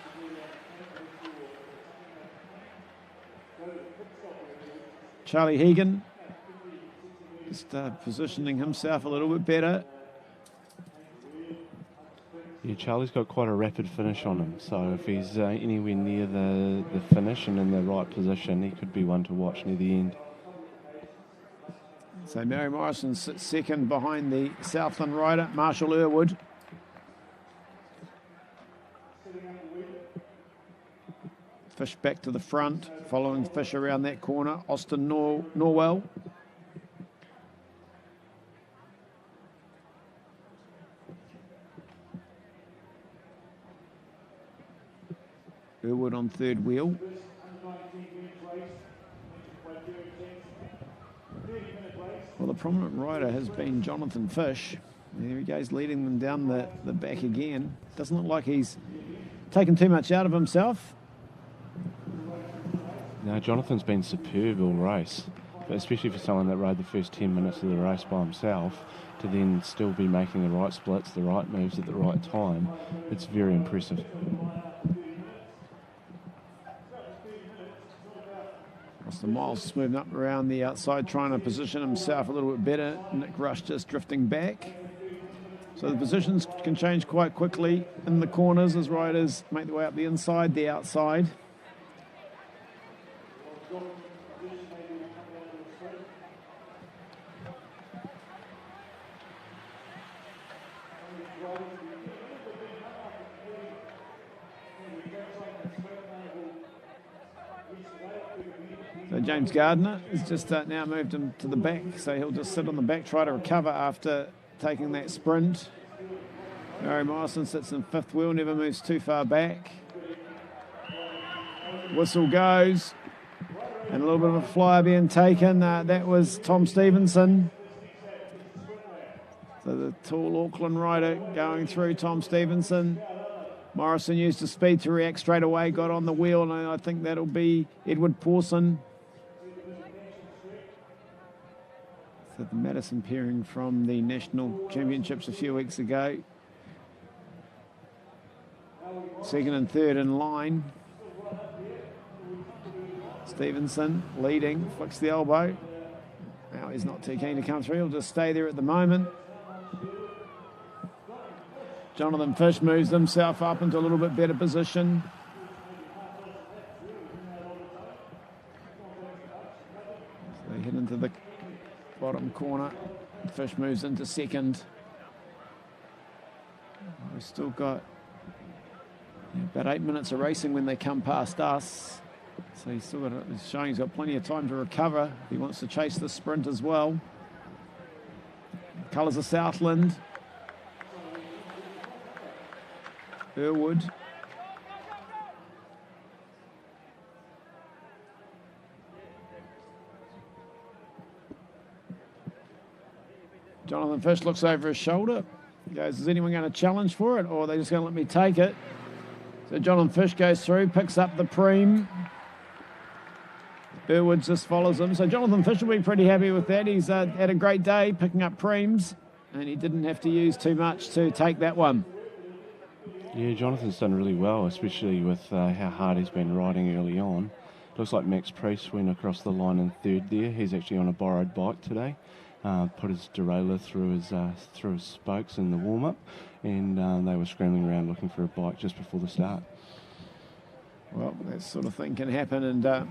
S1: Charlie Hegan just positioning himself a little bit better.
S5: Yeah, Charlie's got quite a rapid finish on him, so if he's anywhere near the finish and in the right position, he could be one to watch near the end.
S1: So Mary Morrison sits second behind the Southland rider, Marshall Irwood. Fish back to the front, following Fish around that corner, Austin Norwell. Irwood on third wheel. Well, the prominent rider has been Jonathan Fish. There he goes, leading them down the back again. Doesn't look like he's taken too much out of himself.
S5: No, Jonathan's been superb all race, but especially for someone that rode the first 10 minutes of the race by himself, to then still be making the right splits, the right moves at the right time. It's very impressive.
S1: Austin Miles is moving up around the outside, trying to position himself a little bit better. Nick Rush just drifting back. So the positions can change quite quickly in the corners as riders make their way up the inside, the outside. So James Gardner has just now moved him to the back, so he'll just sit on the back, try to recover after taking that sprint. Murray Morrison sits in fifth wheel, never moves too far back. Whistle goes, and a little bit of a flyer being taken. That was Tom Stevenson. So the tall Auckland rider going through, Tom Stevenson. Morrison used the speed to react straight away, got on the wheel, and I think that'll be Edward Pawson. So the Madison pairing from the National Championships a few weeks ago. Second and third in line. Stevenson leading, flicks the elbow. Now he's not too keen to come through, he'll just stay there at the moment. Jonathan Fish moves himself up into a little bit better position. So they head into the bottom corner. Fish moves into second. We've still got about 8 minutes of racing when they come past us. So he's showing he's got plenty of time to recover. He wants to chase the sprint as well. Colours of Southland. Irwood. Jonathan Fish looks over his shoulder. He goes, is anyone going to challenge for it, or are they just going to let me take it? So Jonathan Fish goes through, picks up the preem. Irwood just follows him. So Jonathan Fish will be pretty happy with that. He's had a great day picking up preems, and he didn't have to use too much to take that one.
S5: Yeah, Jonathan's done really well, especially with how hard he's been riding early on. Looks like Max Priest went across the line in third there. He's actually on a borrowed bike today. Put his derailleur through his spokes in the warm-up, and they were scrambling around looking for a bike just before the start.
S1: Well, that sort of thing can happen, and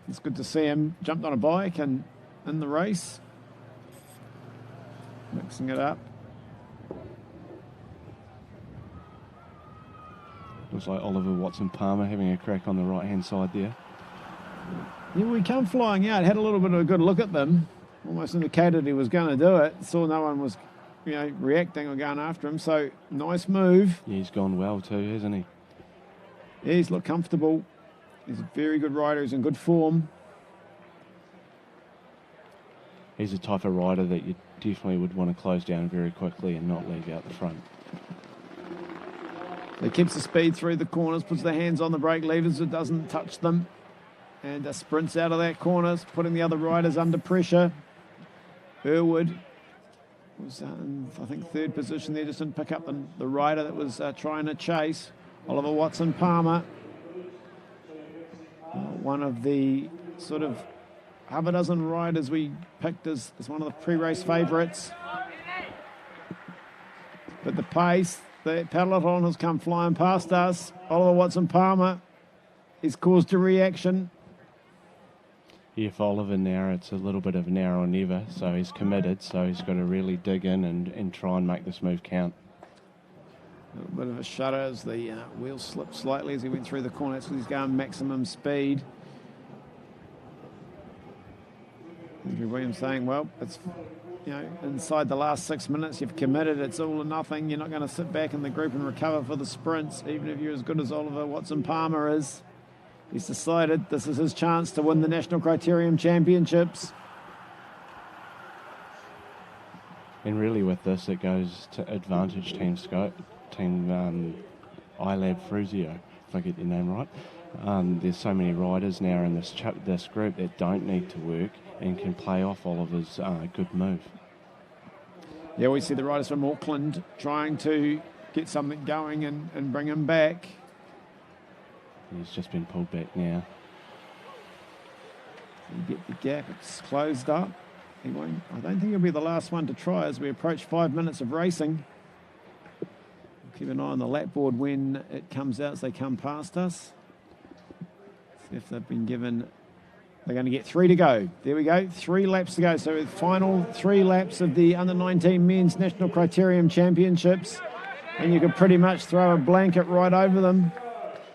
S1: it's good to see him jumped on a bike and in the race. Mixing it up.
S5: Looks like Oliver Watson-Palmer having a crack on the right-hand side there.
S1: Yeah, we come flying out, had a little bit of a good look at them. Almost indicated he was going to do it. Saw no one was, reacting or going after him. So, nice move.
S5: Yeah, he's gone well too, hasn't he?
S1: Yeah, he's looked comfortable. He's a very good rider. He's in good form.
S5: He's the type of rider that you definitely would want to close down very quickly and not leave out the front.
S1: He keeps the speed through the corners, puts the hands on the brake levers, it doesn't touch them, and sprints out of that corner, putting the other riders under pressure. Irwood was in, I think, third position there, just didn't pick up the rider that was trying to chase. Oliver Watson-Palmer, one of the sort of half a dozen riders we picked as one of the pre-race favourites. But the pace, the peloton has come flying past us. Oliver Watson-Palmer is caused a reaction.
S5: Yeah, for Oliver now, it's a little bit of now or never, so he's committed, so he's got to really dig in and try and make this move count.
S1: A little bit of a shudder as the wheel slipped slightly as he went through the corner. That's because he's going maximum speed. Andrew Williams saying, well, it's inside the last 6 minutes, you've committed. It's all or nothing. You're not going to sit back in the group and recover for the sprints, even if you're as good as Oliver Watson-Palmer is. He's decided this is his chance to win the National Criterium Championships.
S5: And really with this, it goes to advantage Team iLab Fruzio, if I get your name right. There's so many riders now in this group that don't need to work and can play off Oliver's good move.
S1: Yeah, we see the riders from Auckland trying to get something going and bring him back.
S5: He's just been pulled back now.
S1: You get the gap, it's closed up. I don't think he'll be the last one to try as we approach 5 minutes of racing. Keep an eye on the lap board when it comes out as they come past us. See if they've been given... They're going to get 3 to go. There we go, 3 laps to go. So the final 3 laps of the Under-19 Men's National Criterium Championships. And you could pretty much throw a blanket right over them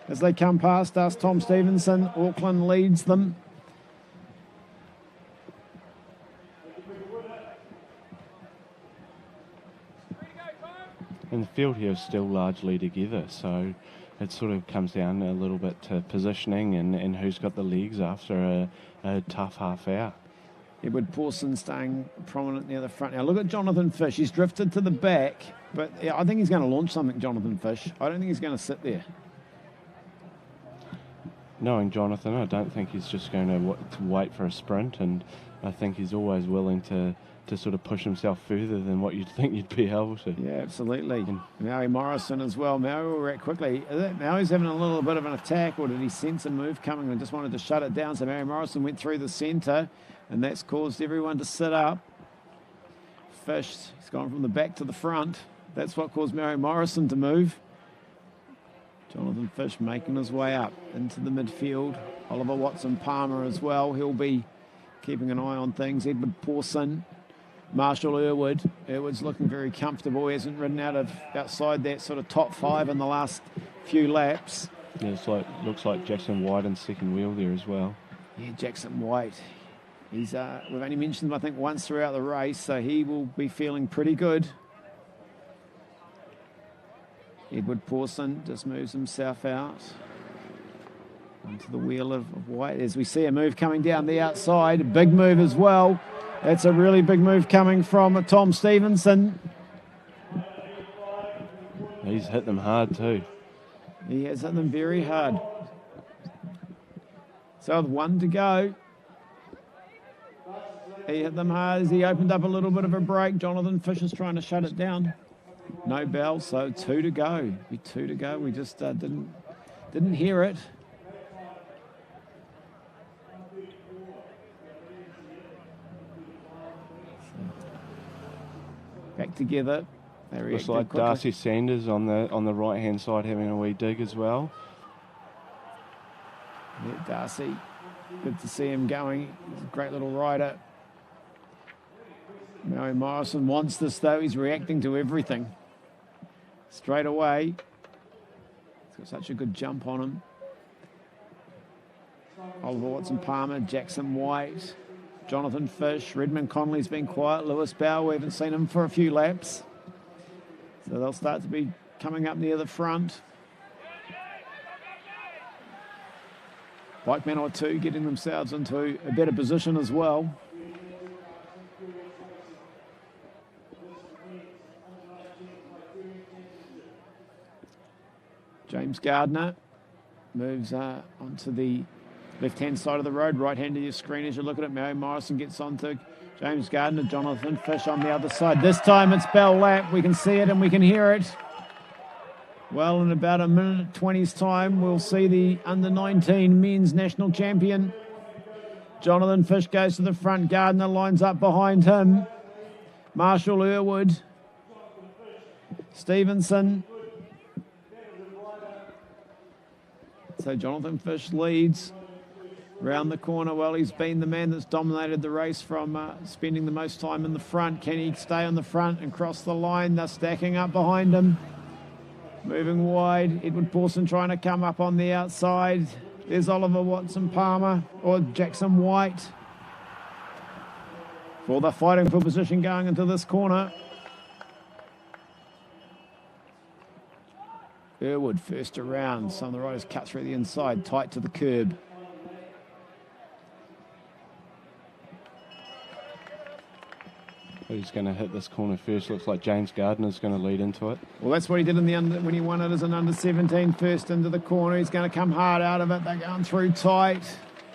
S1: as they come past us. Tom Stevenson, Auckland leads them.
S5: And the field here is still largely together, so it sort of comes down a little bit to positioning and who's got the legs after a tough half hour.
S1: Edward Pawson staying prominent near the front. Now look at Jonathan Fish. He's drifted to the back, but I think he's going to launch something, Jonathan Fish. I don't think he's going to sit there.
S5: Knowing Jonathan, I don't think he's just going to wait for a sprint, and I think he's always willing to sort of push himself further than what you'd think you'd be able to.
S1: Yeah, absolutely. And Maui Morrison as well. Maui will react quickly. Maui's having a little bit of an attack, or did he sense a move coming and just wanted to shut it down? So Maui Morrison went through the centre, and that's caused everyone to sit up. Fish, he's gone from the back to the front. That's what caused Maui Morrison to move. Jonathan Fish making his way up into the midfield. Oliver Watson-Palmer as well. He'll be keeping an eye on things. Edward Pawson. Marshall Irwood. Irwood's looking very comfortable. He hasn't ridden outside that sort of top 5 in the last few laps.
S5: Yeah, looks like Jackson White in second wheel there as well.
S1: Yeah, Jackson White. We've only mentioned him, I think, once throughout the race, so he will be feeling pretty good. Edward Pawson just moves himself out onto the wheel of White as we see a move coming down the outside. A big move as well. That's a really big move coming from Tom Stevenson.
S5: He's hit them hard too.
S1: He has hit them very hard. So with 1 to go. He hit them hard as he opened up a little bit of a break. Jonathan Fish is trying to shut it down. No bell, so 2 to go. 2 to go. We just didn't hear it. Back together.
S5: Looks like quickly. Darcy Sanders on the right hand side having a wee dig as well.
S1: Yeah, Darcy. Good to see him going. He's a great little rider. Maui Morrison wants this though. He's reacting to everything. Straight away. He's got such a good jump on him. Oliver Watson-Palmer, Jackson White, Jonathan Fish, Redmond Connolly's been quiet, Lewis Bauer, we haven't seen him for a few laps. So they'll start to be coming up near the front. Bikeman or 2 getting themselves into a better position as well. James Gardner moves onto the left-hand side of the road, right-hand of your screen as you look at it. Maui Morrison gets onto James Gardner, Jonathan Fish on the other side. This time it's bell lap. We can see it and we can hear it. Well, in about a minute 20's time, we'll see the Under-19 Men's National Champion. Jonathan Fish goes to the front. Gardner lines up behind him. Marshall Irwood. Stevenson. So Jonathan Fish leads round the corner. Well, he's been the man that's dominated the race from spending the most time in the front. Can he stay on the front and cross the line? They're stacking up behind him. Moving wide. Edward Pawson trying to come up on the outside. There's Oliver Watson-Palmer or Jackson White. for the fighting for position going into this corner. Irwood first around. Some of the riders cut through the inside, tight to the curb.
S5: Who's going to hit this corner first? Looks like James Gardner's going to lead into it.
S1: Well, that's what he did in the when he won it as an under-17 first into the corner. He's going to come hard out of it. They're going through tight.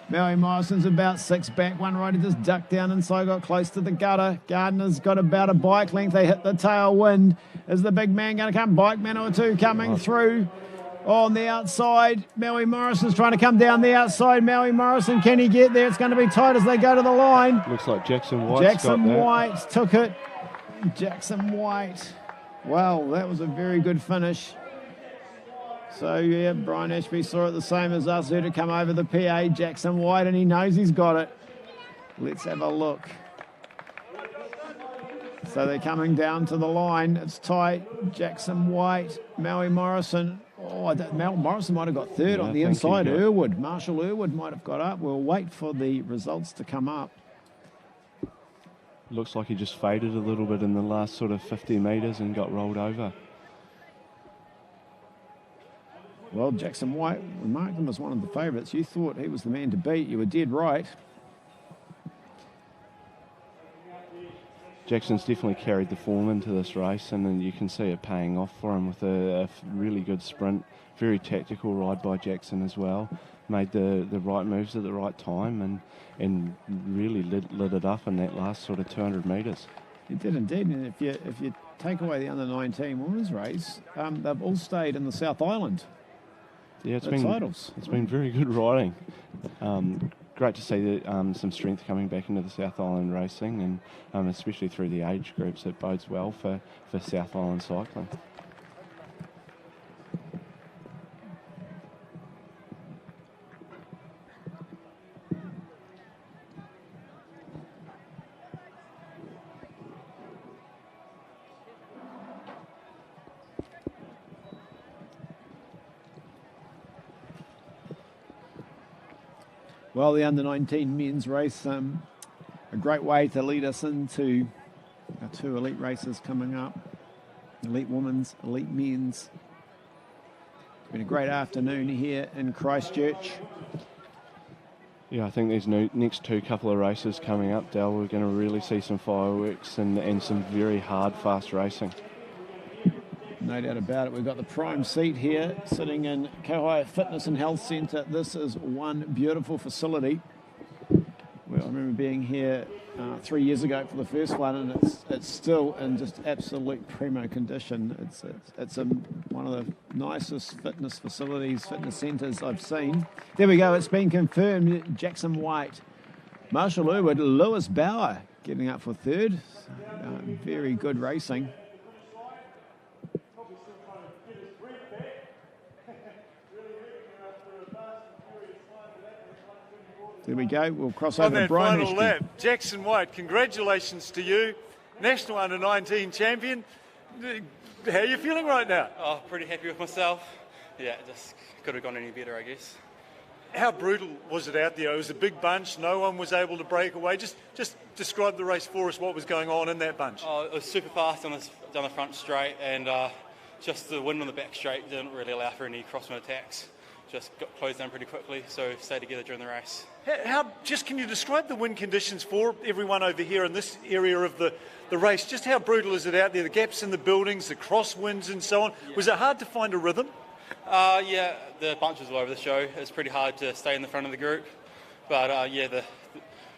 S1: Maui Morrison's about 6 back. One rider just ducked down inside, got close to the gutter. Gardner's got about a bike length. They hit the tailwind. Is the big man going to come? Bike man or two coming through on the outside. Maui Morrison's trying to come down the outside. Maui Morrison, can he get there? It's going to be tight as they go to the line.
S5: Looks like Jackson White.
S1: Jackson White took it. Jackson White. Well, that was a very good finish. So, yeah, Brian Ashby saw it the same as us. Who to come over the PA, Jackson White, and he knows he's got it. Let's have a look. So they're coming down to the line. It's tight. Jackson White, Maui Morrison. Oh, Morrison might have got third on the inside. Marshall Irwood might have got up. We'll wait for the results to come up.
S5: Looks like he just faded a little bit in the last sort of 50 metres and got rolled over.
S1: Well, Jackson White, we marked him as one of the favourites. You thought he was the man to beat. You were dead right.
S5: Jackson's definitely carried the form into this race, and then you can see it paying off for him with a really good sprint. Very tactical ride by Jackson as well. Made the right moves at the right time and really lit it up in that last sort of 200 metres.
S1: He did indeed, and if you take away the under-19 women's race, they've all stayed in the South Island.
S5: Yeah,
S1: it's been
S5: very good riding. Great to see some strength coming back into the South Island racing, and especially through the age groups. It bodes well for South Island cycling.
S1: Well, the under-19 men's race, a great way to lead us into our 2 elite races coming up. Elite women's, elite men's. It's been a great afternoon here in Christchurch.
S5: Yeah, I think these next 2 couple of races coming up, Dal, we're going to really see some fireworks and some very hard, fast racing.
S1: No doubt about it. We've got the prime seat here sitting in Kauai Fitness and Health Centre. This is one beautiful facility. Well, I remember being here 3 years ago for the first one, and it's still in just absolute primo condition. It's one of the nicest fitness facilities, fitness centres I've seen. There we go. It's been confirmed. Jackson White, Marshall Irwood, Lewis Bauer getting up for third. Very good racing. There we go. We'll cross over to Brian.
S3: On that final lap, Jackson White, congratulations to you, National Under-19 champion. How are you feeling right now?
S8: Oh, pretty happy with myself. Yeah, just could have gone any better, I guess.
S3: How brutal was it out there? It was a big bunch. No one was able to break away. Just describe the race for us. What was going on in that bunch?
S8: Oh, it was super fast down the front straight, and just the wind on the back straight didn't really allow for any crosswind attacks. Just got closed down pretty quickly, so stayed together during the race.
S3: Can you describe the wind conditions for everyone over here in this area of the race? Just how brutal is it out there? The gaps in the buildings, the crosswinds and so on. Yeah. Was it hard to find a rhythm?
S8: Yeah, the bunch was all over the show. It's pretty hard to stay in the front of the group. But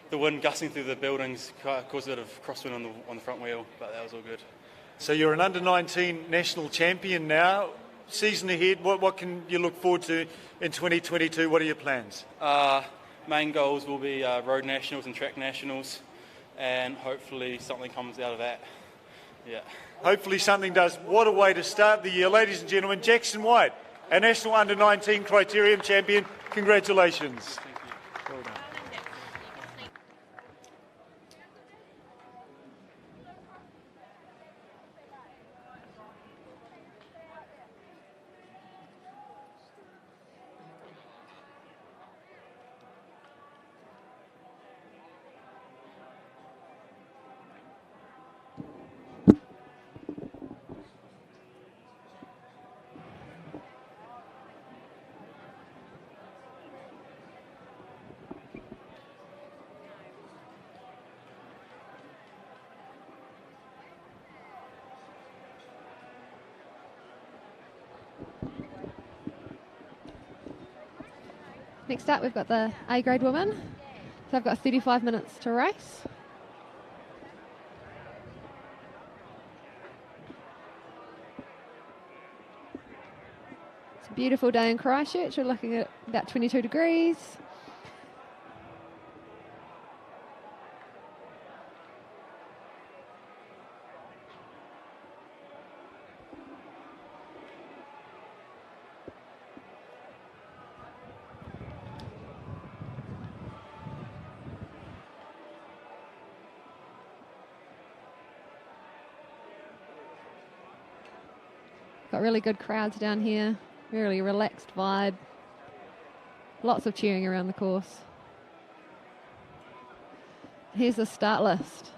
S8: the wind gusting through the buildings caused a bit of crosswind on the front wheel, but that was all good.
S3: So you're an under-19 national champion now. Season ahead, what can you look forward to in 2022? What are your plans?
S8: Main goals will be road nationals and track nationals, and hopefully something comes out of that. Yeah.
S3: Hopefully something does. What a way to start the year. Ladies and gentlemen, Jackson White, a national under-19 Criterium champion. Congratulations.
S8: Thank you.
S3: Well done.
S2: Next up, we've got the A-grade women. So they've got 35 minutes to race. It's a beautiful day in Christchurch. We're looking at about 22 degrees. Got really good crowds down here, really relaxed vibe. Lots of cheering around the course. Here's the start list.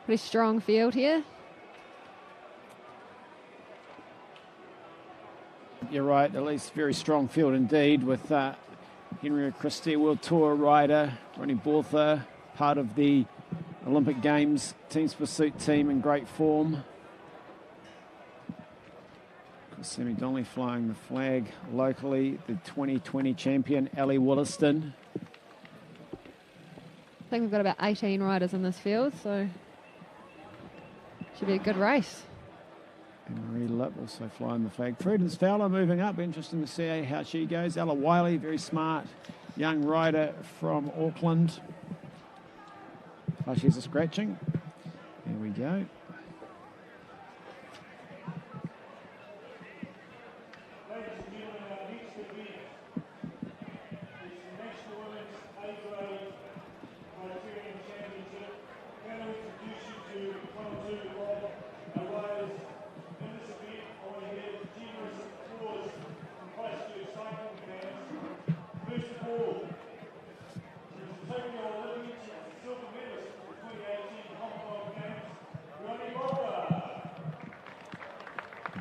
S2: Pretty strong field here.
S1: You're right, at least very strong field indeed with Henrietta Christie, World Tour rider, Ronnie Bortha, part of the Olympic Games Teams Pursuit team in great form. Sammy Donnelly flying the flag locally, the 2020 champion, Ellie Wollaston.
S2: I think we've got about 18 riders in this field, so should be a good race.
S1: And Marie Lipp also flying the flag. Prudence Fowler moving up. Interesting to see how she goes. Ella Wiley, very smart young rider from Auckland. Oh, she's a scratching. There we go.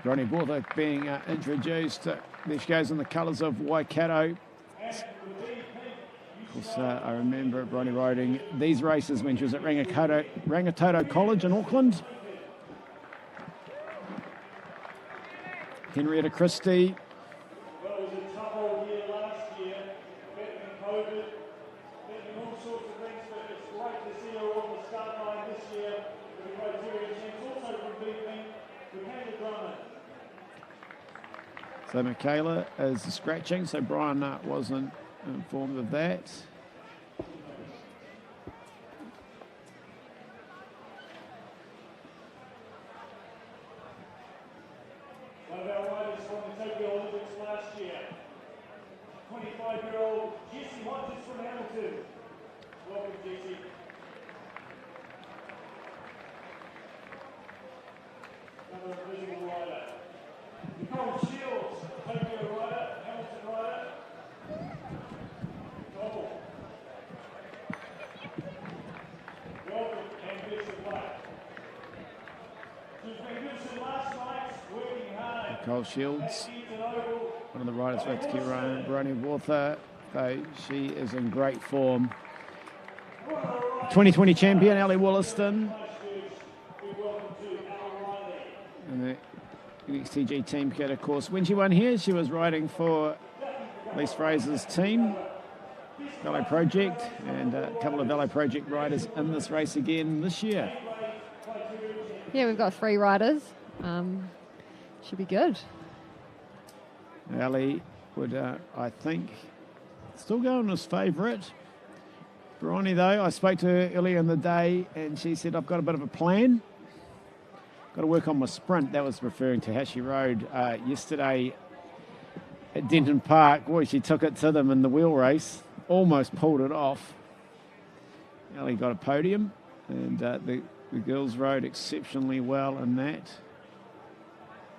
S1: Ronnie Bortha being introduced. There she goes in the colours of Waikato. Of course, I remember Ronnie riding these races when she was at Rangitoto College in Auckland. Henrietta Christie.
S3: Well, it was a tough old year last year, battling COVID, battling all sorts of things, but it's great to see her on the start line this year with the Criterium Championships, also from beating Michaela Drummond.
S1: So Michaela is scratching, so Brian wasn't informed of that.
S3: One of our riders from the Tokyo Olympics last year, 25-year-old Jessie Hodges from Hamilton. Welcome, Jessie. Another invisible rider. Nicole Shields, Tokyo rider, Hamilton rider. Double. Welcome and best of luck. She's been good since last night, working hard.
S1: Nicole Shields, one of the riders for execute Ronnie Bortha, though she is in great form. 2020 champion, Ellie Wollaston. And the NXTG team kit, of course. When she won here, she was riding for Lise Fraser's team, Velo Project, and a couple of Velo Project riders in this race again this year.
S2: Yeah, we've got 3 riders. Should be good.
S1: Ali would, I think, still going as favourite. Bronny, though, I spoke to her earlier in the day and she said, I've got a bit of a plan. Got to work on my sprint. That was referring to how she rode yesterday at Denton Park. Boy, she took it to them in the wheel race. Almost pulled it off. Ali got a podium and the girls rode exceptionally well in that.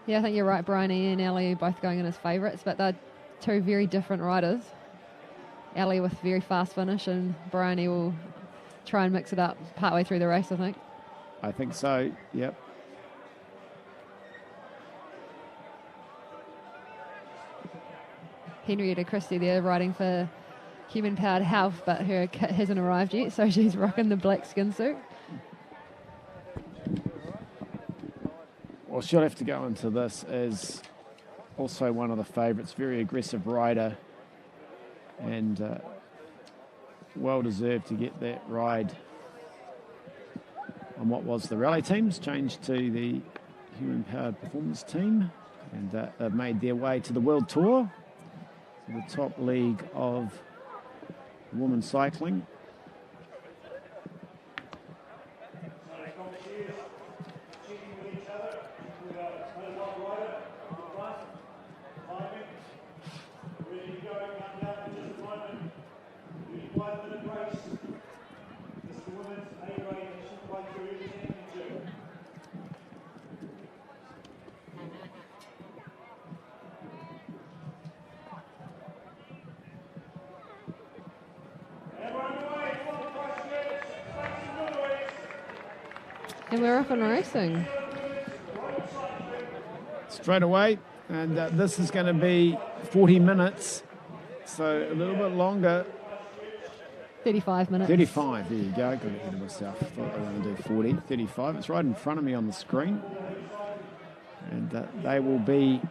S2: Yeah, I think you're right. Bryony and Ellie are both going in as favourites, but they're 2 very different riders. Ellie with very fast finish, and Bryony will try and mix it up partway through the race, I think.
S1: I think so, yep.
S2: Henrietta Christie there riding for Human Powered Health, but her kit hasn't arrived yet, so she's rocking the black skin suit.
S1: Well, she'll have to go into this as also one of the favourites, very aggressive rider, and well deserved to get that ride on what was the rally teams, changed to the Human Powered Performance team, and they've made their way to the World Tour, to the top league of women's cycling.
S2: And we're off and racing.
S1: Straight away, and this is going to be 40 minutes, so a little bit longer.
S2: 35 minutes.
S1: 35, there you go, got ahead of myself. I thought they were going to do 40, 35. It's right in front of me on the screen. And they will be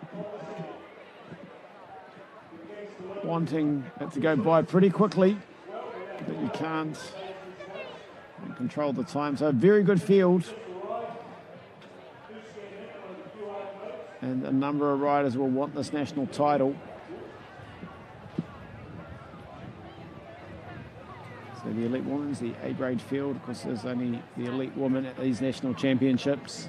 S1: wanting it to go by pretty quickly, but you can't control the time. So a very good field. And a number of riders will want this national title. So the elite women's, the A-grade field. Of course, there's only the elite women at these national championships.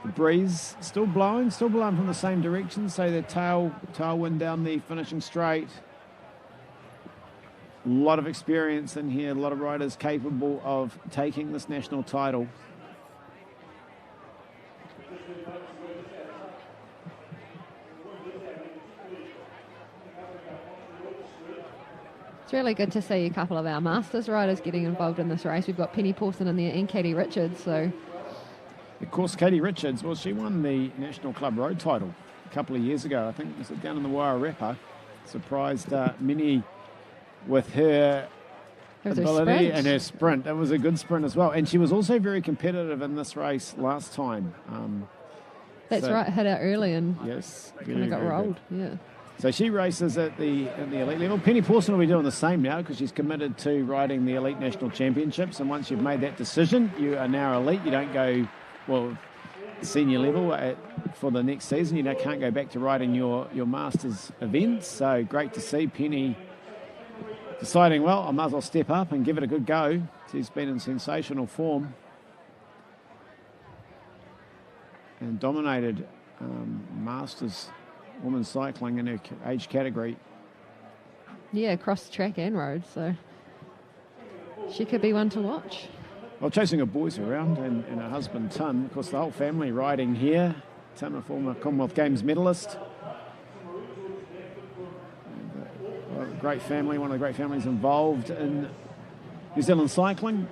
S1: The breeze still blowing from the same direction. So the tailwind down the finishing straight. A lot of experience in here, a lot of riders capable of taking this national title.
S2: It's really good to see a couple of our Masters riders getting involved in this race. We've got Penny Pawson in there and Katie Richards. So,
S1: of course, Katie Richards, well, she won the National Club Road title a couple of years ago. I think was it down in the Wairarapa. Surprised many with her ability and her sprint. It was a good sprint as well. And she was also very competitive in this race last time.
S2: That's right, hit out early and
S1: yes,
S2: kind of got rolled. Yeah.
S1: So she races at the elite level. Penny Pawson will be doing the same now because she's committed to riding the Elite National Championships. And once you've made that decision, you are now elite. You don't go, well, senior level for the next season. You can't go back to riding your Masters events. So great to see Penny deciding, well, I might as well step up and give it a good go. She's been in sensational form and dominated Masters women's cycling in her age category.
S2: Yeah, across the track and road, so she could be one to watch.
S1: Well, chasing her boys around and her husband, Tim. Of course, the whole family riding here. Tim, a former Commonwealth Games medalist. Great family, one of the great families involved in New Zealand cycling.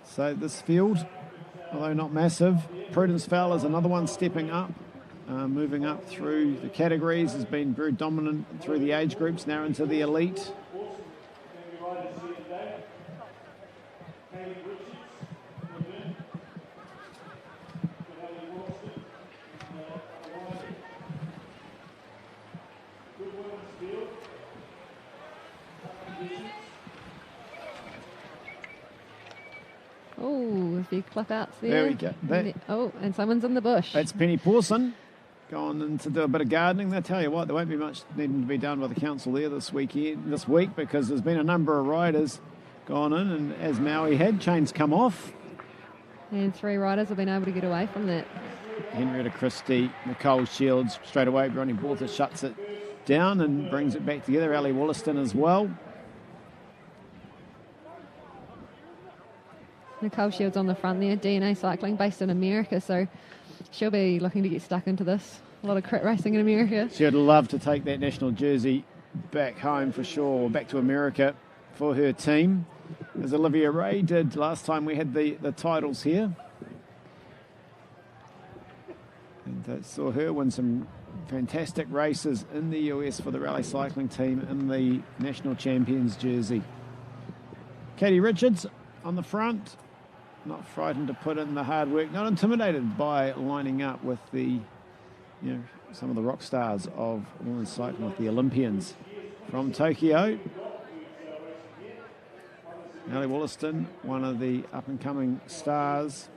S1: So this field, although not massive, Prudence Fowler's another one stepping up, moving up through the categories, has been very dominant through the age groups, now into the elite.
S2: Oh, a few clip outs there.
S1: There we go.
S2: And someone's in the bush.
S1: That's Penny Pawson going in to do a bit of gardening. They'll tell you what, there won't be much needing to be done by the council there this week, because there's been a number of riders gone in, and as Maui had, chains come off.
S2: And 3 riders have been able to get away from that.
S1: Henrietta Christie, Nicole Shields, straight away. Bronnie Bortha shuts it down and brings it back together. Ali Wollaston as well.
S2: Nicole Shields on the front there, DNA Cycling, based in America, so she'll be looking to get stuck into this. A lot of crit racing in America.
S1: She'd love to take that national jersey back home for sure, or back to America for her team, as Olivia Ray did last time we had the titles here. And saw her win some fantastic races in the US for the rally cycling team in the national champions jersey. Katie Richards on the front. not frightened to put in the hard work, not intimidated by lining up with the, some of the rock stars of women's cycling, with the Olympians from Tokyo. Ali Wollaston, one of the up-and-coming stars.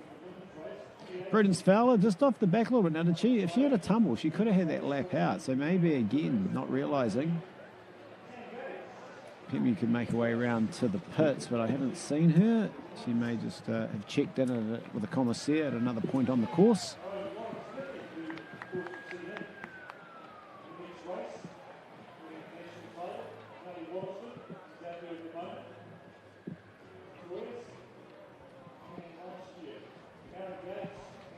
S1: Prudence Fowler just off the back a little bit. Now, if she had a tumble, she could have had that lap out. So maybe, again, not realising. Pemi could make her way around to the pits, but I haven't seen her. She may just have checked in with a commissaire at another point on the course.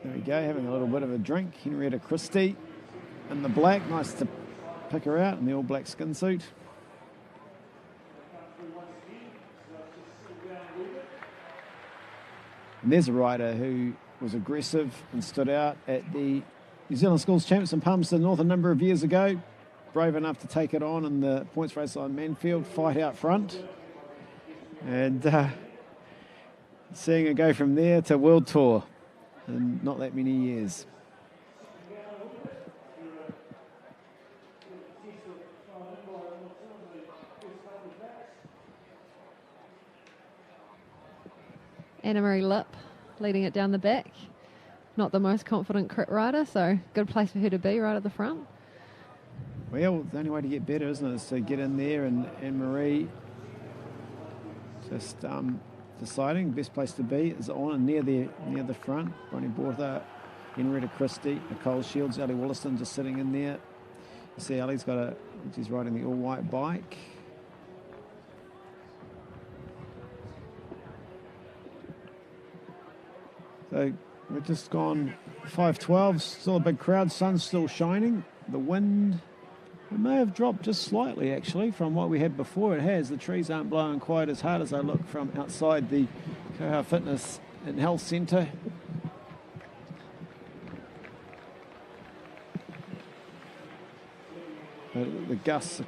S1: There we go, having a little bit of a drink. Henrietta Christie in the black. Nice to pick her out in the all black skin suit. And there's a rider who was aggressive and stood out at the New Zealand Schools Champs in Palmerston North a number of years ago. Brave enough to take it on in the points race on Manfield, fight out front. And seeing her go from there to World Tour in not that many years.
S2: Anna-Marie Lipp leading it down the back. Not the most confident crit rider, so good place for her to be right at the front.
S1: Well, the only way to get better, isn't it, is to get in there, and Anne-Marie just deciding the best place to be is on and near the front. Bronnie Bortha, Henrietta Christie, Nicole Shields, Ali Wollaston just sitting in there. You see Ali's she's riding the all-white bike. So we've just gone 5:12, still a big crowd, sun's still shining. The wind, it may have dropped just slightly actually from what we had before. It has. The trees aren't blowing quite as hard as I look from outside the Koha Fitness and Health Centre. The gusts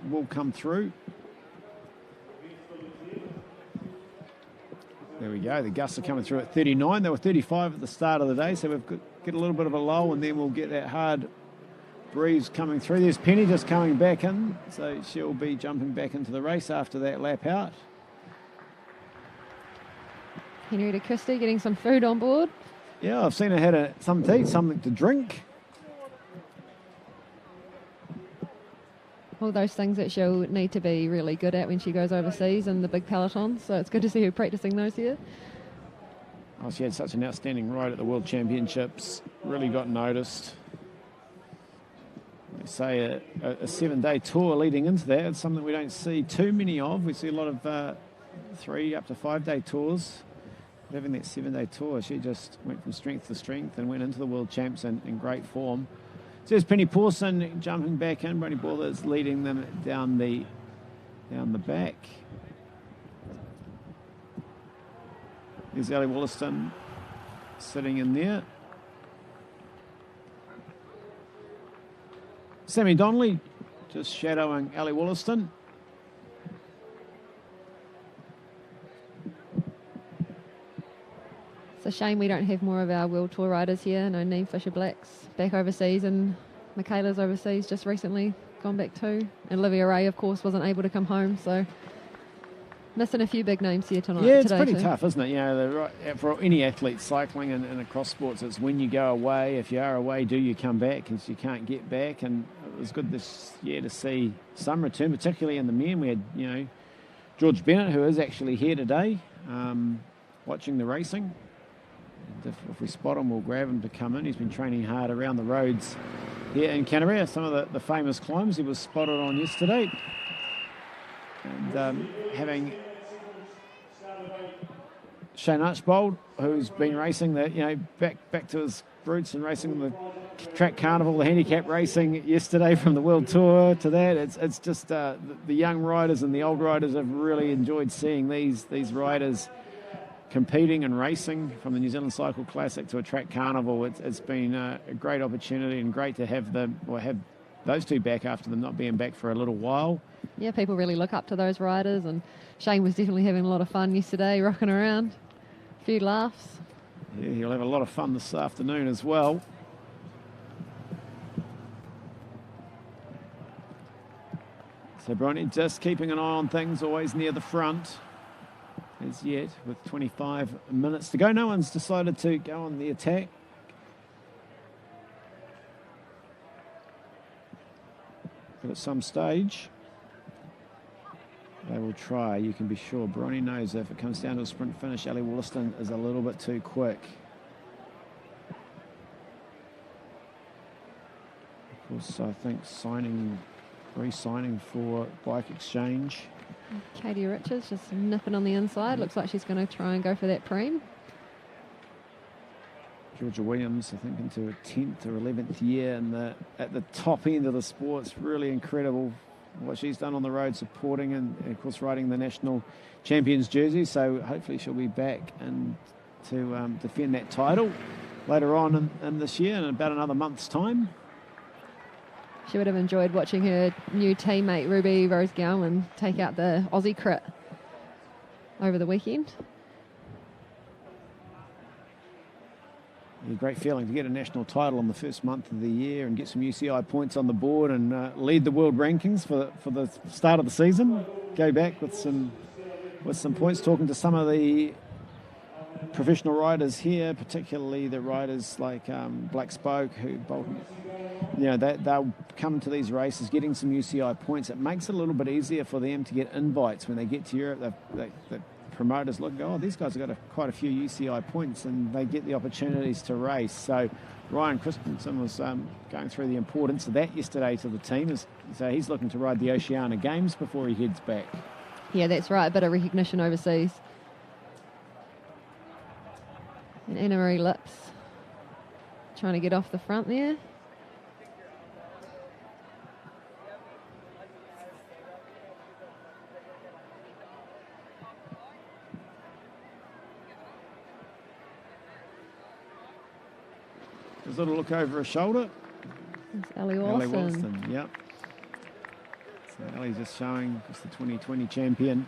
S1: will come through. There we go, the gusts are coming through at 39. They were 35 at the start of the day, so we've get a little bit of a lull, and then we'll get that hard breeze coming through. There's Penny just coming back in, so she'll be jumping back into the race after that lap out.
S2: Henrietta Christie getting some food on board.
S1: Yeah, I've seen her had something to eat, something to drink.
S2: All those things that she'll need to be really good at when she goes overseas in the big pelotons. So it's good to see her practicing those here.
S1: Oh, she had such an outstanding ride at the World Championships. Really got noticed. They say a 7-day tour leading into that. It's something we don't see too many of. We see a lot of 3 up to 5 day tours. But having that 7-day tour, she just went from strength to strength and went into the World Champs in great form. So there's Penny Pawson jumping back in. Bronnie Bortha is leading them down the back. There's Ali Wollaston sitting in there. Sammy Donnelly just shadowing Ali Wollaston.
S2: It's a shame we don't have more of our World Tour riders here. No Neve Fisher-Blacks back overseas, and Michaela's overseas just recently gone back too. And Olivia Ray, of course, wasn't able to come home, so missing a few big names here tonight.
S1: Yeah, it's pretty tough, isn't it? You know, for any athlete cycling and across sports, it's when you go away. If you are away, do you come back? Because you can't get back. And it was good this year to see some return, particularly in the men. We had, George Bennett, who is actually here today, watching the racing. If we spot him, we'll grab him to come in. He's been training hard around the roads here in Canterbury. Some of the famous climbs he was spotted on yesterday. And having Shane Archbold, who's been racing back to his roots and racing the track carnival, the handicap racing yesterday from the World Tour to that. It's just the young riders and the old riders have really enjoyed seeing these riders competing and racing, from the New Zealand Cycle Classic to a track carnival. It's been a great opportunity, and great to have those two back after them not being back for a little while.
S2: Yeah, people really look up to those riders, and Shane was definitely having a lot of fun yesterday, rocking around. A few laughs.
S1: Yeah, he'll have a lot of fun this afternoon as well. So Bronny just keeping an eye on things, always near the front. As yet, with 25 minutes to go. No one's decided to go on the attack. But at some stage, they will try. You can be sure. Bronny knows if it comes down to a sprint finish, Ellie Wollaston is a little bit too quick. Of course, I think re-signing for Bike Exchange.
S2: Katie Richards just nipping on the inside. Looks like she's going to try and go for that preem.
S1: Georgia Williams, I think, into a 10th or 11th year at the top end of the sport. It's really incredible what she's done on the road, supporting and of course, riding the national champions jersey. So hopefully she'll be back and to defend that title later on in this year in about another month's time.
S2: She would have enjoyed watching her new teammate, Ruby Rose Gowman, take out the Aussie crit over the weekend.
S1: A great feeling to get a national title in the first month of the year and get some UCI points on the board and lead the world rankings for the start of the season. Go back with some points, talking to some of the professional riders here, particularly the riders like Black Spoke, who Bolton, they'll come to these races getting some UCI points. It makes it a little bit easier for them to get invites when they get to Europe. The promoters look, these guys have got quite a few UCI points, and they get the opportunities to race. So Ryan Christensen was going through the importance of that yesterday to the team. So he's looking to ride the Oceania Games before he heads back.
S2: Yeah, that's right. A bit of recognition overseas. And Anna Marie Lips trying to get off the front there.
S1: There's a little look over her shoulder.
S2: It's Ellie Wollaston.
S1: Ellie Wollaston, yep. So Ellie's just showing just the 2020 champion.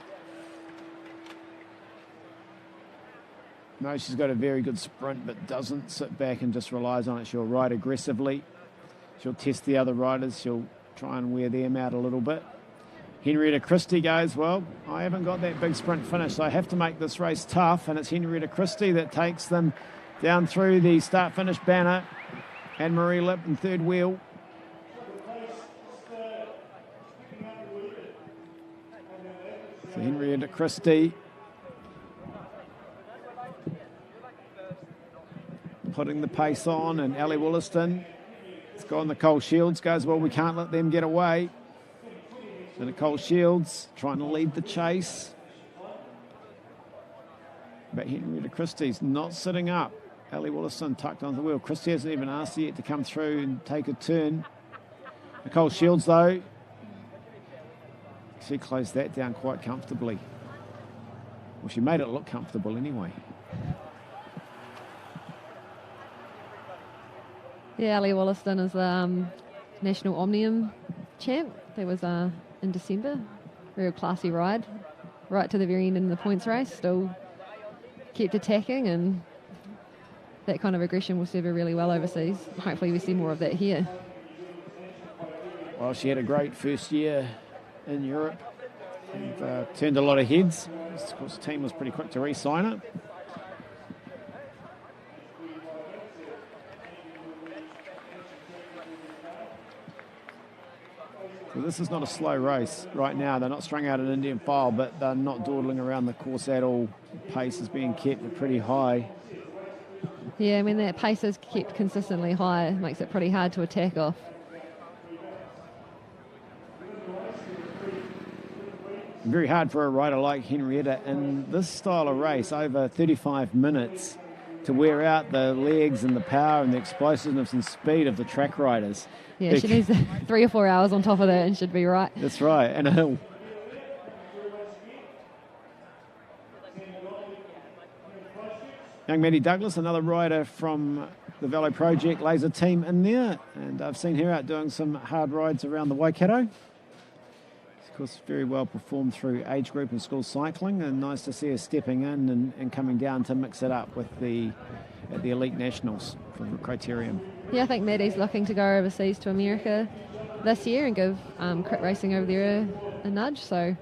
S1: No, she's got a very good sprint, but doesn't sit back and just relies on it. She'll ride aggressively. She'll test the other riders. She'll try and wear them out a little bit. Henrietta Christie goes, well, I haven't got that big sprint finish, so I have to make this race tough, and it's Henrietta Christie that takes them down through the start-finish banner. Anne-Marie Lip in third wheel. So Henrietta Christie putting the pace on, and Ellie Wollaston has gone. Nicole Shields goes, well, we can't let them get away. So Nicole Shields trying to lead the chase. But Henrietta Christie's not sitting up. Ellie Wollaston tucked onto the wheel. Christie hasn't even asked her yet to come through and take a turn. Nicole Shields, though, she closed that down quite comfortably. Well, she made it look comfortable anyway.
S2: Yeah, Ellie Wollaston is National Omnium champ. That was in December. Very classy ride. Right to the very end in the points race. Still kept attacking, and that kind of aggression will serve her really well overseas. Hopefully we see more of that here.
S1: Well, she had a great first year in Europe and turned a lot of heads. Of course, the team was pretty quick to re-sign it. So this is not a slow race right now. They're not strung out an Indian file, but they're not dawdling around the course at all. Pace is being kept pretty high.
S2: Yeah, I mean, that pace is kept consistently high. It makes it pretty hard to attack off.
S1: Very hard for a rider like Henrietta in this style of race, over 35 minutes, to wear out the legs and the power and the explosiveness and speed of the track riders.
S2: Yeah, she needs 3 or 4 hours on top of that and should be right.
S1: That's right, and a hill. Young Maddie Douglas, another rider from the Velo Project, lays a team in there, and I've seen her out doing some hard rides around the Waikato. She's Of course, very well performed through age group and school cycling, and nice to see her stepping in and coming down to mix it up with at the elite nationals for Criterium.
S2: Yeah, I think Maddie's looking to go overseas to America this year and give crit racing over there a nudge, so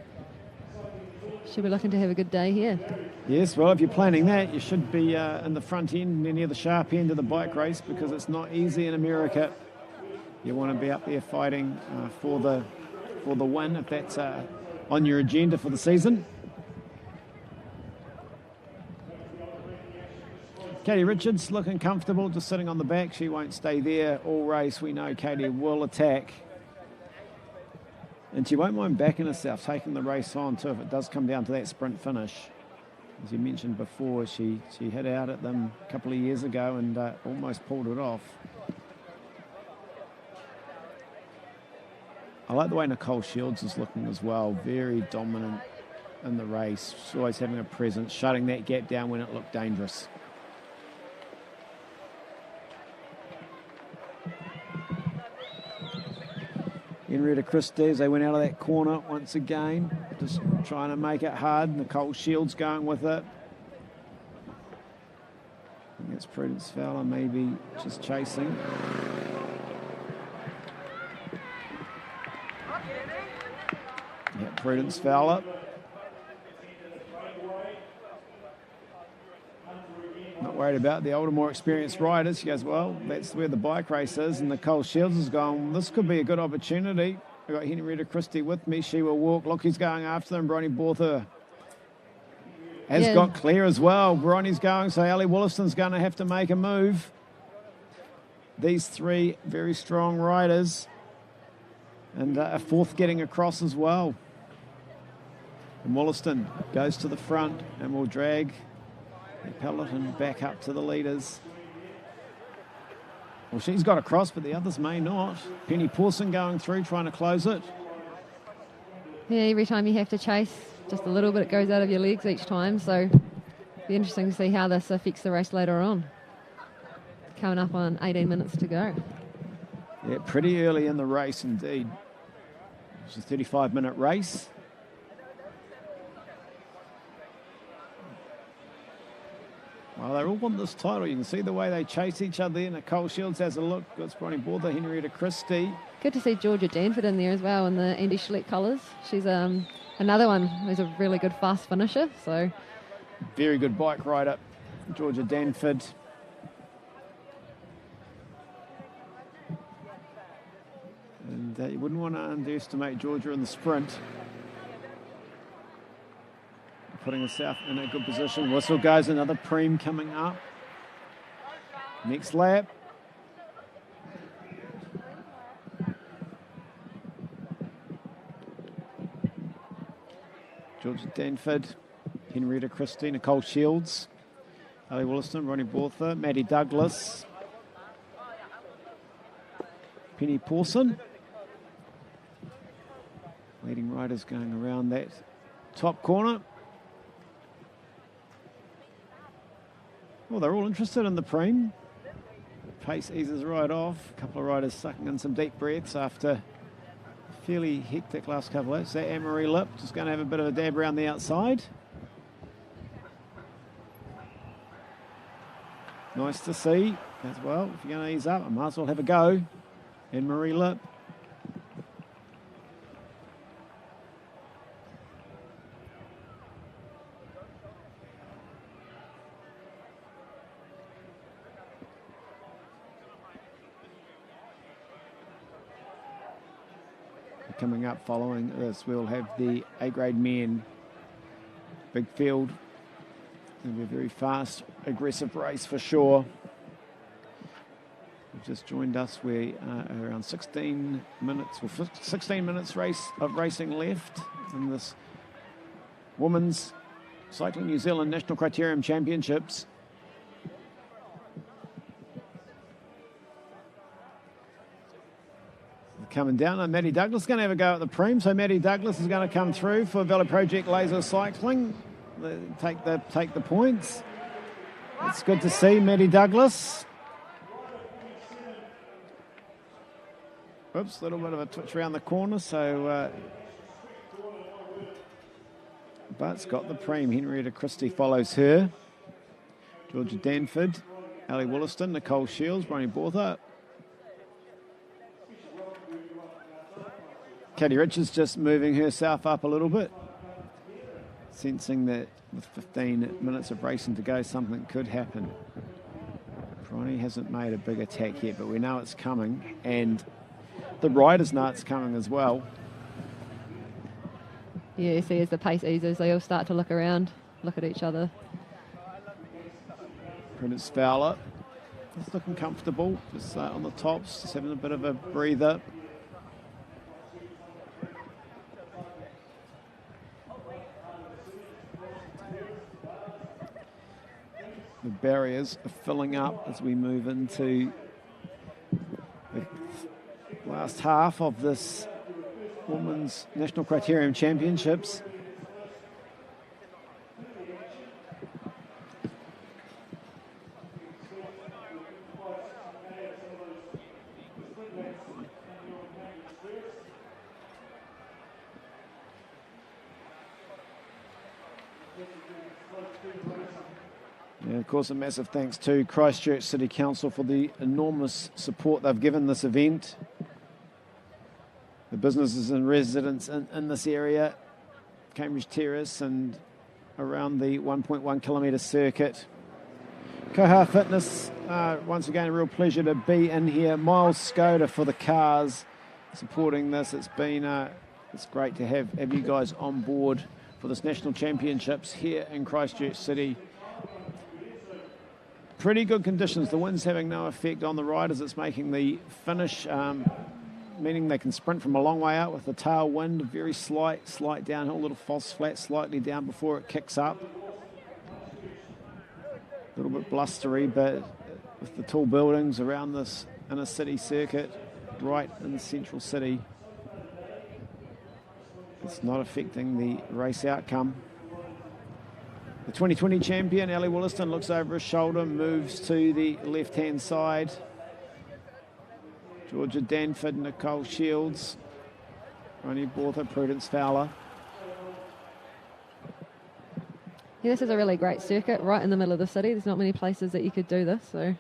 S2: she'll be looking to have a good day here.
S1: Yes, well, if you're planning that, you should be in the front end, near the sharp end of the bike race, because it's not easy in America. You want to be up there fighting for the win, if that's on your agenda for the season. Katie Richards looking comfortable, just sitting on the back. She won't stay there all race. We know Katie will attack. And she won't mind backing herself, taking the race on too, if it does come down to that sprint finish. As you mentioned before, she hit out at them a couple of years ago and almost pulled it off. I like the way Nicole Shields is looking as well. Very dominant in the race. She's always having a presence, shutting that gap down when it looked dangerous. Henrietta Christie, as they went out of that corner once again, just trying to make it hard. Nicole Shields going with it. I think it's Prudence Fowler maybe just chasing. Yeah, Prudence Fowler. Not worried about the older, more experienced riders. She goes, well, that's where the bike race is. And Nicole Shields is going, this could be a good opportunity. I've got Henrietta Christie with me. She will walk. Look, he's going after them. Bronnie Borther has got clear as well. Bronnie's going, so Ali Wollaston's going to have to make a move. These three very strong riders. And a fourth getting across as well. And Wollaston goes to the front and will drag the peloton back up to the leaders. Well, she's got across, but the others may not. Penny Pawson going through, trying to close it.
S2: Yeah, every time you have to chase, just a little bit goes out of your legs each time, so it'll be interesting to see how this affects the race later on. Coming up on 18 minutes to go.
S1: Yeah, pretty early in the race indeed. It's a 35-minute race. Well, they all want this title. You can see the way they chase each other. Nicole Shields has a look. Got Bronnie Borther, Henrietta Christie.
S2: Good to see Georgia Danford in there as well in the Andy Schleck colours. She's another one who's a really good fast finisher. So
S1: very good bike rider, Georgia Danford. And you wouldn't want to underestimate Georgia in the sprint. Putting herself in a good position. Whistle goes, another preem coming up. Next lap. Georgia Danford, Henrietta Christie, Nicole Shields, Ali Wollaston, Bronnie Borther, Maddie Douglas, Penny Pawson. Leading riders going around that top corner. Well, they're all interested in the preem. Pace eases right off. A couple of riders sucking in some deep breaths after a fairly hectic last couple of laps. That Anne-Marie Lip just going to have a bit of a dab around the outside. Nice to see as well. If you're going to ease up, I might as well have a go. Anne-Marie Lip. Coming up following this, we'll have the A-grade men. Big field. It'll be a very fast, aggressive race for sure. You've just joined us. We are around 16 minutes, or 16 minutes of racing left in this Women's Cycling New Zealand National Criterium Championships. Coming down, and Maddie Douglas is going to have a go at the preem. So Maddie Douglas is going to come through for Velo Project Laser Cycling. Take the points. It's good to see Maddie Douglas. Oops, a little bit of a twitch around the corner. So But's got the preem. Henrietta Christie follows her. Georgia Danford, Ali Wollaston, Nicole Shields, Bronnie Bortha. Katie Richards just moving herself up a little bit, sensing that with 15 minutes of racing to go, something could happen. Bronnie hasn't made a big attack yet, but we know it's coming, and the riders know it's coming as well.
S2: Yeah, you see as the pace eases, they all start to look around, look at each other.
S1: Prudence Fowler, just looking comfortable, just on the tops, just having a bit of a breather. The barriers are filling up as we move into the last half of this Women's National Criterium Championships. And of course, a massive thanks to Christchurch City Council for the enormous support they've given this event. The businesses and residents in this area, Cambridge Terrace and around the 1.1 kilometre circuit. Koha Fitness, once again, a real pleasure to be in here. Miles Skoda for the cars supporting this. It's been it's great to have you guys on board for this National Championships here in Christchurch City. Pretty good conditions. The wind's having no effect on the riders. It's making the finish, meaning they can sprint from a long way out with the tailwind. Very slight downhill, little false flat, slightly down before it kicks up. A little bit blustery, but with the tall buildings around this inner city circuit, right in the central city, it's not affecting the race outcome. The 2020 champion, Ali Wollaston, looks over his shoulder, moves to the left-hand side. Georgia Danford, Nicole Shields, Bronnie Bortha, Prudence Fowler.
S2: Yeah, this is a really great circuit, right in the middle of the city. There's not many places that you could do this, so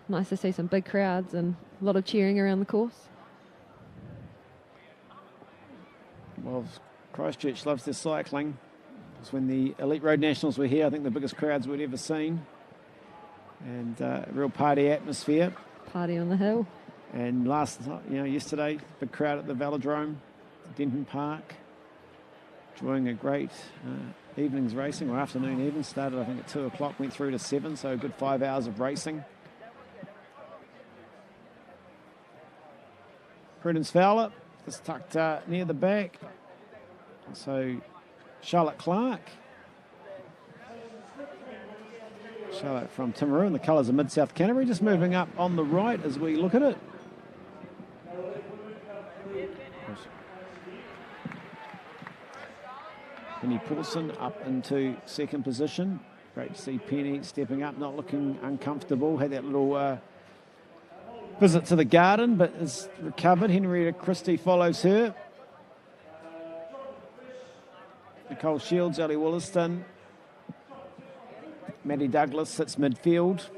S2: nice to see some big crowds and a lot of cheering around the course.
S1: Well, Christchurch loves their cycling. It's when the Elite Road Nationals were here, I think the biggest crowds we'd ever seen. And a real party atmosphere.
S2: Party on the hill.
S1: And yesterday, big crowd at the Velodrome, Denton Park, enjoying a great evening's racing, or afternoon even. Started, I think, at 2 o'clock, went through to 7, so a good 5 hours of racing. Prudence Fowler is tucked near the back. So Charlotte Clark. Charlotte from Timaru in the colours of Mid-South Canterbury, just moving up on the right as we look at it. Penny Paulson up into second position. Great to see Penny stepping up, not looking uncomfortable. Had that little visit to the garden, but is recovered. Henrietta Christie follows her. Nicole Shields, Ali Wollaston. Maddie Douglas sits midfield.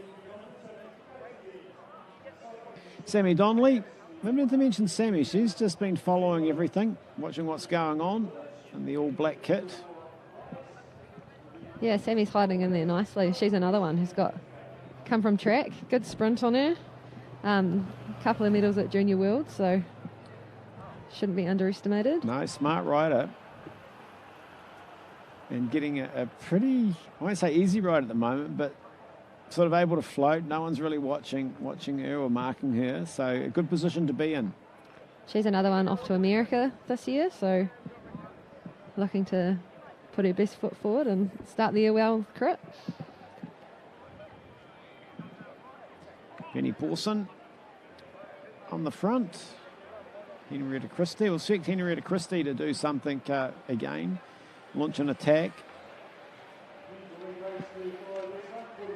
S1: Sammy Donnelly. I meant to mention Sammy. She's just been following everything, watching what's going on in the all-black kit.
S2: Yeah, Sammy's hiding in there nicely. She's another one who's come from track. Good sprint on her. Couple of medals at Junior World, so shouldn't be underestimated.
S1: No, smart rider. And getting a pretty, I won't say easy ride at the moment, but sort of able to float. No one's really watching her or marking her, so a good position to be in.
S2: She's another one off to America this year, so looking to put her best foot forward and start the year well with crit.
S1: Penny Paulson on the front. Henrietta Christie. We'll expect Henrietta Christie to do something again. Launch an attack.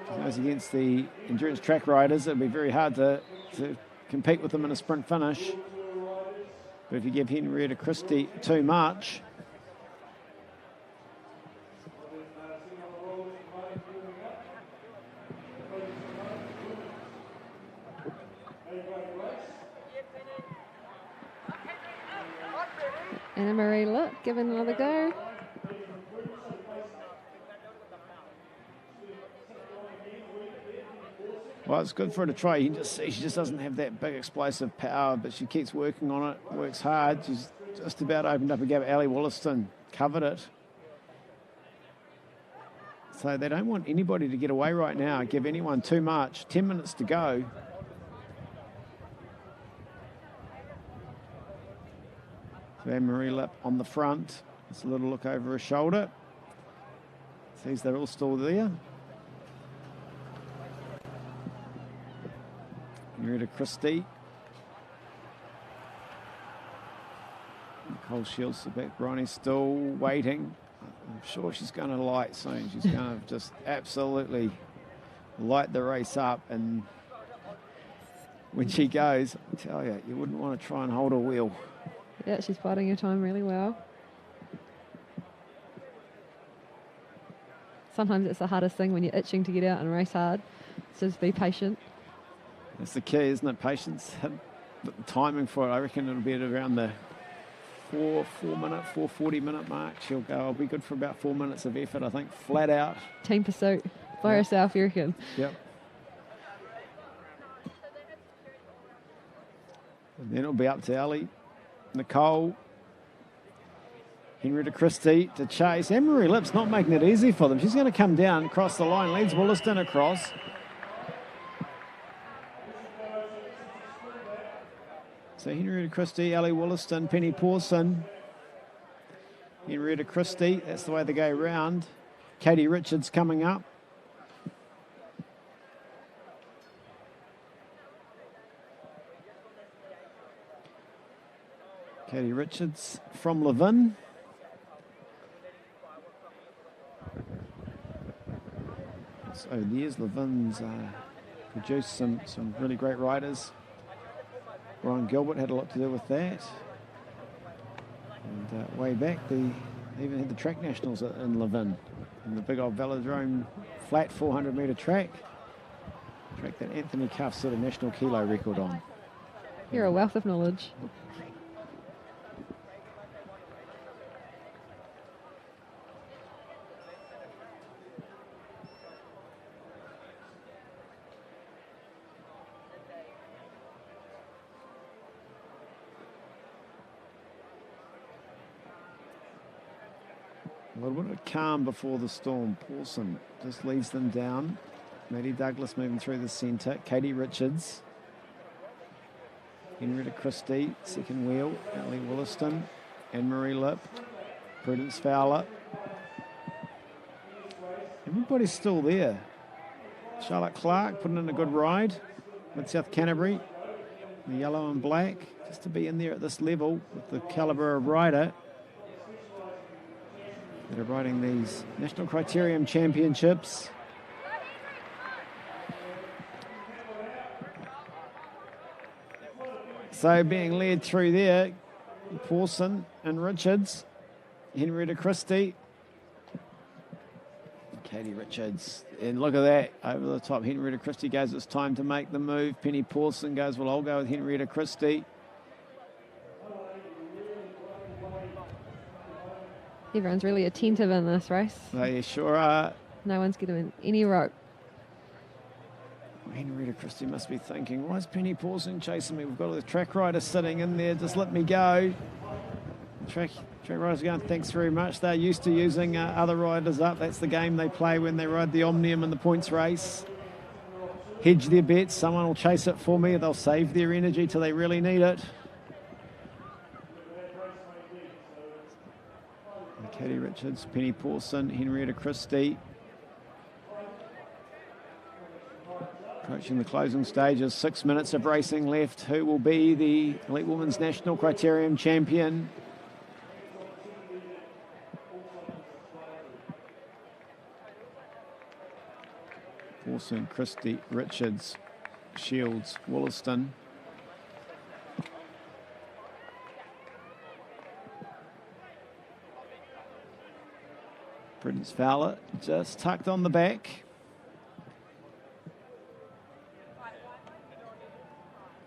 S1: She goes against the endurance track riders. It'll be very hard to compete with them in a sprint finish. But if you give Henrietta Christie too much,
S2: Anna Marie Lip giving another go.
S1: Well, it's good for her to try. You can just see she just doesn't have that big explosive power, but she keeps working on it, works hard. She's just about opened up a gap. Ali Wollaston covered it. So they don't want anybody to get away right now, give anyone too much. 10 minutes to go. So Anne-Marie Lip on the front. Just a little look over her shoulder. Sees they're all still there. Henrietta Christie. Nicole Shields the back. Ronnie's still waiting. I'm sure she's going to light soon. She's going to just absolutely light the race up. And when she goes, I tell you, you wouldn't want to try and hold a wheel.
S2: Yeah, she's biding her time really well. Sometimes it's the hardest thing when you're itching to get out and race hard. So just be patient.
S1: That's the key, isn't it? Patience. But the timing for it, I reckon it'll be at around the 4:40 minute mark. She'll go, I'll be good for about 4 minutes of effort, I think, flat out.
S2: Team pursuit by herself, you reckon?
S1: Yep. And then it'll be up to Ali, Nicole, Henrietta Christie to chase. Anne-Marie Lip's not making it easy for them. She's going to come down, cross the line, leads Wollaston across. So Henrietta Christie, Ali Wollaston, Penny Pawson. Henrietta Christie, that's the way they go round. Katie Richards coming up. Katie Richards from Levin. So over the years, Levin's produced some really great riders. Ryan Gilbert had a lot to do with that. And way back, they even had the track nationals in Levin, in the big old velodrome flat 400 metre track that Anthony Cuff set a national kilo record on.
S2: You're a wealth of knowledge.
S1: A little bit of calm before the storm. Paulson just leads them down. Maddie Douglas moving through the centre. Katie Richards. Henrietta Christie, second wheel. Ali Wollaston. Anne-Marie Lip. Prudence Fowler. Everybody's still there. Charlotte Clark putting in a good ride with South Canterbury. The yellow and black. Just to be in there at this level with the calibre of rider that are riding these National Criterium Championships. So being led through there, Pawson and Richards, Henrietta Christie, Katie Richards. And look at that, over the top. Henrietta Christie goes, it's time to make the move. Penny Pawson goes, well, I'll go with Henrietta Christie.
S2: Everyone's really attentive in this race.
S1: They sure are.
S2: No one's getting any rope.
S1: Henrietta Christie must be thinking, why is Penny Pawson chasing me? We've got all the track riders sitting in there. Just let me go. Track riders are going, thanks very much. They're used to using other riders up. That's the game they play when they ride the Omnium in the points race. Hedge their bets. Someone will chase it for me. They'll save their energy till they really need it. Katie Richards, Penny Pawson, Henrietta Christie. Approaching the closing stages, 6 minutes of racing left. Who will be the Elite Women's National Criterium Champion? Pawson, Christie, Richards, Shields, Wollaston. Prudence Fowler just tucked on the back.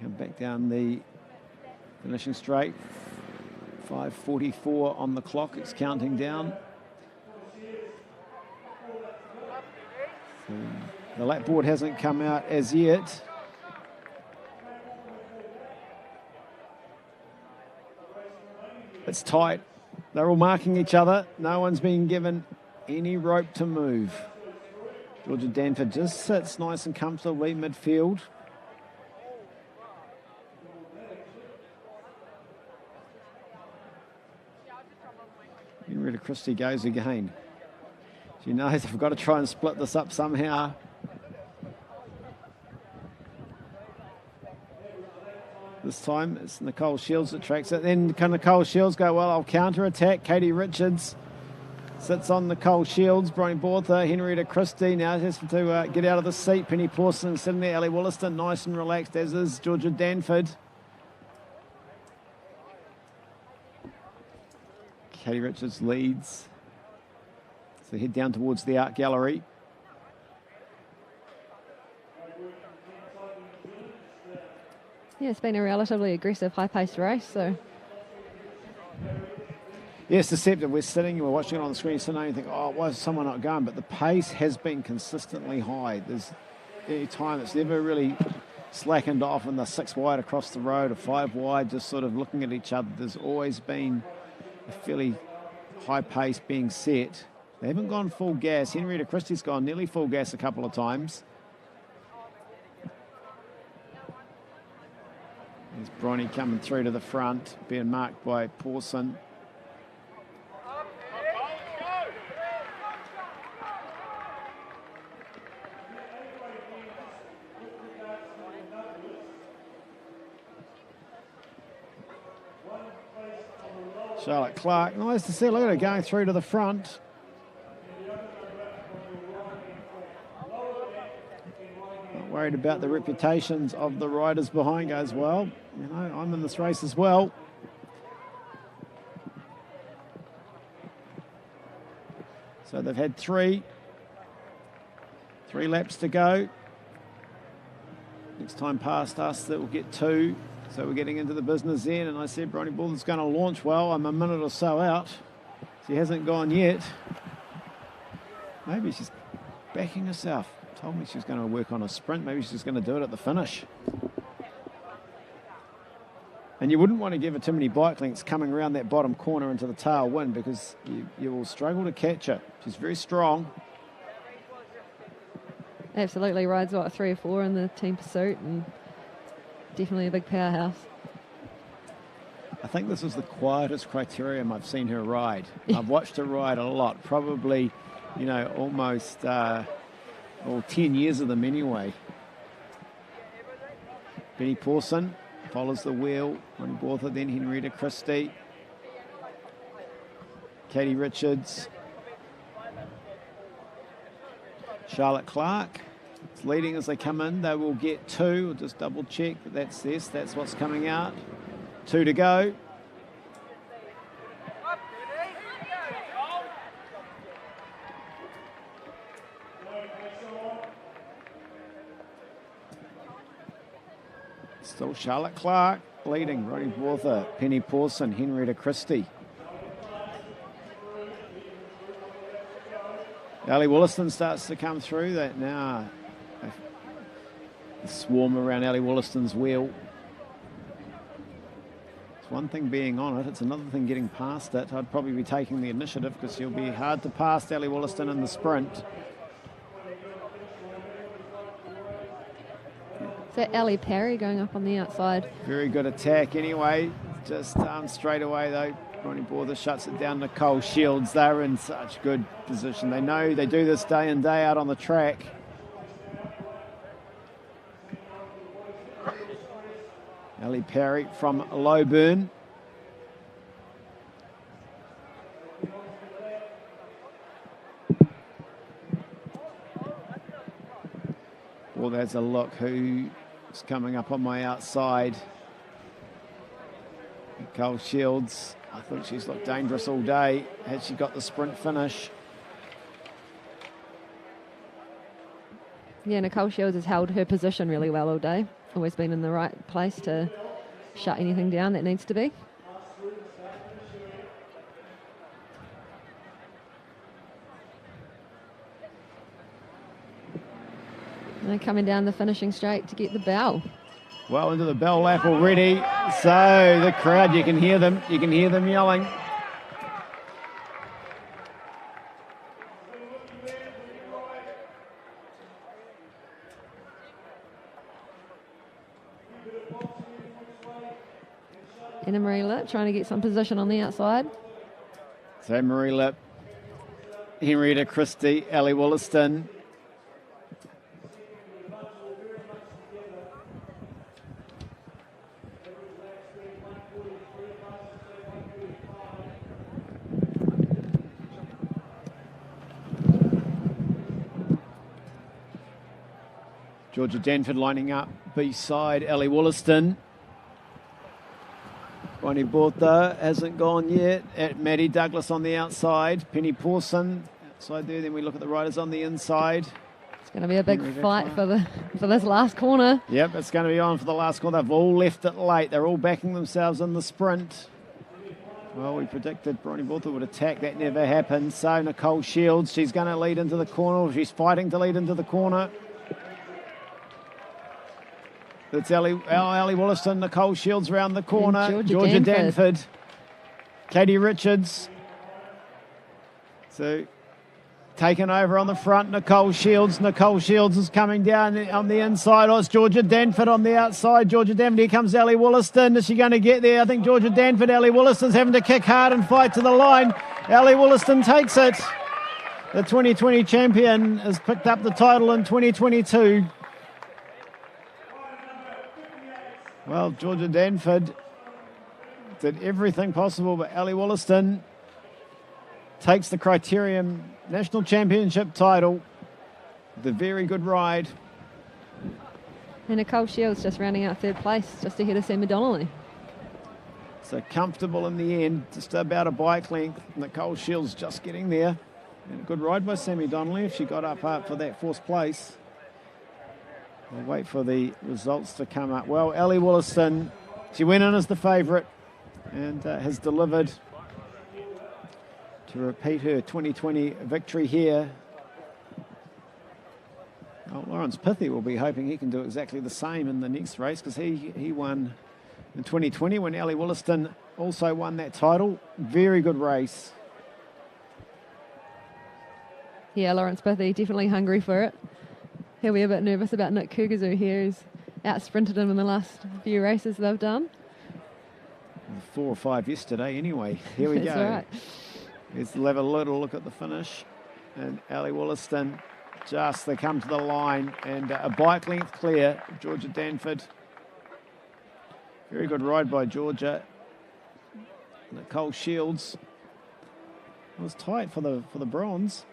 S1: Come back down the finishing straight. 5:44 on the clock. It's counting down. So the lap board hasn't come out as yet. It's tight. They're all marking each other. No one's been given any rope to move. Georgia Danford just sits nice and comfortably midfield. Henrietta Christie goes again. She knows they've got to try and split this up somehow. This time it's Nicole Shields that tracks it. Then can Nicole Shields go, well, I'll counter-attack. Katie Richards sits on Nicole Shields. Bronnie Bortha, Henrietta Christie now has to get out of the seat. Penny Pawson sitting there. Ellie Wollaston nice and relaxed, as is Georgia Danford. Katie Richards leads. So head down towards the art gallery.
S2: Yeah, it's been a relatively aggressive, high-paced race, so...
S1: Yes, deceptive. We're watching it on the screen, sitting there and think, oh, why is someone not going? But the pace has been consistently high. There's any time it's never really slackened off in the 6 wide across the road or 5 wide, just sort of looking at each other. There's always been a fairly high pace being set. They haven't gone full gas. Henrietta Christie's gone nearly full gas a couple of times. There's Bronnie coming through to the front, being marked by Pawson. Charlotte Clark, nice to see. Look at her going through to the front. Not worried about the reputations of the riders behind. Goes, well, you know, I'm in this race as well. So they've had three laps to go. Next time past us, that will get 2. So we're getting into the business end, and I said Bronnie Bortha's going to launch well. I'm a minute or so out. She hasn't gone yet. Maybe she's backing herself. Told me she was going to work on a sprint. Maybe she's going to do it at the finish. And you wouldn't want to give her too many bike lengths coming around that bottom corner into the tailwind, because you will struggle to catch her. She's very strong.
S2: Absolutely, rides 3 or 4 in the team pursuit, and definitely a big powerhouse.
S1: I think this is the quietest Criterium I've seen her ride. I've watched her ride a lot, probably, you know, almost 10 years of them anyway. Penny Pawson follows the wheel. Bronnie Bortha, then Henrietta Christie. Katie Richards. Charlotte Clark. It's leading as they come in. They will get 2. We'll just double check, but that's this. That's what's coming out. 2 to go. Still Charlotte Clark leading. Bronnie Bortha, Penny Pawson, Henrietta Christie. Ellie Wollaston starts to come through. That now the swarm around Ellie Wollaston's wheel. It's one thing being on it, it's another thing getting past it. I'd probably be taking the initiative, because she'll be hard to pass Ellie Wollaston in the sprint.
S2: Is that Ellie Perry going up on the outside?
S1: Very good attack anyway. Just straight away though, Bronnie Bortha shuts it down. Nicole Shields, they're in such good position. They know they do this day in, day out on the track. Ellie Perry from Lowburn. Well, there's a look who's coming up on my outside. Nicole Shields. I thought she's looked dangerous all day. Had she got the sprint finish?
S2: Yeah, Nicole Shields has held her position really well all day. Always been in the right place to shut anything down that needs to be. And they're coming down the finishing straight to get the bell.
S1: Well into the bell lap already. So the crowd, you can hear them. You can hear them yelling.
S2: Anna Marie Lip trying to get some position on the outside.
S1: So Marie Lip, Henrietta Christie, Ellie Wollaston. Georgia Danford lining up beside Ellie Wollaston. Bonnie Bortha hasn't gone yet. At Maddie Douglas on the outside. Penny Pawson outside there. Then we look at the riders on the inside.
S2: It's going to be a big fight for this last corner.
S1: Yep, it's going to be on for the last corner. They've all left it late. They're all backing themselves in the sprint. Well, we predicted Bonnie Bortha would attack. That never happened. So Nicole Shields, she's going to lead into the corner. She's fighting to lead into the corner. It's Ellie Wollaston, Nicole Shields round the corner. Georgia Danford. Katie Richards. So taken over on the front, Nicole Shields. Nicole Shields is coming down on the inside. Oh, it's Georgia Danford on the outside. Georgia Danford, here comes Ellie Wollaston. Is she going to get there? I think Georgia Danford, Ellie Wollaston's having to kick hard and fight to the line. Ellie Wollaston takes it. The 2020 champion has picked up the title in 2022. Well, Georgia Danford did everything possible, but Ellie Wollaston takes the Criterium National Championship title. The very good ride.
S2: And Nicole Shields just rounding out third place, just ahead of Sammy Donnelly.
S1: So comfortable in the end, just about a bike length. Nicole Shields just getting there. And a good ride by Sammy Donnelly if she got up for that fourth place. We'll wait for the results to come up. Well, Ellie Wollaston, she went in as the favourite and has delivered to repeat her 2020 victory here. Well, Lawrence Pithy will be hoping he can do exactly the same in the next race because he won in 2020 when Ellie Wollaston also won that title. Very good race.
S2: Yeah, Lawrence Pithy definitely hungry for it. He'll be a bit nervous about Nick Kugazu here, who's out-sprinted him in the last few races they've done.
S1: 4 or 5 yesterday anyway. Here we
S2: That's
S1: go.
S2: Right.
S1: Let's have a little look at the finish. And Ellie Wollaston, they come to the line and a bike length clear. Georgia Danford. Very good ride by Georgia. Nicole Shields. It was tight for the bronze.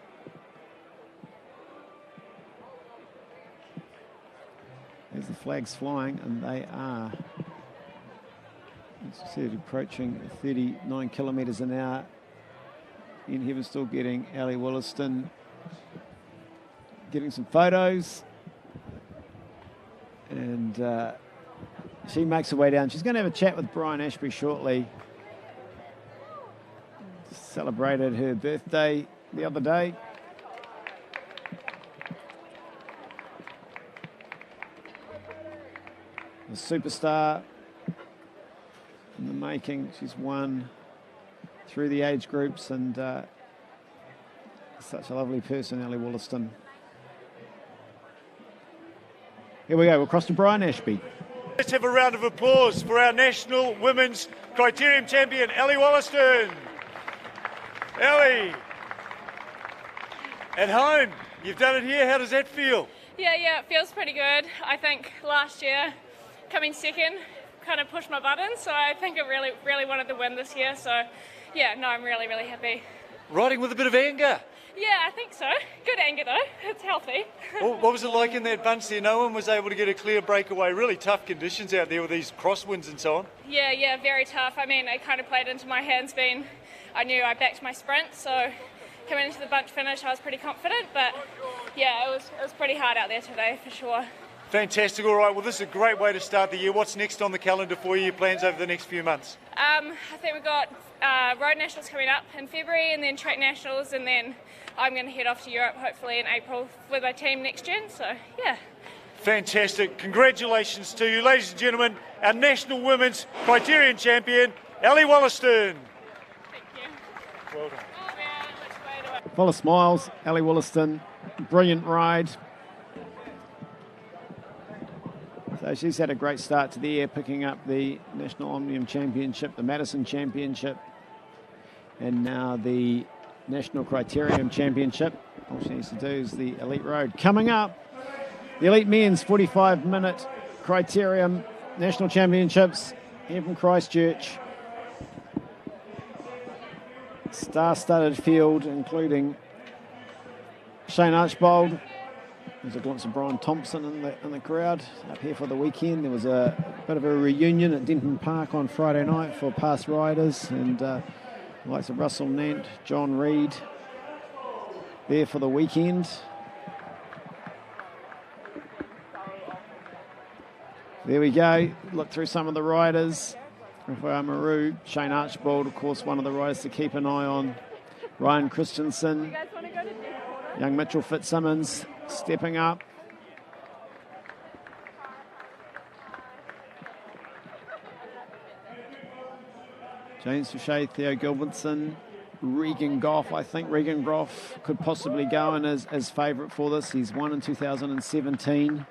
S1: There's the flags flying, and they are, as you said, approaching 39 kilometres an hour. In here, we're still getting Ellie Wollaston getting some photos. And she makes her way down. She's going to have a chat with Brian Ashby shortly. Celebrated her birthday the other day. A superstar in the making. She's won through the age groups and such a lovely person, Ellie Wollaston. Here we go, we'll cross to Brian Ashby.
S3: Let's have a round of applause for our National Women's Criterium Champion, Ellie Wollaston. Ellie, at home, you've done it here, how does that feel?
S4: Yeah, it feels pretty good. I think last year, coming second kind of pushed my buttons, so I think I really wanted to win this year. So, yeah, no, I'm really happy.
S3: Riding with a bit of anger.
S4: Yeah, I think so. Good anger though. It's healthy.
S3: What was it like in that bunch there? No one was able to get a clear breakaway. Really tough conditions out there with these crosswinds and so on.
S4: Yeah, very tough. I mean, it kind of played into my hands. I knew I backed my sprint, so coming into the bunch finish, I was pretty confident. But yeah, it was pretty hard out there today for sure.
S3: Fantastic. All right, well, this is a great way to start the year. What's next on the calendar for you, your plans over the next few months?
S4: I think we've got Road Nationals coming up in February, and then Track Nationals, and then I'm going to head off to Europe hopefully in April with my team next gen, so yeah.
S3: Fantastic. Congratulations to you. Ladies and gentlemen, our National Women's Criterium Champion, Ali Wollaston.
S4: Thank you.
S3: Well done.
S1: Full of smiles, Ali Wollaston. Brilliant ride. So she's had a great start to the year, picking up the National Omnium Championship, the Madison Championship, and now the National Criterium Championship. All she needs to do is the Elite Road. Coming up, the Elite Men's 45-minute Criterium National Championships here from Christchurch. Star-studded field, including Shane Archbold. There's a glimpse of Brian Thompson in the crowd up here for the weekend. There was a bit of a reunion at Denton Park on Friday night for past riders, and the likes of Russell Nant, John Reid there for the weekend. There we go. Look through some of the riders. Rafael Maru, Shane Archbold, of course, one of the riders to keep an eye on. Ryan Christensen, young Mitchell Fitzsimmons stepping up. James Fouché, Theo Gilbertson, Regan Goff. I think Regan Goff could possibly go in as favourite for this. He's won in 2017.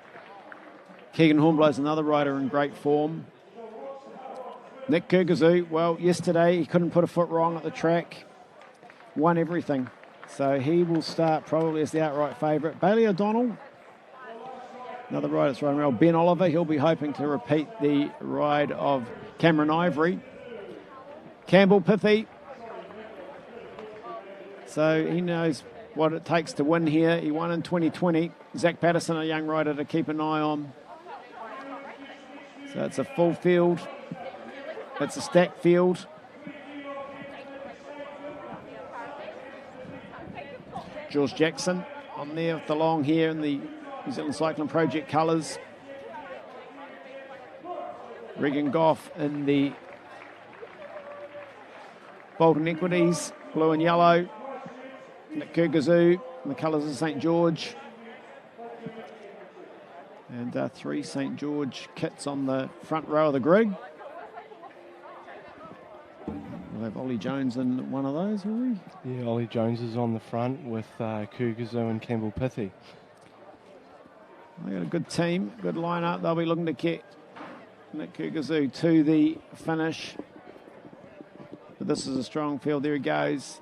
S1: Keegan Hornblow's another rider in great form. Nick Kurgazoo, well, yesterday he couldn't put a foot wrong at the track. Won everything. So he will start probably as the outright favourite. Bailey O'Donnell, another rider that's riding well. Ben Oliver, he'll be hoping to repeat the ride of Cameron Ivory. Campbell Pithy. So he knows what it takes to win here. He won in 2020. Zach Patterson, a young rider to keep an eye on. So it's a full field. It's a stacked field. George Jackson on there with the long hair in the New Zealand Cycling Project colours. Regan Goff in the Bolton Equities, blue and yellow. Nick Kurgazoo in the colours of St George. And 3 St George kits on the front row of the grid. We'll have Ollie Jones in one of those, will we?
S5: Yeah, Ollie Jones is on the front with Kurgazoo and Campbell Pithy.
S1: They've got a good team, good lineup. They'll be looking to get Nick Kurgazoo to the finish. But this is a strong field. There he goes.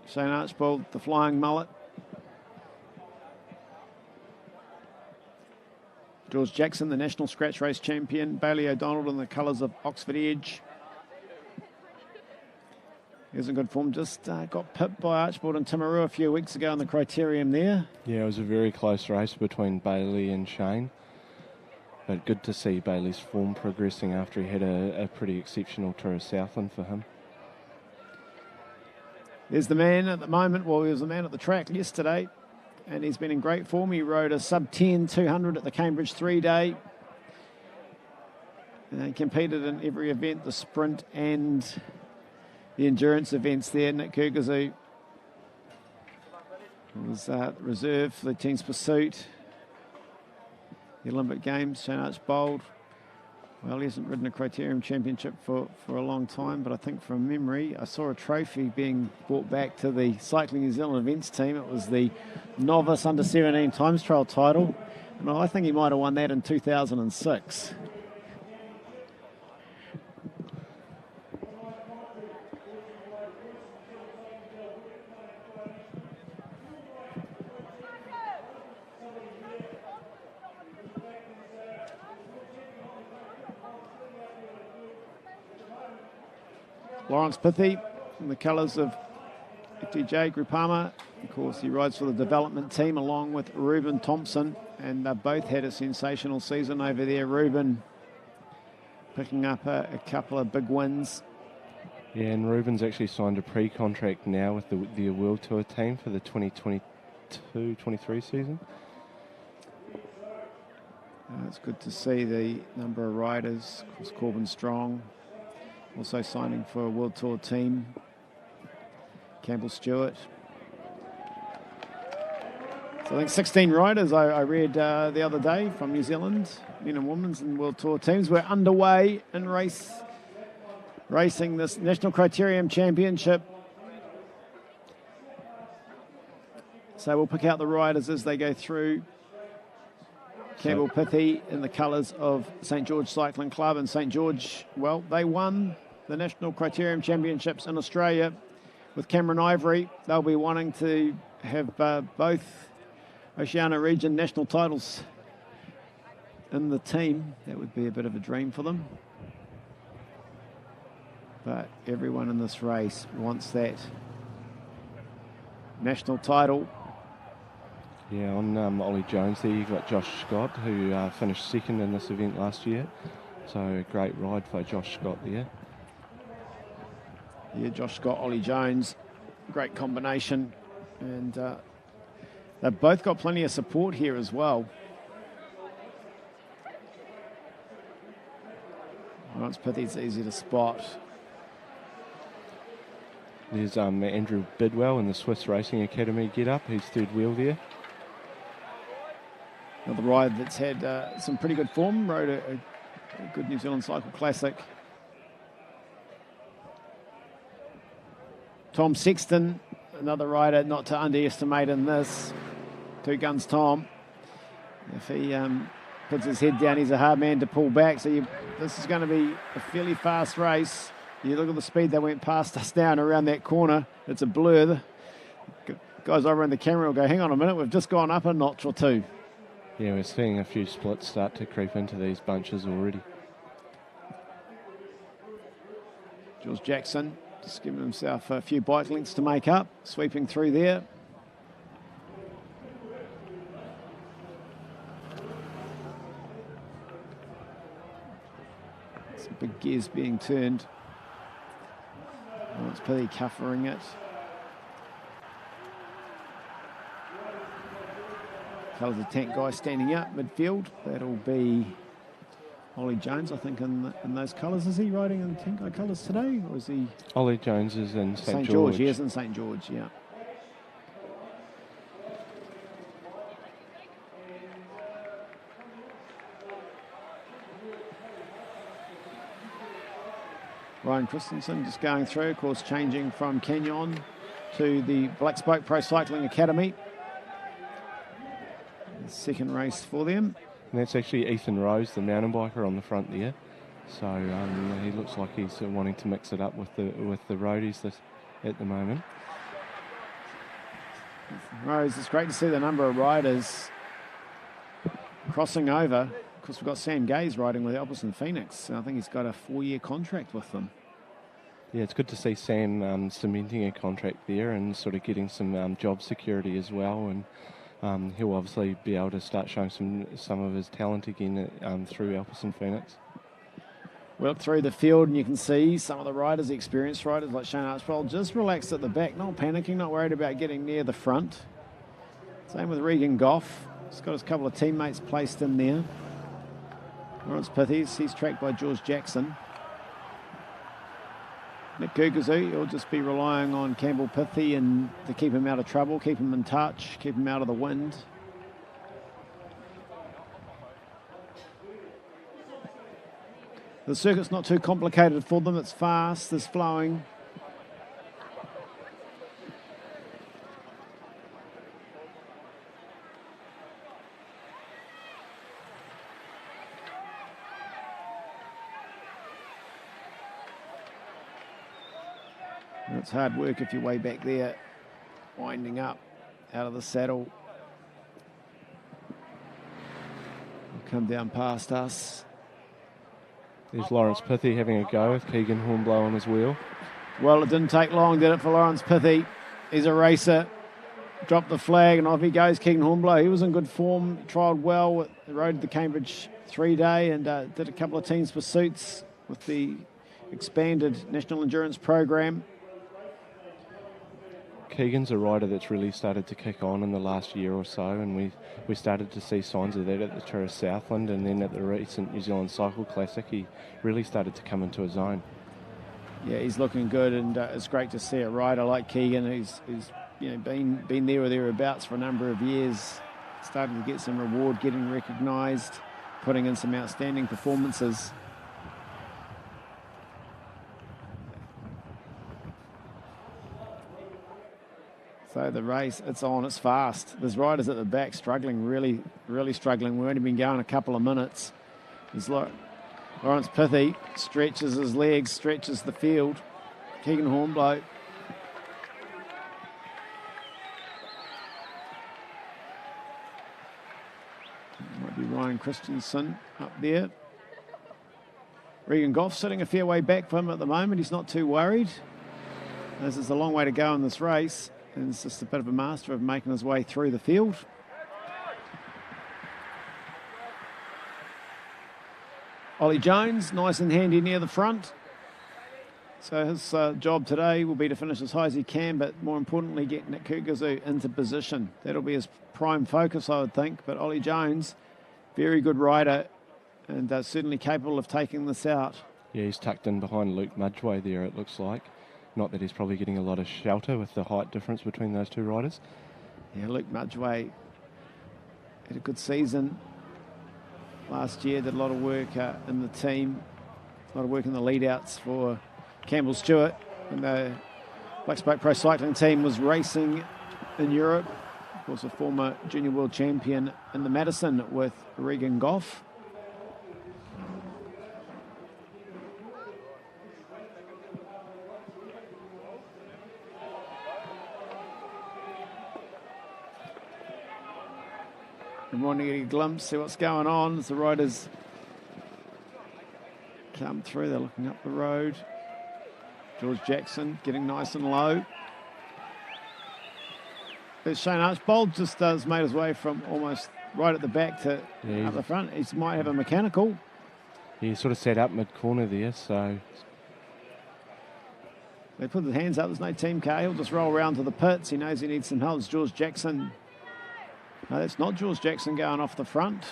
S1: Shane Archbold, the flying mullet. George Jackson, the National Scratch Race champion. Bailey O'Donnell in the colours of Oxford Edge. He's in good form. Just got pipped by Archbold and Timaru a few weeks ago in the Criterium there.
S5: Yeah, it was a very close race between Bailey and Shane. But good to see Bailey's form progressing after he had a pretty exceptional tour of Southland for him.
S1: There's the man at the moment. Well, he was the man at the track yesterday, and he's been in great form. He rode a sub-10 200 at the Cambridge 3-day. And he competed in every event, the sprint and the endurance events there. Nick Kurgazoo was reserved for the team's pursuit. The Olympic Games, Shane Archbold. Well, he hasn't ridden a Criterium Championship for a long time, but I think from memory, I saw a trophy being brought back to the Cycling New Zealand events team. It was the novice under-17 times trial title, and I think he might have won that in 2006. Lawrence Pithy in the colours of FDJ Groupama. Of course, he rides for the development team along with Reuben Thompson, and they both had a sensational season over there. Reuben picking up a couple of big wins.
S5: Yeah, and Reuben's actually signed a pre-contract now with the World Tour team for the 2022-23 season.
S1: It's good to see the number of riders. Of course, Corbin Strong also signing for a World Tour team. Campbell Stewart. So I think 16 riders I read the other day from New Zealand, men and women's and World Tour teams. We're underway in racing this National Criterium Championship. So we'll pick out the riders as they go through. Campbell Pithy in the colours of St George Cycling Club, and St George, well, they won the National Criterium Championships in Australia with Cameron Ivory. They'll be wanting to have both Oceania region national titles in the team. That would be a bit of a dream for them. But everyone in this race wants that national title.
S5: Yeah, on Ollie Jones there, you've got Josh Scott, who finished second in this event last year. So a great ride for Josh Scott there.
S1: Yeah, Josh Scott, Ollie Jones, great combination. And they've both got plenty of support here as well. Lawrence Pithy's easy to spot.
S5: There's Andrew Bidwell in the Swiss Racing Academy get-up. He's third wheel there.
S1: Another rider that's had some pretty good form, rode a good New Zealand Cycle Classic. Tom Sexton, another rider not to underestimate in this. Two Guns Tom. If he puts his head down, he's a hard man to pull back. So this is going to be a fairly fast race. You look at the speed they went past us down around that corner. It's a blur. The guys over in the camera will go, hang on a minute, we've just gone up a notch or two.
S5: Yeah, we're seeing a few splits start to creep into these bunches already.
S1: Jules Jackson just giving himself a few bike lengths to make up, sweeping through there. Some big gears being turned. It's pretty cuffering it. Colours the tank guy standing up midfield. That'll be Ollie Jones, I think, in those colours. Is he riding in tank guy colours today, or is he?
S5: Ollie Jones is in St
S1: George.
S5: George.
S1: He is in St George, yeah. Ryan Christensen just going through, of course, changing from Canyon to the Black Spoke Pro Cycling Academy. Second race for them.
S5: And that's actually Ethan Rose, the mountain biker, on the front there. So he looks like he's wanting to mix it up with the roadies at the moment.
S1: Rose, it's great to see the number of riders crossing over. Of course, we've got Sam Gaze riding with Alpes and Phoenix. I think he's got a 4-year contract with them.
S5: Yeah, it's good to see Sam cementing a contract there and sort of getting some job security as well. And he'll obviously be able to start showing some of his talent again through Alpes and Phoenix.
S1: We look through the field and you can see some of the riders, the experienced riders like Shane Archibald, just relaxed at the back, not panicking, not worried about getting near the front. Same with Regan Goff. He's got his couple of teammates placed in there. Lawrence Pithy, he's tracked by George Jackson. Nick Guguzu, he'll just be relying on Campbell Pithy and to keep him out of trouble, keep him in touch, keep him out of the wind. The circuit's not too complicated for them. It's fast, it's flowing. It's hard work if you're way back there, winding up out of the saddle. We'll come down past us.
S5: There's Lawrence Pithy having a go with Keegan Hornblow on his wheel.
S1: Well, it didn't take long, did it, for Lawrence Pithy? He's a racer. Dropped the flag and off he goes, Keegan Hornblow. He was in good form, trialled well, rode the Cambridge 3-day and did a couple of teams pursuits with the expanded National Endurance Program.
S5: Keegan's a rider that's really started to kick on in the last year or so, and we started to see signs of that at the Tour of Southland, and then at the recent New Zealand Cycle Classic he really started to come into his own.
S1: Yeah, he's looking good, and it's great to see a rider like Keegan who's been there or thereabouts for a number of years, starting to get some reward, getting recognised, putting in some outstanding performances. So the race, it's on, it's fast. There's riders at the back struggling, really, really struggling. We've only been going a couple of minutes. There's Lawrence Pithy stretches his legs, stretches the field. Keegan Hornblow. Might be Ryan Christensen up there. Regan Goff sitting a fair way back for him at the moment. He's not too worried. This is a long way to go in this race. And he's just a bit of a master of making his way through the field. Ollie Jones, nice and handy near the front. So his job today will be to finish as high as he can, but more importantly, get Nick Kurgazu into position. That'll be his prime focus, I would think. But Ollie Jones, very good rider, and certainly capable of taking this out.
S5: Yeah, he's tucked in behind Luke Mudgeway there, it looks like. Not that he's probably getting a lot of shelter with the height difference between those two riders.
S1: Yeah, Luke Mudgeway had a good season last year, did a lot of work in the team, a lot of work in the lead-outs for Campbell Stewart. And the Black Spoke Pro Cycling team was racing in Europe. Of course, a former junior world champion in the Madison with Regan Goff. And wanting to get a glimpse, see what's going on as the riders come through. They're looking up the road. George Jackson getting nice and low. But Shane Archbold just has made his way from almost right at the back to up the front. He might have a mechanical.
S5: He sort of set up mid-corner there, so...
S1: They put their hands up. There's no team car. He'll just roll around to the pits. He knows he needs some help. It's George Jackson. No, that's not George Jackson going off the front.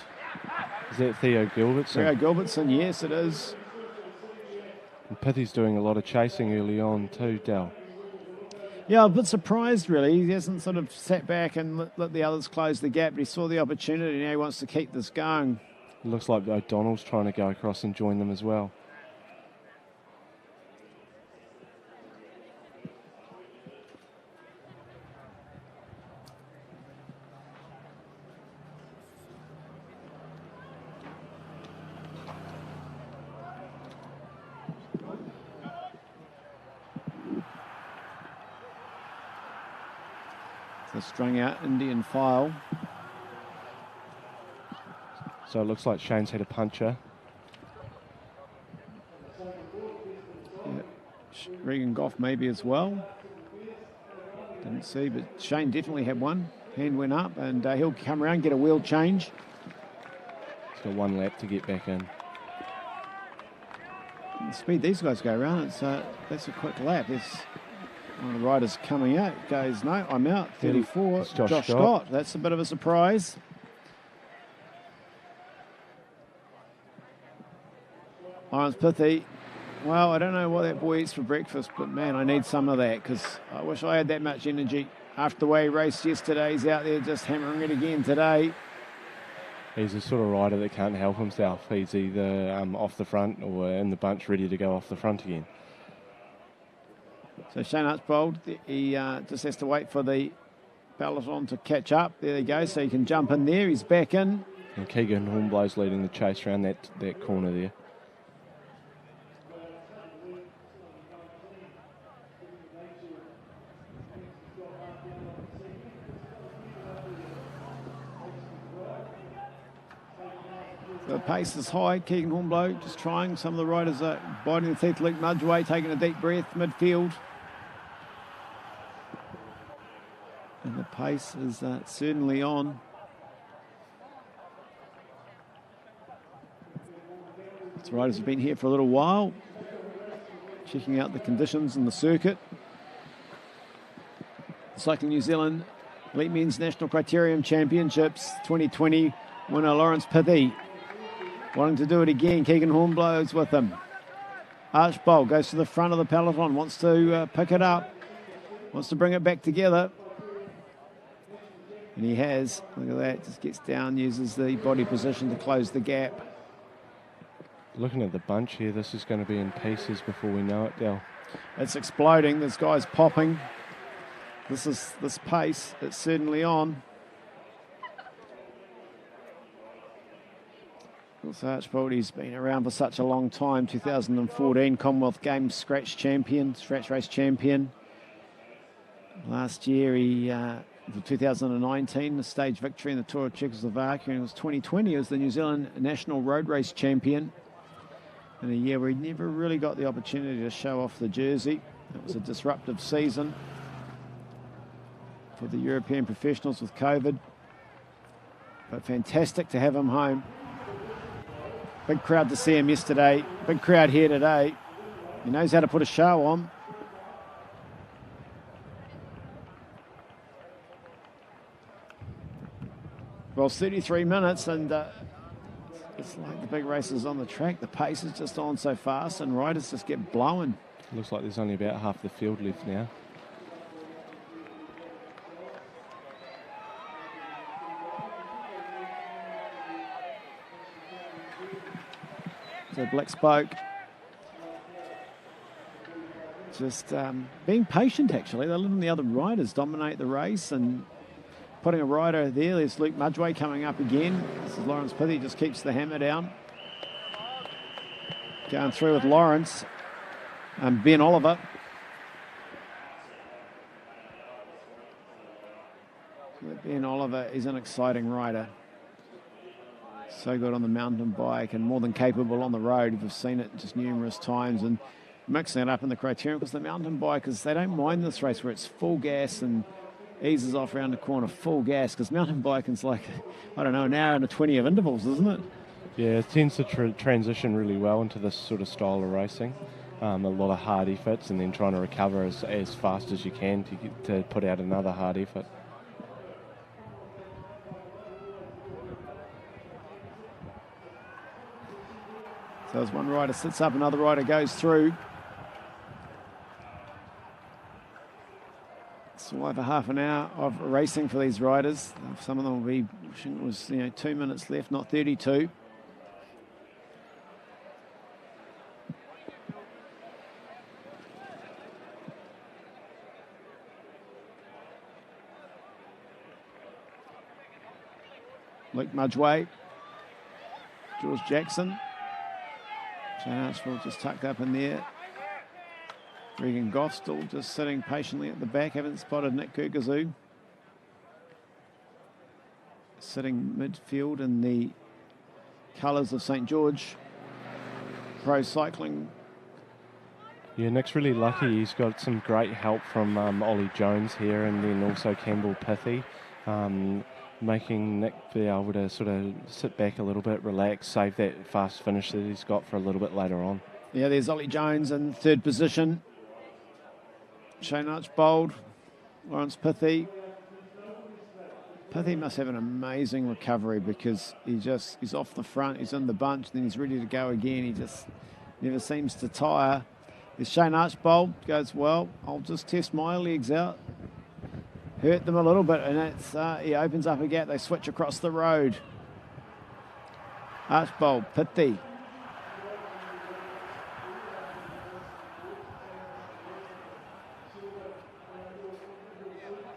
S5: Is that Theo Gilbertson?
S1: Theo Gilbertson, yes, it is.
S5: And Pithy's doing a lot of chasing early on too, Dal.
S1: Yeah, I'm a bit surprised, really. He hasn't sort of sat back and let the others close the gap, but he saw the opportunity. Now he wants to keep this going.
S5: It looks like O'Donnell's trying to go across and join them as well.
S1: Strung out Indian file.
S5: So it looks like Shane's had a puncher.
S1: Yeah. Regan Goff maybe as well. Didn't see, but Shane definitely had one. Hand went up, and he'll come around, get a wheel change.
S5: He's got one lap to get back in.
S1: The speed these guys go around, that's a quick lap. There's one of the riders coming out, goes, no, I'm out, 34, Josh Scott. That's a bit of a surprise. Lawrence Pithy, well, I don't know what that boy eats for breakfast, but man, I need some of that because I wish I had that much energy. After the way he raced yesterday, he's out there just hammering it again today.
S5: He's the sort of rider that can't help himself. He's either off the front or in the bunch ready to go off the front again.
S1: So Shane Archbold, he just has to wait for the peloton to catch up. There they go, so he can jump in there. He's back in.
S5: And Keegan Hornblow's leading the chase around that corner there.
S1: The pace is high. Keegan Hornblow just trying. Some of the riders are biting their teeth. Luke Mudgeway taking a deep breath midfield. And the pace is certainly on. These riders have been here for a little while, checking out the conditions in the circuit. Cycling New Zealand Elite Men's National Criterium Championships 2020 winner Lawrence Pithy. Wanting to do it again. Keegan Hornblow's with him. Archbold goes to the front of the peloton, wants to pick it up, wants to bring it back together. And he has. Look at that, just gets down, uses the body position to close the gap.
S5: Looking at the bunch here, this is going to be in pieces before we know it, Del.
S1: It's exploding. This guy's popping. This pace. It's certainly on. Archbold, he's been around for such a long time. 2014 Commonwealth Games scratch race champion. Last year, he 2019, the stage victory in the Tour of Czechoslovakia, and it was 2020. He was the New Zealand National Road Race champion. In a year where he never really got the opportunity to show off the jersey. It was a disruptive season for the European professionals with COVID. But fantastic to have him home. Big crowd to see him yesterday. Big crowd here today. He knows how to put a show on. Well, 33 minutes, and it's like the big races on the track. The pace is just on so fast, and riders just get blown.
S5: Looks like there's only about half the field left now.
S1: So Black Spoke just being patient, actually. They're letting the other riders dominate the race and putting a rider there. There's Luke Mudgway coming up again. This is Lawrence Pithy, just keeps the hammer down. Going through with Lawrence and Ben Oliver. Ben Oliver is an exciting rider. So good on the mountain bike and more than capable on the road. We've seen it just numerous times, and mixing it up in the Criterium, because the mountain bikers, they don't mind this race where it's full gas and eases off around the corner full gas, because mountain biking's like, I don't know, an hour and 20 of intervals, isn't it?
S5: Yeah, it tends to transition really well into this sort of style of racing. A lot of hard efforts and then trying to recover as fast as you can to put out another hard effort.
S1: So as one rider sits up, another rider goes through. It's over half an hour of racing for these riders. Some of them will be wishing it was 2 minutes left, not 32. Luke Mudgway, George Jackson. Shane Archbold just tucked up in there. Regan Goff still just sitting patiently at the back. Haven't spotted Nick Kurkazoo. Sitting midfield in the colours of St George Pro Cycling.
S5: Yeah, Nick's really lucky. He's got some great help from Ollie Jones here, and then also Campbell Pithy. Making Nick be able to sort of sit back a little bit, relax, save that fast finish that he's got for a little bit later on.
S1: Yeah, there's Ollie Jones in third position. Shane Archbold, Lawrence Pithy. Pithy must have an amazing recovery, because he's off the front, he's in the bunch, then he's ready to go again. He just never seems to tire. There's Shane Archbold, goes, well, I'll just test my legs out. Hurt them a little bit, and it's he opens up a gap. They switch across the road. Archbold, Pithy.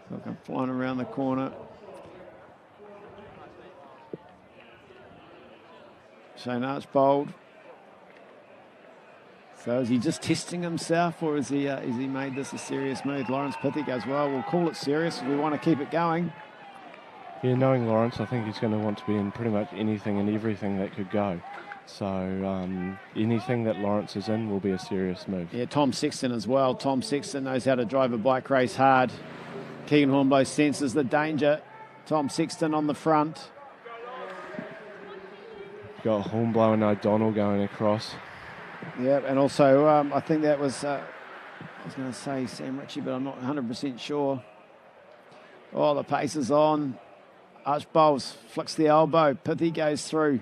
S1: Looking flying around the corner. Shane Archbold. So is he just testing himself, or is he made this a serious move? Lawrence Pithy goes, well, we'll call it serious. We want to keep it going.
S5: Yeah, knowing Lawrence, I think he's going to want to be in pretty much anything and everything that could go. So anything that Lawrence is in will be a serious move.
S1: Yeah, Tom Sexton as well. Tom Sexton knows how to drive a bike race hard. Keegan Hornblow senses the danger. Tom Sexton on the front.
S5: Got Hornblow and O'Donnell going across.
S1: Yeah, and also I think that was, I was going to say Sam Ritchie, but I'm not 100% sure. Oh, the pace is on. Archibald flicks the elbow. Pithy goes through.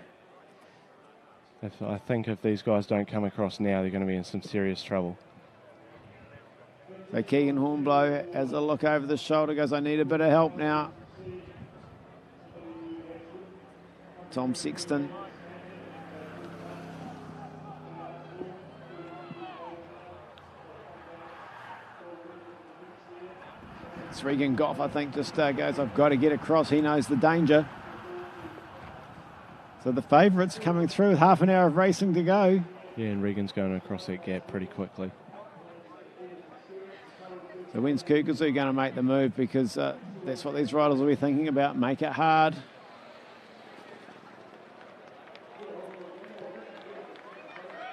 S5: I think if these guys don't come across now, they're going to be in some serious trouble.
S1: So Keegan Hornblow has a look over the shoulder, goes, I need a bit of help now. Tom Sexton. It's Regan Goff, I think, just goes, I've got to get across. He knows the danger. So the favourites coming through with half an hour of racing to go.
S5: Yeah, and Regan's going across that gap pretty quickly.
S1: So when's Kukuzoo going to make the move? Because that's what these riders will be thinking about. Make it hard.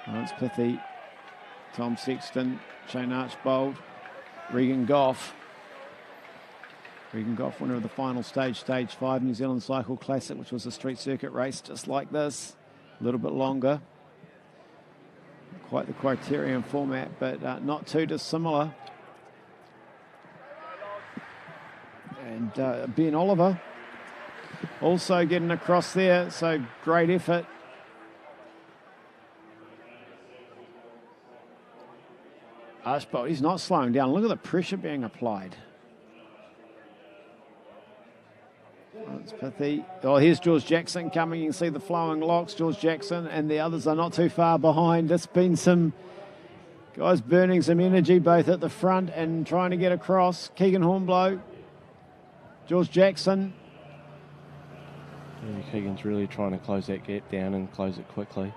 S1: Lance Pithy, Tom Sexton, Shane Archibald, Regan Goff. Regan Goff, winner of the final stage, Stage 5 New Zealand Cycle Classic, which was a street circuit race just like this. A little bit longer. Quite the criterium format, but not too dissimilar. And Ben Oliver also getting across there, so great effort. Archibald, he's not slowing down. Look at the pressure being applied. It's Pithy. Oh, here's George Jackson coming. You can see the flowing locks. George Jackson and the others are not too far behind. It's been some guys burning some energy both at the front and trying to get across. Keegan Hornblow, George Jackson.
S5: Yeah, Keegan's really trying to close that gap down and close it quickly.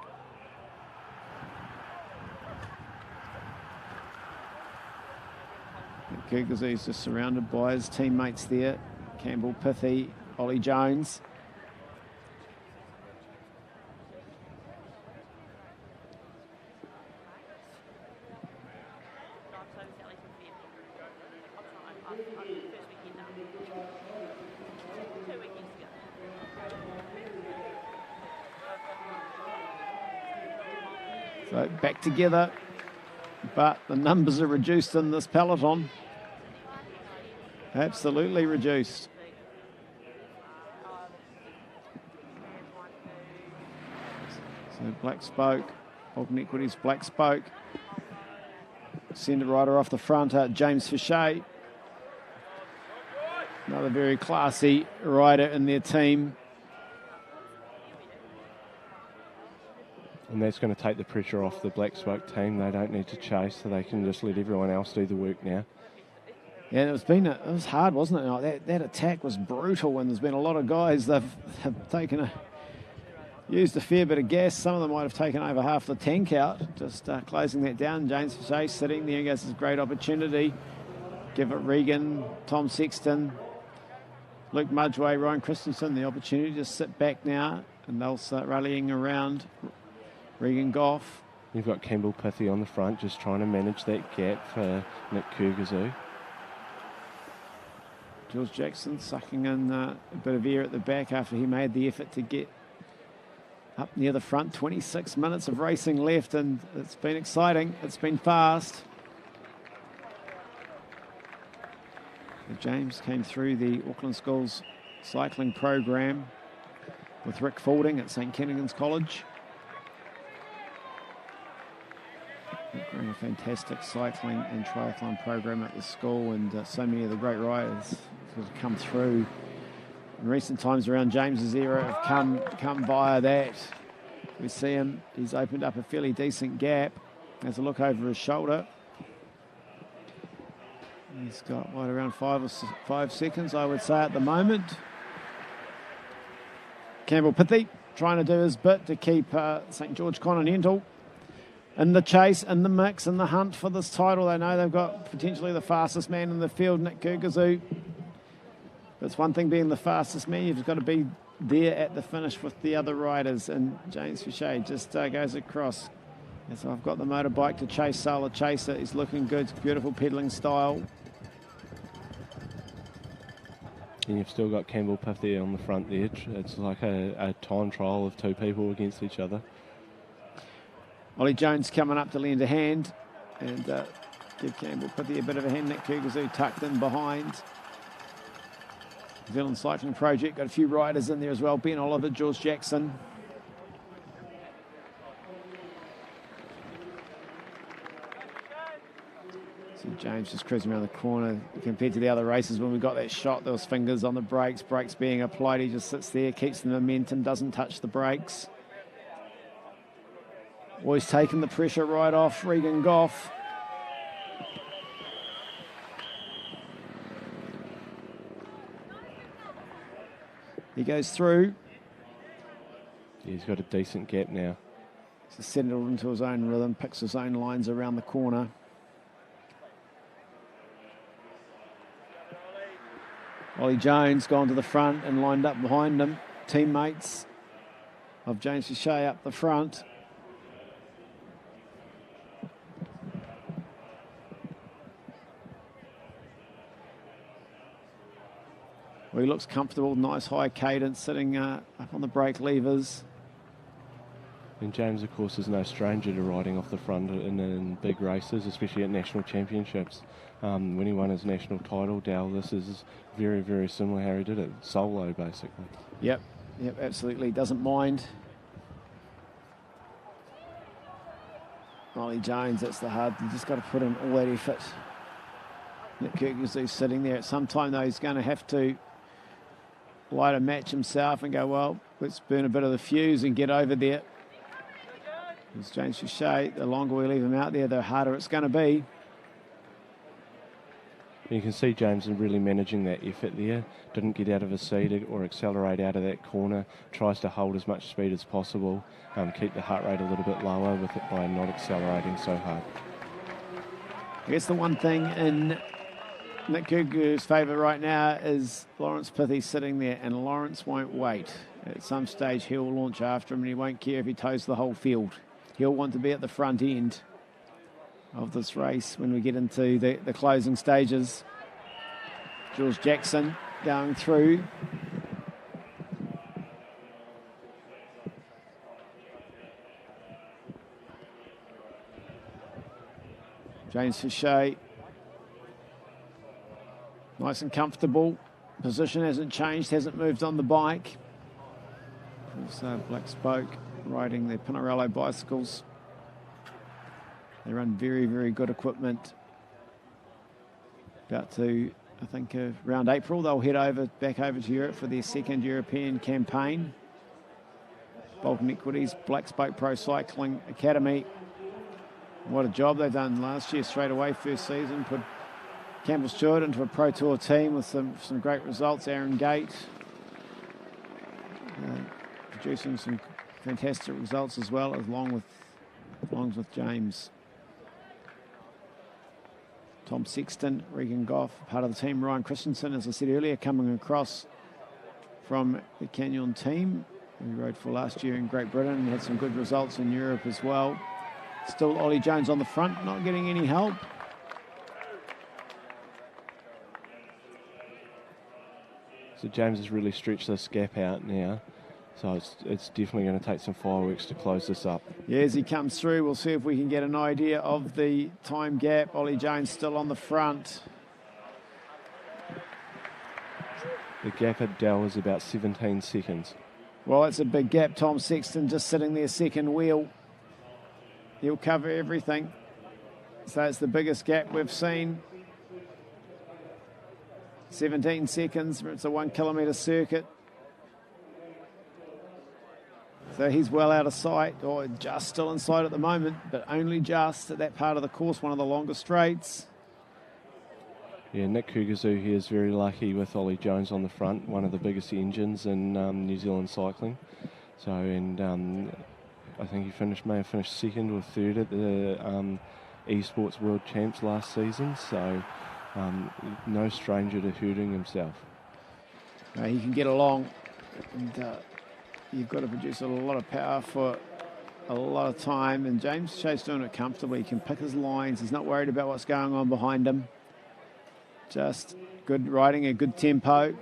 S1: Kukuzoo's just surrounded by his teammates there. Campbell, Pithy, Ollie Jones. So back together, but the numbers are reduced in this peloton. Absolutely reduced. So Black Spoke, Ogden Equities Black Spoke. Centre rider off the front, James Fichet. Another very classy rider in their team.
S5: And that's going to take the pressure off the Black Spoke team. They don't need to chase, so they can just let everyone else do the work now.
S1: Yeah, it was hard, wasn't it? Like that attack was brutal, and there's been a lot of guys that have used a fair bit of gas. Some of them might have taken over half the tank out, just closing that down. James Fichet sitting there, goes, this is a great opportunity. Give it Regan, Tom Sexton, Luke Mudgeway, Ryan Christensen, the opportunity to sit back now, and they'll start rallying around Regan Goff.
S5: You've got Campbell Pithy on the front, just trying to manage that gap for Nick Kukuzoo.
S1: George Jackson sucking in a bit of air at the back after he made the effort to get up near the front. 26 minutes of racing left, and it's been exciting. It's been fast. So James came through the Auckland Schools cycling program with Rick Faulding at St Kennigan's College. A fantastic cycling and triathlon program at the school, and so many of the great riders have come through in recent times around James's era have come via that. We see him, he's opened up a fairly decent gap. Has a look over his shoulder. He's got around 5 seconds, I would say, at the moment. Campbell Pithy trying to do his bit to keep St George Continental in the chase, in the mix, in the hunt for this title. They know they've got potentially the fastest man in the field, Nick Kukuzoo. But it's one thing being the fastest man, you've got to be there at the finish with the other riders. And James Fichet just goes across. And so I've got the motorbike to chase Sailor Chaser. He's looking good, beautiful pedaling style.
S5: And you've still got Campbell Pithy on the front there. It's like a time trial of two people against each other.
S1: Ollie Jones coming up to lend a hand and give Campbell Pithy a bit of a hand. Nick Kukuzoo tucked in behind. New Zealand Cycling Project. Got a few riders in there as well. Ben Oliver, George Jackson. So James just cruising around the corner. Compared to the other races, when we got that shot, there was fingers on the brakes. Brakes being applied. He just sits there, keeps the momentum, doesn't touch the brakes. Always taking the pressure right off Regan Goff. He goes through.
S5: He's got a decent gap now.
S1: He's settled into his own rhythm, picks his own lines around the corner. Ollie Jones gone to the front and lined up behind him. Teammates of James Fichet up the front. Well, he looks comfortable, nice high cadence, sitting up on the brake levers.
S5: And James, of course, is no stranger to riding off the front in big races, especially at national championships. When he won his national title, Dal, this is very, very similar how he did it, solo, basically.
S1: Yep, absolutely, doesn't mind. Ollie Jones, that's the hard, you just got to put in all that effort. Nick Kyrgyz's sitting there. At some time, though, he's going to have to light a match himself and go, well, let's burn a bit of the fuse and get over there. It's James Fichet. The longer we leave him out there, the harder it's going to be.
S5: You can see James really managing that effort there. Didn't get out of his seat or accelerate out of that corner. Tries to hold as much speed as possible. Keep the heart rate a little bit lower with it by not accelerating so hard.
S1: I guess the one thing in Nick Kyrgyz's favour right now is Lawrence Pithy sitting there, and Lawrence won't wait. At some stage he'll launch after him and he won't care if he tows the whole field. He'll want to be at the front end of this race when we get into the closing stages. George Jackson going through. James Fichet. Nice and comfortable. Position hasn't changed, hasn't moved on the bike. Also Black Spoke riding their Pinarello bicycles. They run very, very good equipment. About to, I think, around April, they'll head back over to Europe for their second European campaign. Bolton Equities, Black Spoke Pro Cycling Academy. What a job they've done last year straight away, first season. Put Campbell Stewart into a Pro Tour team with some great results. Aaron Gate producing some fantastic results as well, along with James. Tom Sexton, Regan Goff, part of the team. Ryan Christensen, as I said earlier, coming across from the Canyon team, who rode for last year in Great Britain and had some good results in Europe as well. Still Ollie Jones on the front, not getting any help.
S5: So James has really stretched this gap out now. So it's definitely going to take some fireworks to close this up.
S1: Yeah, as he comes through, we'll see if we can get an idea of the time gap. Ollie Jones still on the front.
S5: The gap at Dell is about 17 seconds.
S1: Well, it's a big gap. Tom Sexton just sitting there second wheel. He'll cover everything. So it's the biggest gap we've seen. 17 seconds. It's a 1 kilometre circuit. So he's well out of sight, or just still in sight at the moment, but only just at that part of the course, one of the longer straights.
S5: Yeah, Nick Kyrgyz here is very lucky with Ollie Jones on the front, one of the biggest engines in New Zealand cycling. So, and I think he may have finished second or third at the eSports World Champs last season. So, no stranger to hurting himself.
S1: He can get along, and you've got to produce a lot of power for a lot of time, and James Fichet's doing it comfortably. He can pick his lines. He's not worried about what's going on behind him. Just good riding, a good tempo.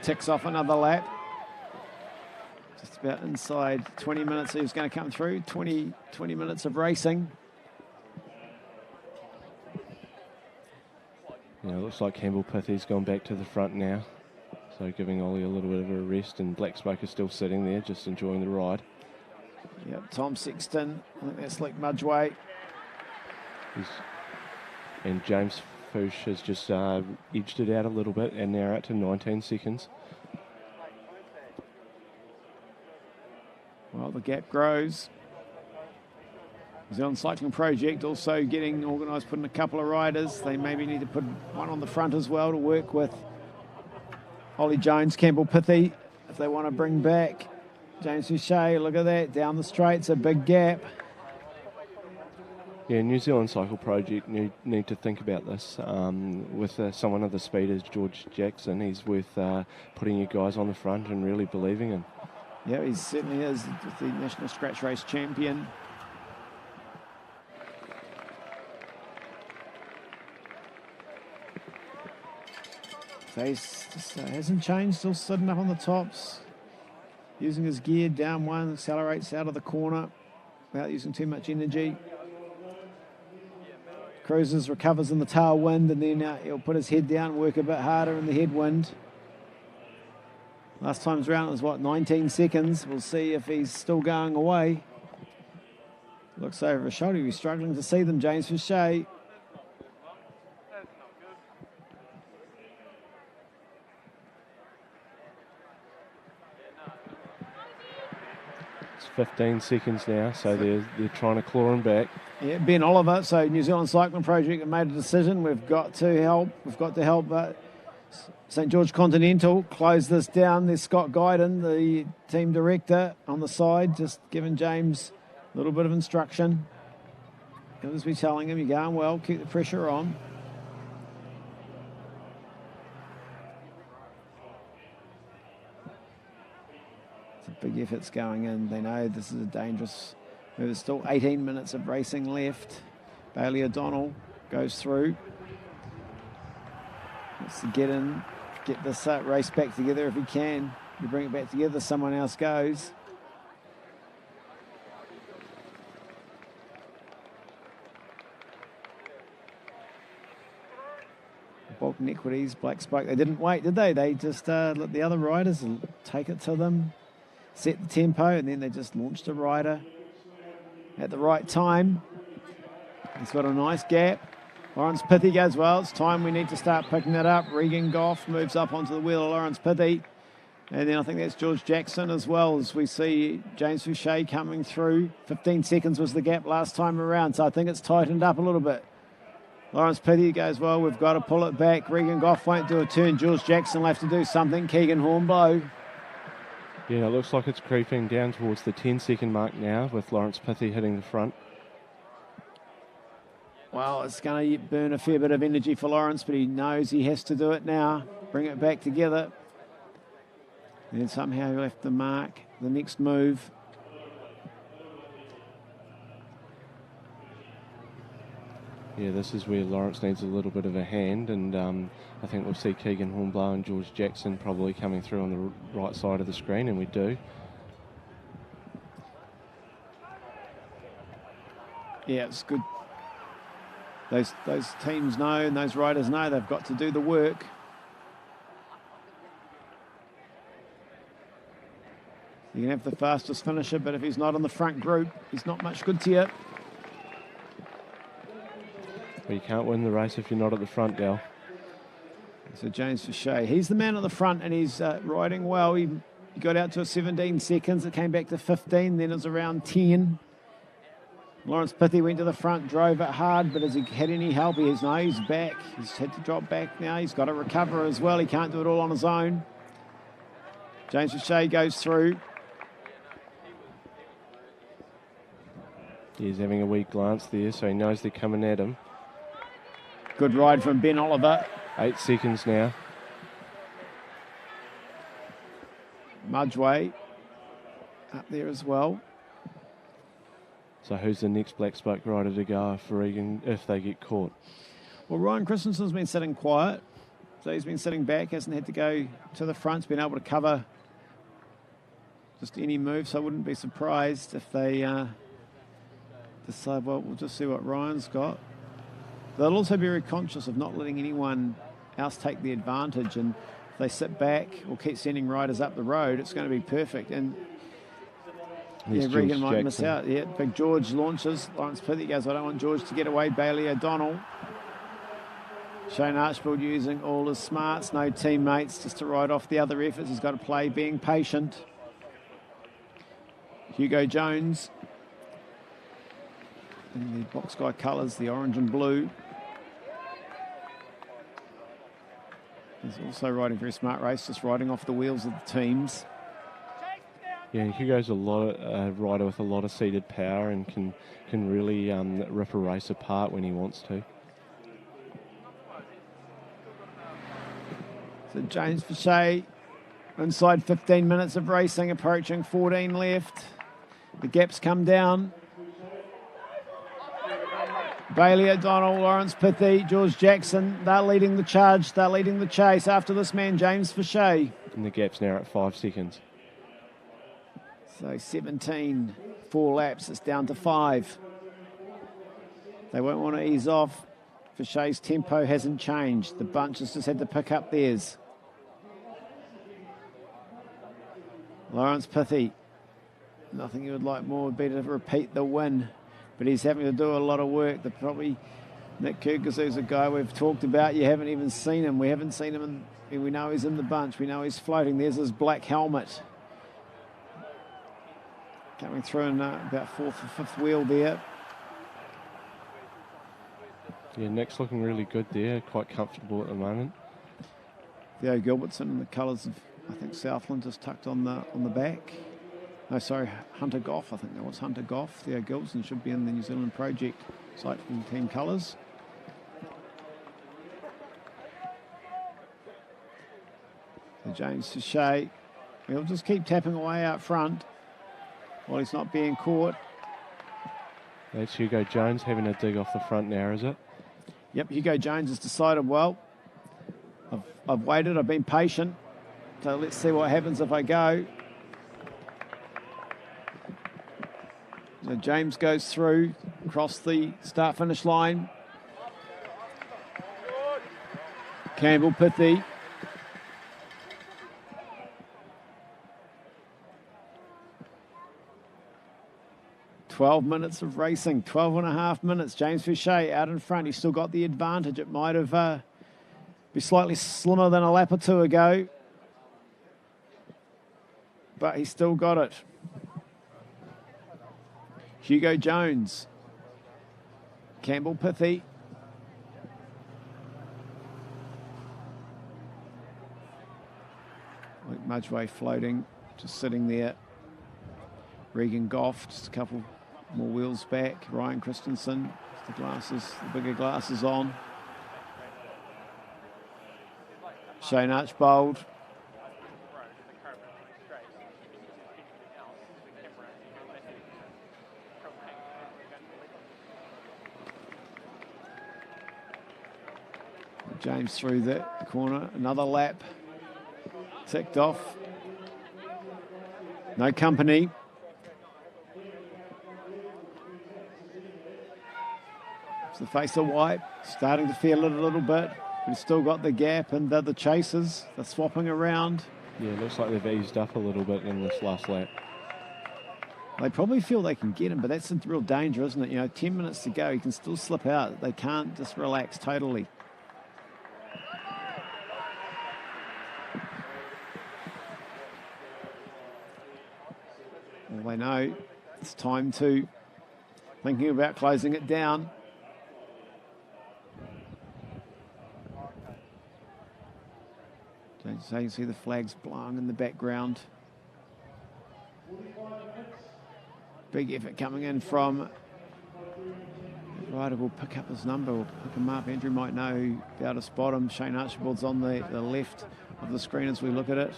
S1: Ticks off another lap. Just about inside 20 minutes he was going to come through. 20 minutes of racing.
S5: looks like Campbell Pithy's gone back to the front now. So giving Ollie a little bit of a rest, and Black Smoke is still sitting there, just enjoying the ride.
S1: Yep, Tom Sexton, I think that's Lick Mudgeway.
S5: And James Foosh has just edged it out a little bit, and now out to 19 seconds.
S1: Well, the gap grows. New Zealand Cycling Project also getting organised, putting a couple of riders. They maybe need to put one on the front as well to work with Ollie Jones, Campbell Pithy, if they want to bring back James Fouché. Look at that, down the straight, a big gap.
S5: Yeah, New Zealand Cycle Project need to think about this. With someone of the speed as George Jackson, he's worth putting you guys on the front and really believing in.
S1: Yeah, he certainly is the National Scratch Race champion. So he's just hasn't changed, still sitting up on the tops, using his gear, down one, accelerates out of the corner without using too much energy. Cruises, recovers in the tailwind, and then he'll put his head down, work a bit harder in the headwind. Last time's round it was, 19 seconds. We'll see if he's still going away. Looks over his shoulder. He's struggling to see them, James Fouché.
S5: It's 15 seconds now, so they're trying to claw him back.
S1: Yeah, Ben Oliver, so New Zealand Cycling Project have made a decision. We've got to help. St George Continental close this down. There's Scott Guyden, the team director, on the side, just giving James a little bit of instruction. He'll just be telling him, you're going well, keep the pressure on. It's a big effort's going in. They know this is a dangerous move. There's still 18 minutes of racing left. Bailey O'Donnell goes through. Wants to get in, get this race back together if he can. You bring it back together, someone else goes. Bolton Equities, Black Spoke, they didn't wait, did they? They just let the other riders take it to them, set the tempo, and then they just launched a rider at the right time. He's got a nice gap. Lawrence Pithy goes well. It's time we need to start picking it up. Regan Goff moves up onto the wheel of Lawrence Pithy. And then I think that's George Jackson as well, as we see James Fouché coming through. 15 seconds was the gap last time around, so I think it's tightened up a little bit. Lawrence Pithy goes well. We've got to pull it back. Regan Goff won't do a turn. George Jackson will have to do something. Keegan Hornblow.
S5: Yeah, it looks like it's creeping down towards the 10-second mark now, with Lawrence Pithy hitting the front.
S1: Well, it's going to burn a fair bit of energy for Lawrence, but he knows he has to do it now. Bring it back together. And then somehow he'll have to mark the next move.
S5: Yeah, this is where Lawrence needs a little bit of a hand, and I think we'll see Keegan Hornblow and George Jackson probably coming through on the right side of the screen, and we do.
S1: Yeah, it's good. Those teams know and those riders know they've got to do the work. You can have the fastest finisher, but if he's not in the front group, he's not much good to you.
S5: Well, you can't win the race if you're not at the front, Dal.
S1: So James Fouché, he's the man at the front, and he's riding well. He got out to 17 seconds. It came back to 15, then it was around 10. Lawrence Pithy went to the front, drove it hard, but has he had any help? He's back. He's had to drop back now. He's got to recover as well. He can't do it all on his own. James Fouché goes through.
S5: He's having a wee glance there, so he knows they're coming at him.
S1: Good ride from Ben Oliver.
S5: 8 seconds now.
S1: Mudgeway up there as well.
S5: So who's the next Black Spoke rider to go for Regan if they get caught?
S1: Well, Ryan Christensen's been sitting quiet. So he's been sitting back, hasn't had to go to the front. He's been able to cover just any move, so I wouldn't be surprised if they decide, well, we'll just see what Ryan's got. They'll also be very conscious of not letting anyone else take the advantage, and if they sit back or keep sending riders up the road, it's going to be perfect. And Regan might miss out. Yeah, Big George launches. Lawrence Pithy goes, I don't want George to get away. Bailey O'Donnell. Shane Archibald using all his smarts, no teammates, just to ride off the other efforts. He's got to play, being patient. Hugo Jones in the Box Sky colours, the orange and blue. He's also riding a very smart race, just riding off the wheels of the teams.
S5: Yeah, Hugo's a rider with a lot of seated power and can really rip a race apart when he wants to.
S1: So James Fauché inside 15 minutes of racing, approaching 14 left. The gaps come down. Bailey O'Donnell, Lawrence Pithy, George Jackson, they're leading the charge, they're leading the chase after this man, James Fauché.
S5: And the gap's now at 5 seconds.
S1: So 17, 4 laps, it's down to 5. They won't want to ease off. Fauché's tempo hasn't changed. The bunch has just had to pick up theirs. Lawrence Pithy, nothing he would like more would be to repeat the win, but he's having to do a lot of work. Nick Kyrgyz's a guy we've talked about. You haven't even seen him. We haven't seen him, we know he's in the bunch. We know he's floating. There's his black helmet. Coming through in about 4th or 5th wheel there.
S5: Yeah, Nick's looking really good there, quite comfortable at the moment.
S1: Theo Gilbertson in the colours of, I think, Southland, just tucked on the back. No, sorry, Hunter Goff. I think that was Hunter Goff. Theo Gilbertson should be in the New Zealand Project cycling team colours. So James Fauché, he'll just keep tapping away out front while he's not being caught.
S5: That's Hugo Jones having a dig off the front now, is it?
S1: Yep, Hugo Jones has decided, well, I've waited, I've been patient, so let's see what happens if I go. So James goes through, across the start-finish line. Campbell Pithy. "12 minutes of racing, 12 and a half minutes. James Fauché out in front. He's still got the advantage. It might have be slightly slimmer than a lap or two ago, but he's still got it. Hugo Jones. Campbell Pithy. Mudgeway floating, just sitting there. Regan Goff, just a couple more wheels back. Ryan Christensen, the bigger glasses on. Shane Archibald. James through that corner, another lap ticked off. No company. It's the face of white, starting to feel it a little bit. We've still got the gap and the chasers, they're swapping around.
S5: Yeah, it looks like they've eased up a little bit in this last lap.
S1: They probably feel they can get him, but that's the real danger, isn't it? You know, 10 minutes to go, you can still slip out. They can't just relax totally. Well, they know it's time to thinking about closing it down. So you can see the flags blowing in the background. Big effort coming in from the rider. Will pick up his number, we'll pick him up. Andrew might know how to spot him. Shane Archibald's on the left of the screen as we look at it.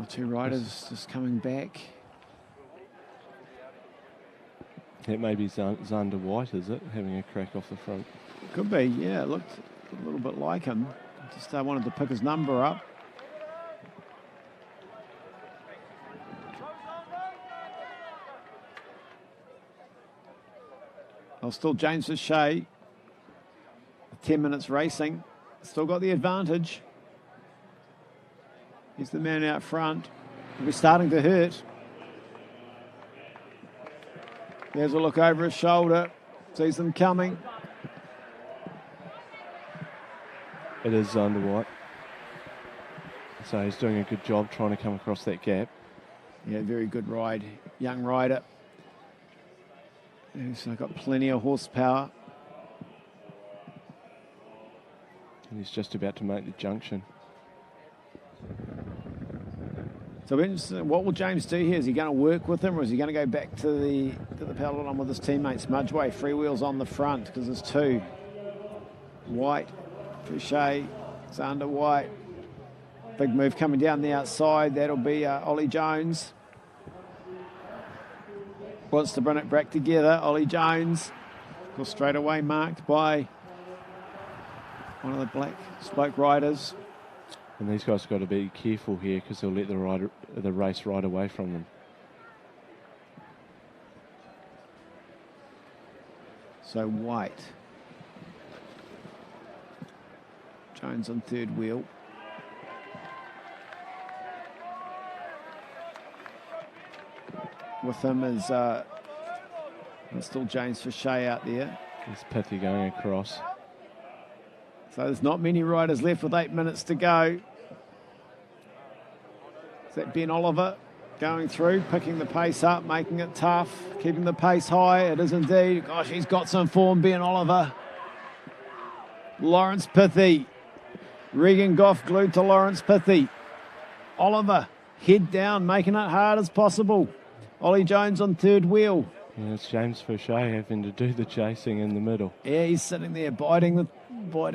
S1: Two riders just coming back.
S5: That may be Xander White, is it? Having a crack off the front.
S1: Could be, yeah. It looked a little bit like him. Just wanted to pick his number up. Well, still James O'Shea. 10 minutes racing. Still got the advantage. He's the man out front. He'll be starting to hurt. There's a look over his shoulder. Sees them coming.
S5: It is Xander White. So he's doing a good job trying to come across that gap.
S1: Yeah, very good ride. Young rider. He's got plenty of horsepower.
S5: And he's just about to make the junction.
S1: So what will James do here? Is he going to work with him, or is he going to go back to the peloton with his teammates? Mudgeway, freewheels on the front because there's two. White, Fouché, Xander White. Big move coming down the outside. That'll be Ollie Jones. Wants to bring it back together. Ollie Jones. Of course, straight away marked by one of the black spoke riders.
S5: And these guys have got to be careful here because they'll let the race ride away from them.
S1: So White. Jones on third wheel. With him is still James Fouché out there.
S5: There's Pithy going across.
S1: So there's not many riders left with 8 minutes to go. Is that Ben Oliver going through, picking the pace up, making it tough, keeping the pace high? It is indeed. Gosh, he's got some form, Ben Oliver. Lawrence Pithy. Regan Goff glued to Lawrence Pithy. Oliver, head down, making it hard as possible. Ollie Jones on third wheel.
S5: Yeah, it's James Fouché having to do the chasing in the middle.
S1: Yeah, he's sitting there biting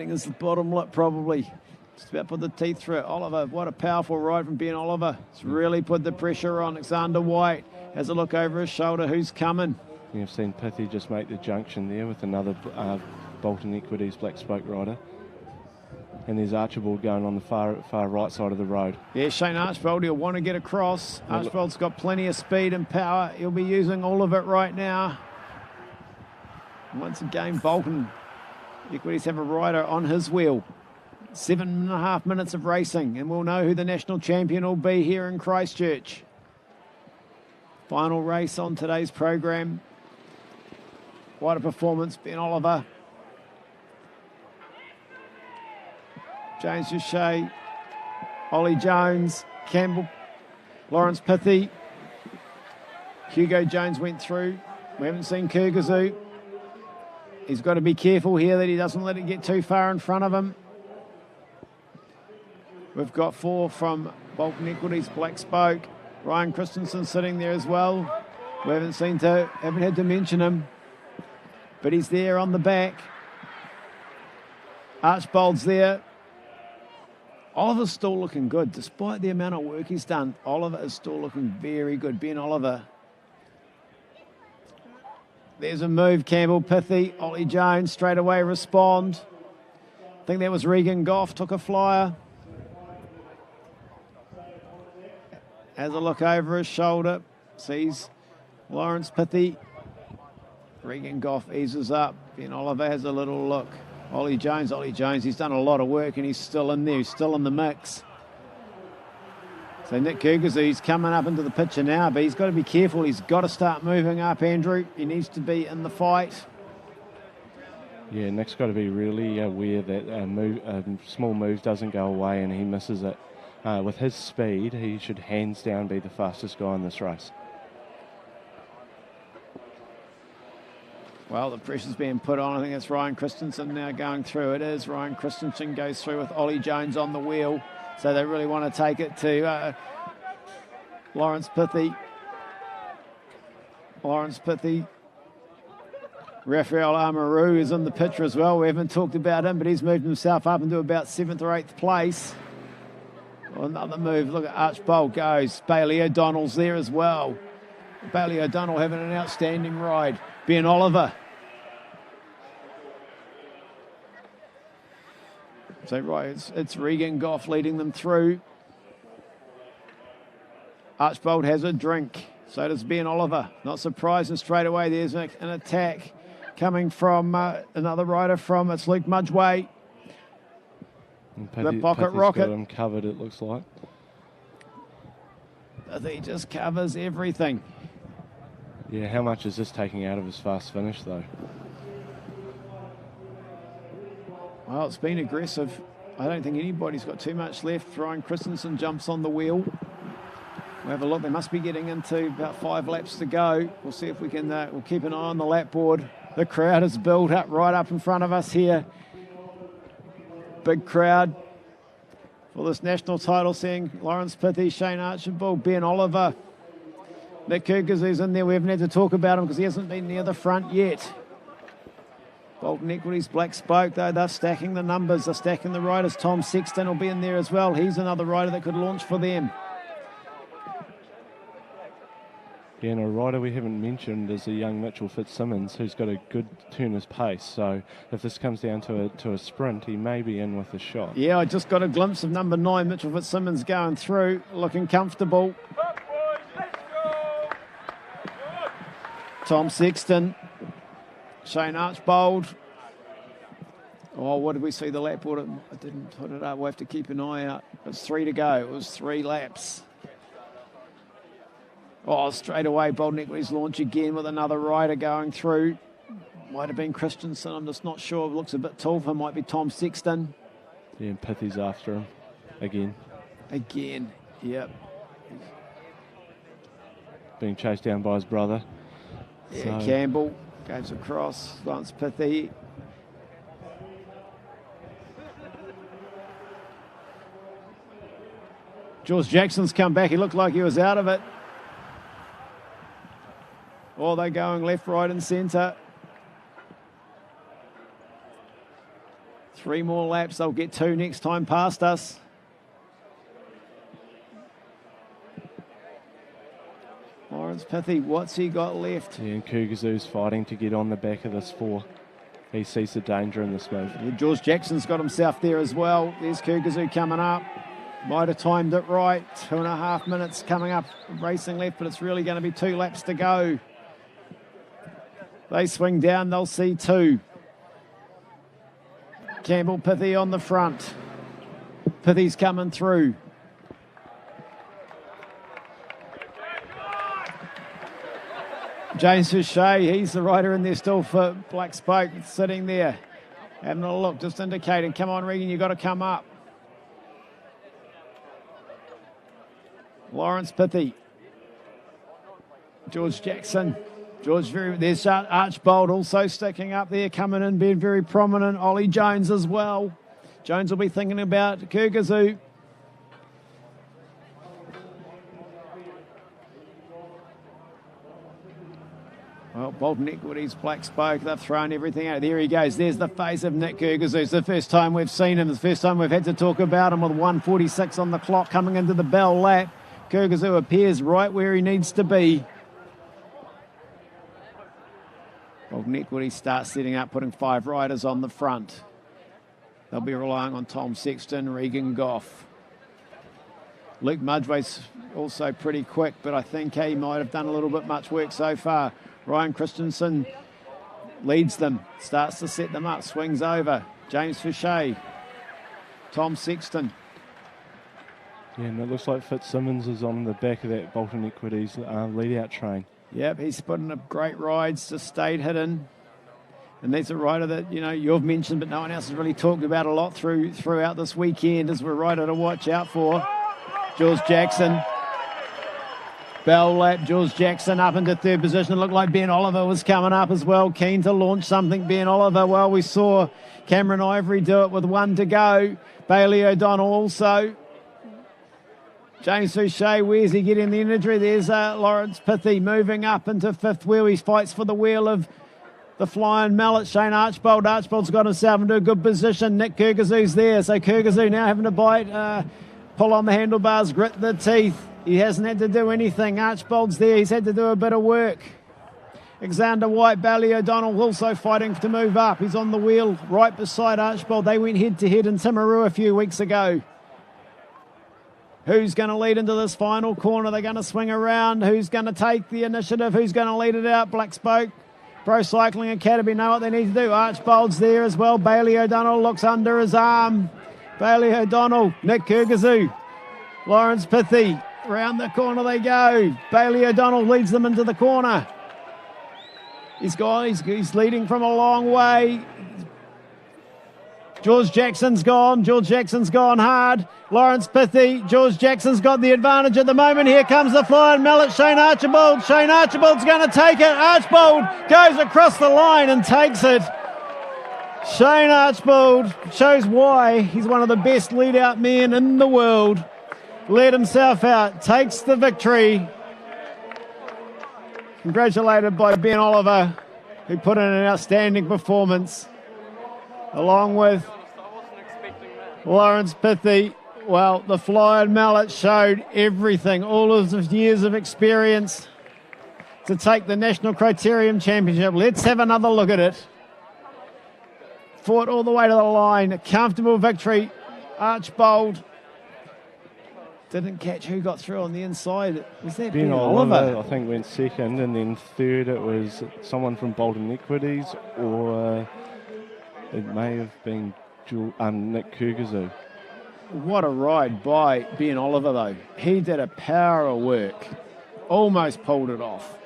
S1: his bottom lip probably. Just about put the teeth through it. Oliver, what a powerful ride from Ben Oliver. It's really put the pressure on. Xander White has a look over his shoulder. Who's coming?
S5: You've seen Pithy just make the junction there with another Bolton Equities black spoke rider. And there's Archibald going on the far right side of the road.
S1: Yeah, Shane Archibald, he'll want to get across. Archibald's got plenty of speed and power. He'll be using all of it right now. Once again, Bolton Equities have a rider on his wheel. 7.5 minutes of racing, and we'll know who the national champion will be here in Christchurch. Final race on today's program. What a performance, Ben Oliver. James Fouché, Ollie Jones, Campbell, Lawrence Pithy. Hugo Jones went through. We haven't seen Kyrgyzoo. He's got to be careful here that he doesn't let it get too far in front of him. We've got 4 from Bolton Equities, Black Spoke. Ryan Christensen sitting there as well. We haven't had to mention him, but he's there on the back. Archibald's there. Oliver's still looking good. Despite the amount of work he's done, Oliver is still looking very good. Ben Oliver. There's a move, Campbell, Pithy, Ollie Jones straight away respond. I think that was Regan Goff, took a flyer. Has a look over his shoulder. Sees Lawrence Pithy. Regan Goff eases up. Ben Oliver has a little look. Ollie Jones, he's done a lot of work and he's still in there. He's still in the mix. So Nick Kyrgyzoo, he's coming up into the picture now, but he's got to be careful. He's got to start moving up, Andrew. He needs to be in the fight.
S5: Yeah, Nick's got to be really aware that a small move doesn't go away and he misses it. With his speed, he should hands down be the fastest guy in this race.
S1: Well, the pressure's being put on. I think it's Ryan Christensen now going through. It is. Ryan Christensen goes through with Ollie Jones on the wheel. So they really want to take it to Lawrence Pithy. Raphael Amaru is in the picture as well. We haven't talked about him, but he's moved himself up into about 7th or 8th place. Well, another move. Look at Archibald goes. Bailey O'Donnell's there as well. Bailey O'Donnell having an outstanding ride. Ben Oliver. So right, it's Regan Goff leading them through. Archibald has a drink. So does Ben Oliver. Not surprising straight away. There's an attack coming from another rider from, it's Luke Mudgeway. The pocket rocket.
S5: Got him covered, it looks like.
S1: He just covers everything.
S5: Yeah, how much is this taking out of his fast finish, though?
S1: Well, it's been aggressive. I don't think anybody's got too much left. Ryan Christensen jumps on the wheel. We'll have a look. They must be getting into about 5 laps to go. We'll see if we can, we'll keep an eye on the lap board. The crowd is built up right up in front of us here. Big crowd for this national title, seeing Lawrence Pithy, Shane Archibald, Ben Oliver. Nick Kurgazu's in there. We haven't had to talk about him because he hasn't been near the front yet. Bolton Equities, Black Spoke, though, they're stacking the numbers. They're stacking the riders. Tom Sexton will be in there as well. He's another rider that could launch for them.
S5: Yeah, and a rider we haven't mentioned is a young Mitchell Fitzsimmons who's got a good turner's pace. So if this comes down to a sprint, he may be in with a shot.
S1: Yeah, I just got a glimpse of number 9, Mitchell Fitzsimmons, going through, looking comfortable. Tom Sexton, Shane Archibald. Oh, what did we see the lap board? I didn't put it up. We'll have to keep an eye out. It's 3 to go. It was 3 laps. Oh, straight away, Bolton Equities launch again with another rider going through. Might have been Christensen. I'm just not sure. It looks a bit tall for him. Might be Tom Sexton.
S5: Yeah, and Pithy's after him again.
S1: Again, yep.
S5: Being chased down by his brother.
S1: Yeah, so Campbell goes across. Lance Pithy. George Jackson's come back. He looked like he was out of it. Oh, they're going left, right and centre. 3 more laps. They'll get 2 next time past us. Lawrence Pithy, what's he got left?
S5: Yeah, and Kurgazu's fighting to get on the back of this 4. He sees the danger in this move.
S1: Yeah, George Jackson's got himself there as well. There's Kurgazu coming up. Might have timed it right. 2.5 minutes coming up, racing left, but it's really going to be 2 laps to go. They swing down, they'll see 2. Campbell, Pithy on the front. Pithy's coming through. James Fouché, he's the rider in there still for Black Spoke, sitting there. Having a look, just indicating, come on Regan, you've got to come up. Lawrence Pithy. George Jackson. There's Archibald also sticking up there, coming in, being very prominent. Ollie Jones as well. Jones will be thinking about Kurgazu. Well, Bolton Equities, Black Spoke, they've thrown everything out. There he goes. There's the face of Nick Kurgazu. It's the first time we've seen him. It's the first time we've had to talk about him with 1:46 on the clock coming into the bell lap. Kurgazu appears right where he needs to be. Bolton Equities starts setting up, putting 5 riders on the front. They'll be relying on Tom Sexton, Regan Goff. Luke Mudgeway's also pretty quick, but I think he might have done a little bit much work so far. Ryan Christensen leads them, starts to set them up, swings over. James Fouché, Tom Sexton.
S5: Yeah, and it looks like Fitzsimmons is on the back of that Bolton Equities lead-out train.
S1: Yep, he's putting up great rides, just stayed hidden. And that's a rider that, you know, you've mentioned, but no one else has really talked about a lot throughout this weekend as a rider to watch out for. George Jackson. Bell lap, George Jackson up into 3rd position. It looked like Ben Oliver was coming up as well, keen to launch something. Ben Oliver, well, we saw Cameron Ivory do it with 1 to go. Bailey O'Donnell also. James Fouché, where's he getting the energy? There's Lawrence Pithy moving up into 5th wheel. He fights for the wheel of the flying mallet. Shane Archibald. Archibald's got himself into a good position. Nick Kurgazu's there. So Kurgazu now having to bite, pull on the handlebars, grit the teeth. He hasn't had to do anything. Archibald's there. He's had to do a bit of work. Alexander White, Bailey O'Donnell also fighting to move up. He's on the wheel right beside Archibald. They went head-to-head in Timaru a few weeks ago. Who's going to lead into this final corner? They're going to swing around. Who's going to take the initiative? Who's going to lead it out? Black Spoke Pro Cycling Academy know what they need to do. Archbold's there as well. Bailey O'Donnell looks under his arm. Bailey O'Donnell, Nick Kyrgyzou, Lawrence Pithy. Round the corner they go. Bailey O'Donnell leads them into the corner. He's leading from a long way. George Jackson's gone. George Jackson's gone hard. Lawrence Pithy. George Jackson's got the advantage at the moment. Here comes the flying mallet, Shane Archibald. Shane Archibald's going to take it. Archibald goes across the line and takes it. Shane Archibald shows why he's one of the best lead-out men in the world. Led himself out, takes the victory. Congratulated by Ben Oliver, who put in an outstanding performance, along with Lawrence Pithy. Well, the flying mallet showed everything, all of his years of experience to take the National Criterium Championship. Let's have another look at it. Fought all the way to the line, a comfortable victory. Archbold didn't catch who got through on the inside. Was that Ben Oliver?
S5: I think went second, and then third it was someone from Bolton Equities, or it may have been Nick Kyrgyzou.
S1: What a ride by Ben Oliver, though. He did a power of work. Almost pulled it off.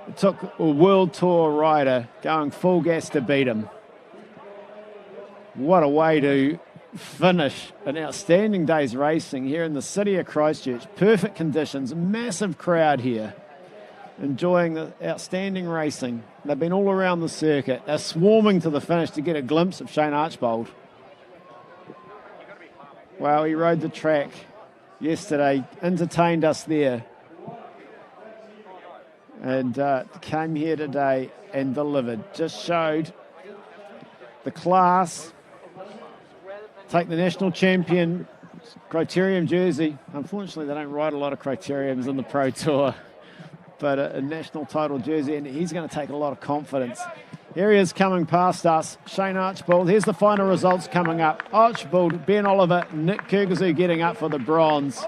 S1: It took a World Tour rider going full gas to beat him. What a way to finish an outstanding day's racing here in the city of Christchurch. Perfect conditions, massive crowd here, enjoying the outstanding racing. They've been all around the circuit. They're swarming to the finish to get a glimpse of Shane Archbold. Wow, he rode the track yesterday, entertained us there, and came here today and delivered. Just showed the class. Take the national champion Criterium jersey. Unfortunately, they don't ride a lot of Criteriums in the Pro Tour, but a national title jersey, and he's going to take a lot of confidence. Here he is coming past us, Shane Archbold. Here's the final results coming up. Archbold, Ben Oliver, Nick Kyrgyzou getting up for the bronze.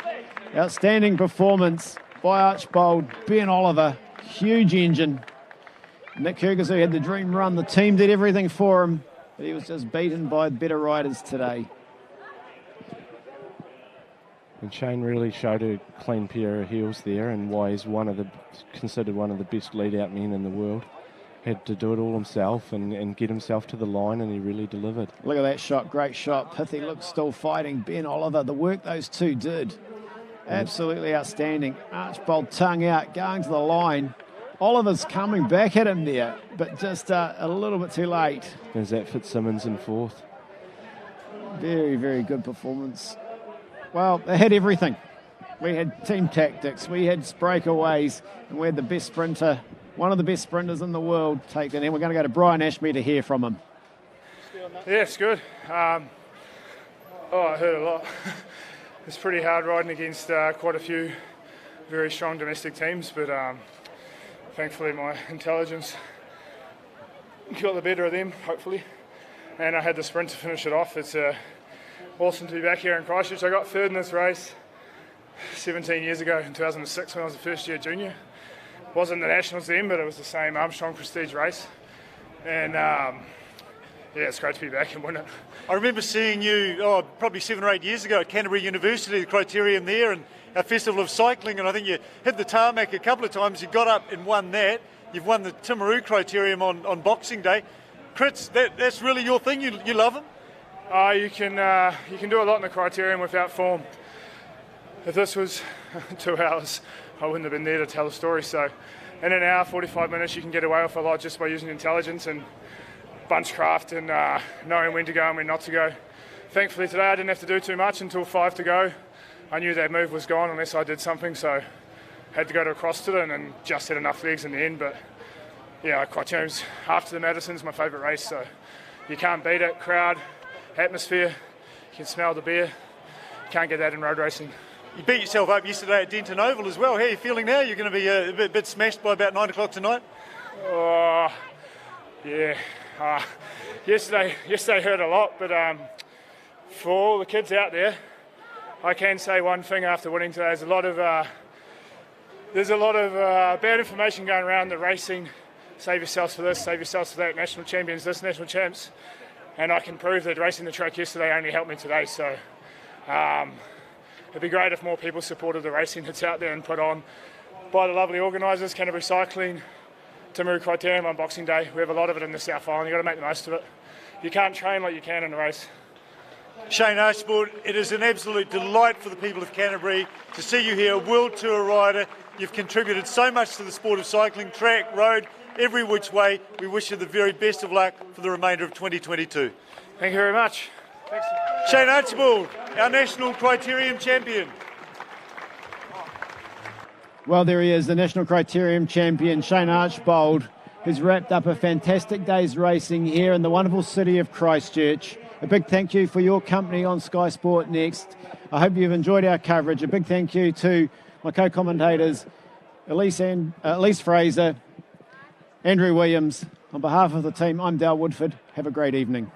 S1: Outstanding performance by Archbold, Ben Oliver, huge engine. Nick Kyrgyzou had the dream run. The team did everything for him, but he was just beaten by better riders today.
S5: And Shane really showed a clean pair of heels there, and why he's considered one of the best lead-out men in the world. Had to do it all himself and get himself to the line, and he really delivered.
S1: Look at that shot, great shot. Pithy looks still fighting. Ben Oliver, the work those two did, absolutely outstanding. Archbold tongue out, going to the line. Oliver's coming back at him there, but just a little bit too late.
S5: There's that Fitzsimmons in fourth.
S1: Very, very good performance. Well, they had everything. We had team tactics, we had breakaways, and we had the best sprinter, one of the best sprinters in the world, take it. And we're going to go to Brian Ashby to hear from him.
S9: Yeah, it's good. I heard a lot. It's pretty hard riding against quite a few very strong domestic teams, but thankfully my intelligence got the better of them, hopefully. And I had the sprint to finish it off. It's awesome to be back here in Christchurch. I got third in this race 17 years ago in 2006 when I was a first year junior. Wasn't the Nationals then, but it was the same Armstrong Prestige race. And yeah, it's great to be back and win it.
S3: I remember seeing you probably 7 or 8 years ago at Canterbury University, the Criterium there, and our Festival of Cycling, and I think you hit the tarmac a couple of times. You got up and won that. You've won the Timaru Criterium on Boxing Day. Crits, that's really your thing? You love them?
S9: You can do a lot in the Criterium without form. If this was 2 hours, I wouldn't have been there to tell the story. So in an hour, 45 minutes, you can get away with a lot just by using intelligence and bunchcraft and knowing when to go and when not to go. Thankfully today I didn't have to do too much until 5 to go. I knew that move was gone unless I did something, so had to go to a cross to it and just had enough legs in the end. But yeah, Criterium's after the Madison's my favourite race, so you can't beat it. Crowd, atmosphere, you can smell the beer. You can't get that in road racing.
S3: You beat yourself up yesterday at Denton Oval as well. How are you feeling now? You're going to be a bit smashed by about 9 o'clock tonight?
S9: Oh, yeah. Yesterday hurt a lot, but for all the kids out there, I can say one thing after winning today. There's a lot of bad information going around that racing save yourselves for this, save yourselves for that, national champions, this, national champs. And I can prove that racing the track yesterday only helped me today. So it'd be great if more people supported the racing that's out there and put on by the lovely organisers, Canterbury Cycling, Timaru Criterium on Boxing Day. We have a lot of it in the South Island. You've got to make the most of it. You can't train like you can in a race.
S3: Shane Archibald, it is an absolute delight for the people of Canterbury to see you here, a World Tour rider. You've contributed so much to the sport of cycling, track, road, every which way. We wish you the very best of luck for the remainder of 2022.
S9: Thank you very much. Thanks.
S3: Shane Archibald, our national Criterium champion.
S1: Well, there he is, the national Criterium champion, Shane Archibald, who's wrapped up a fantastic day's racing here in the wonderful city of Christchurch. A big thank you for your company on Sky Sport Next. I hope you've enjoyed our coverage. A big thank you to my co-commentators, Elise Fraser, Andrew Williams. On behalf of the team, I'm Dal Woodford. Have a great evening.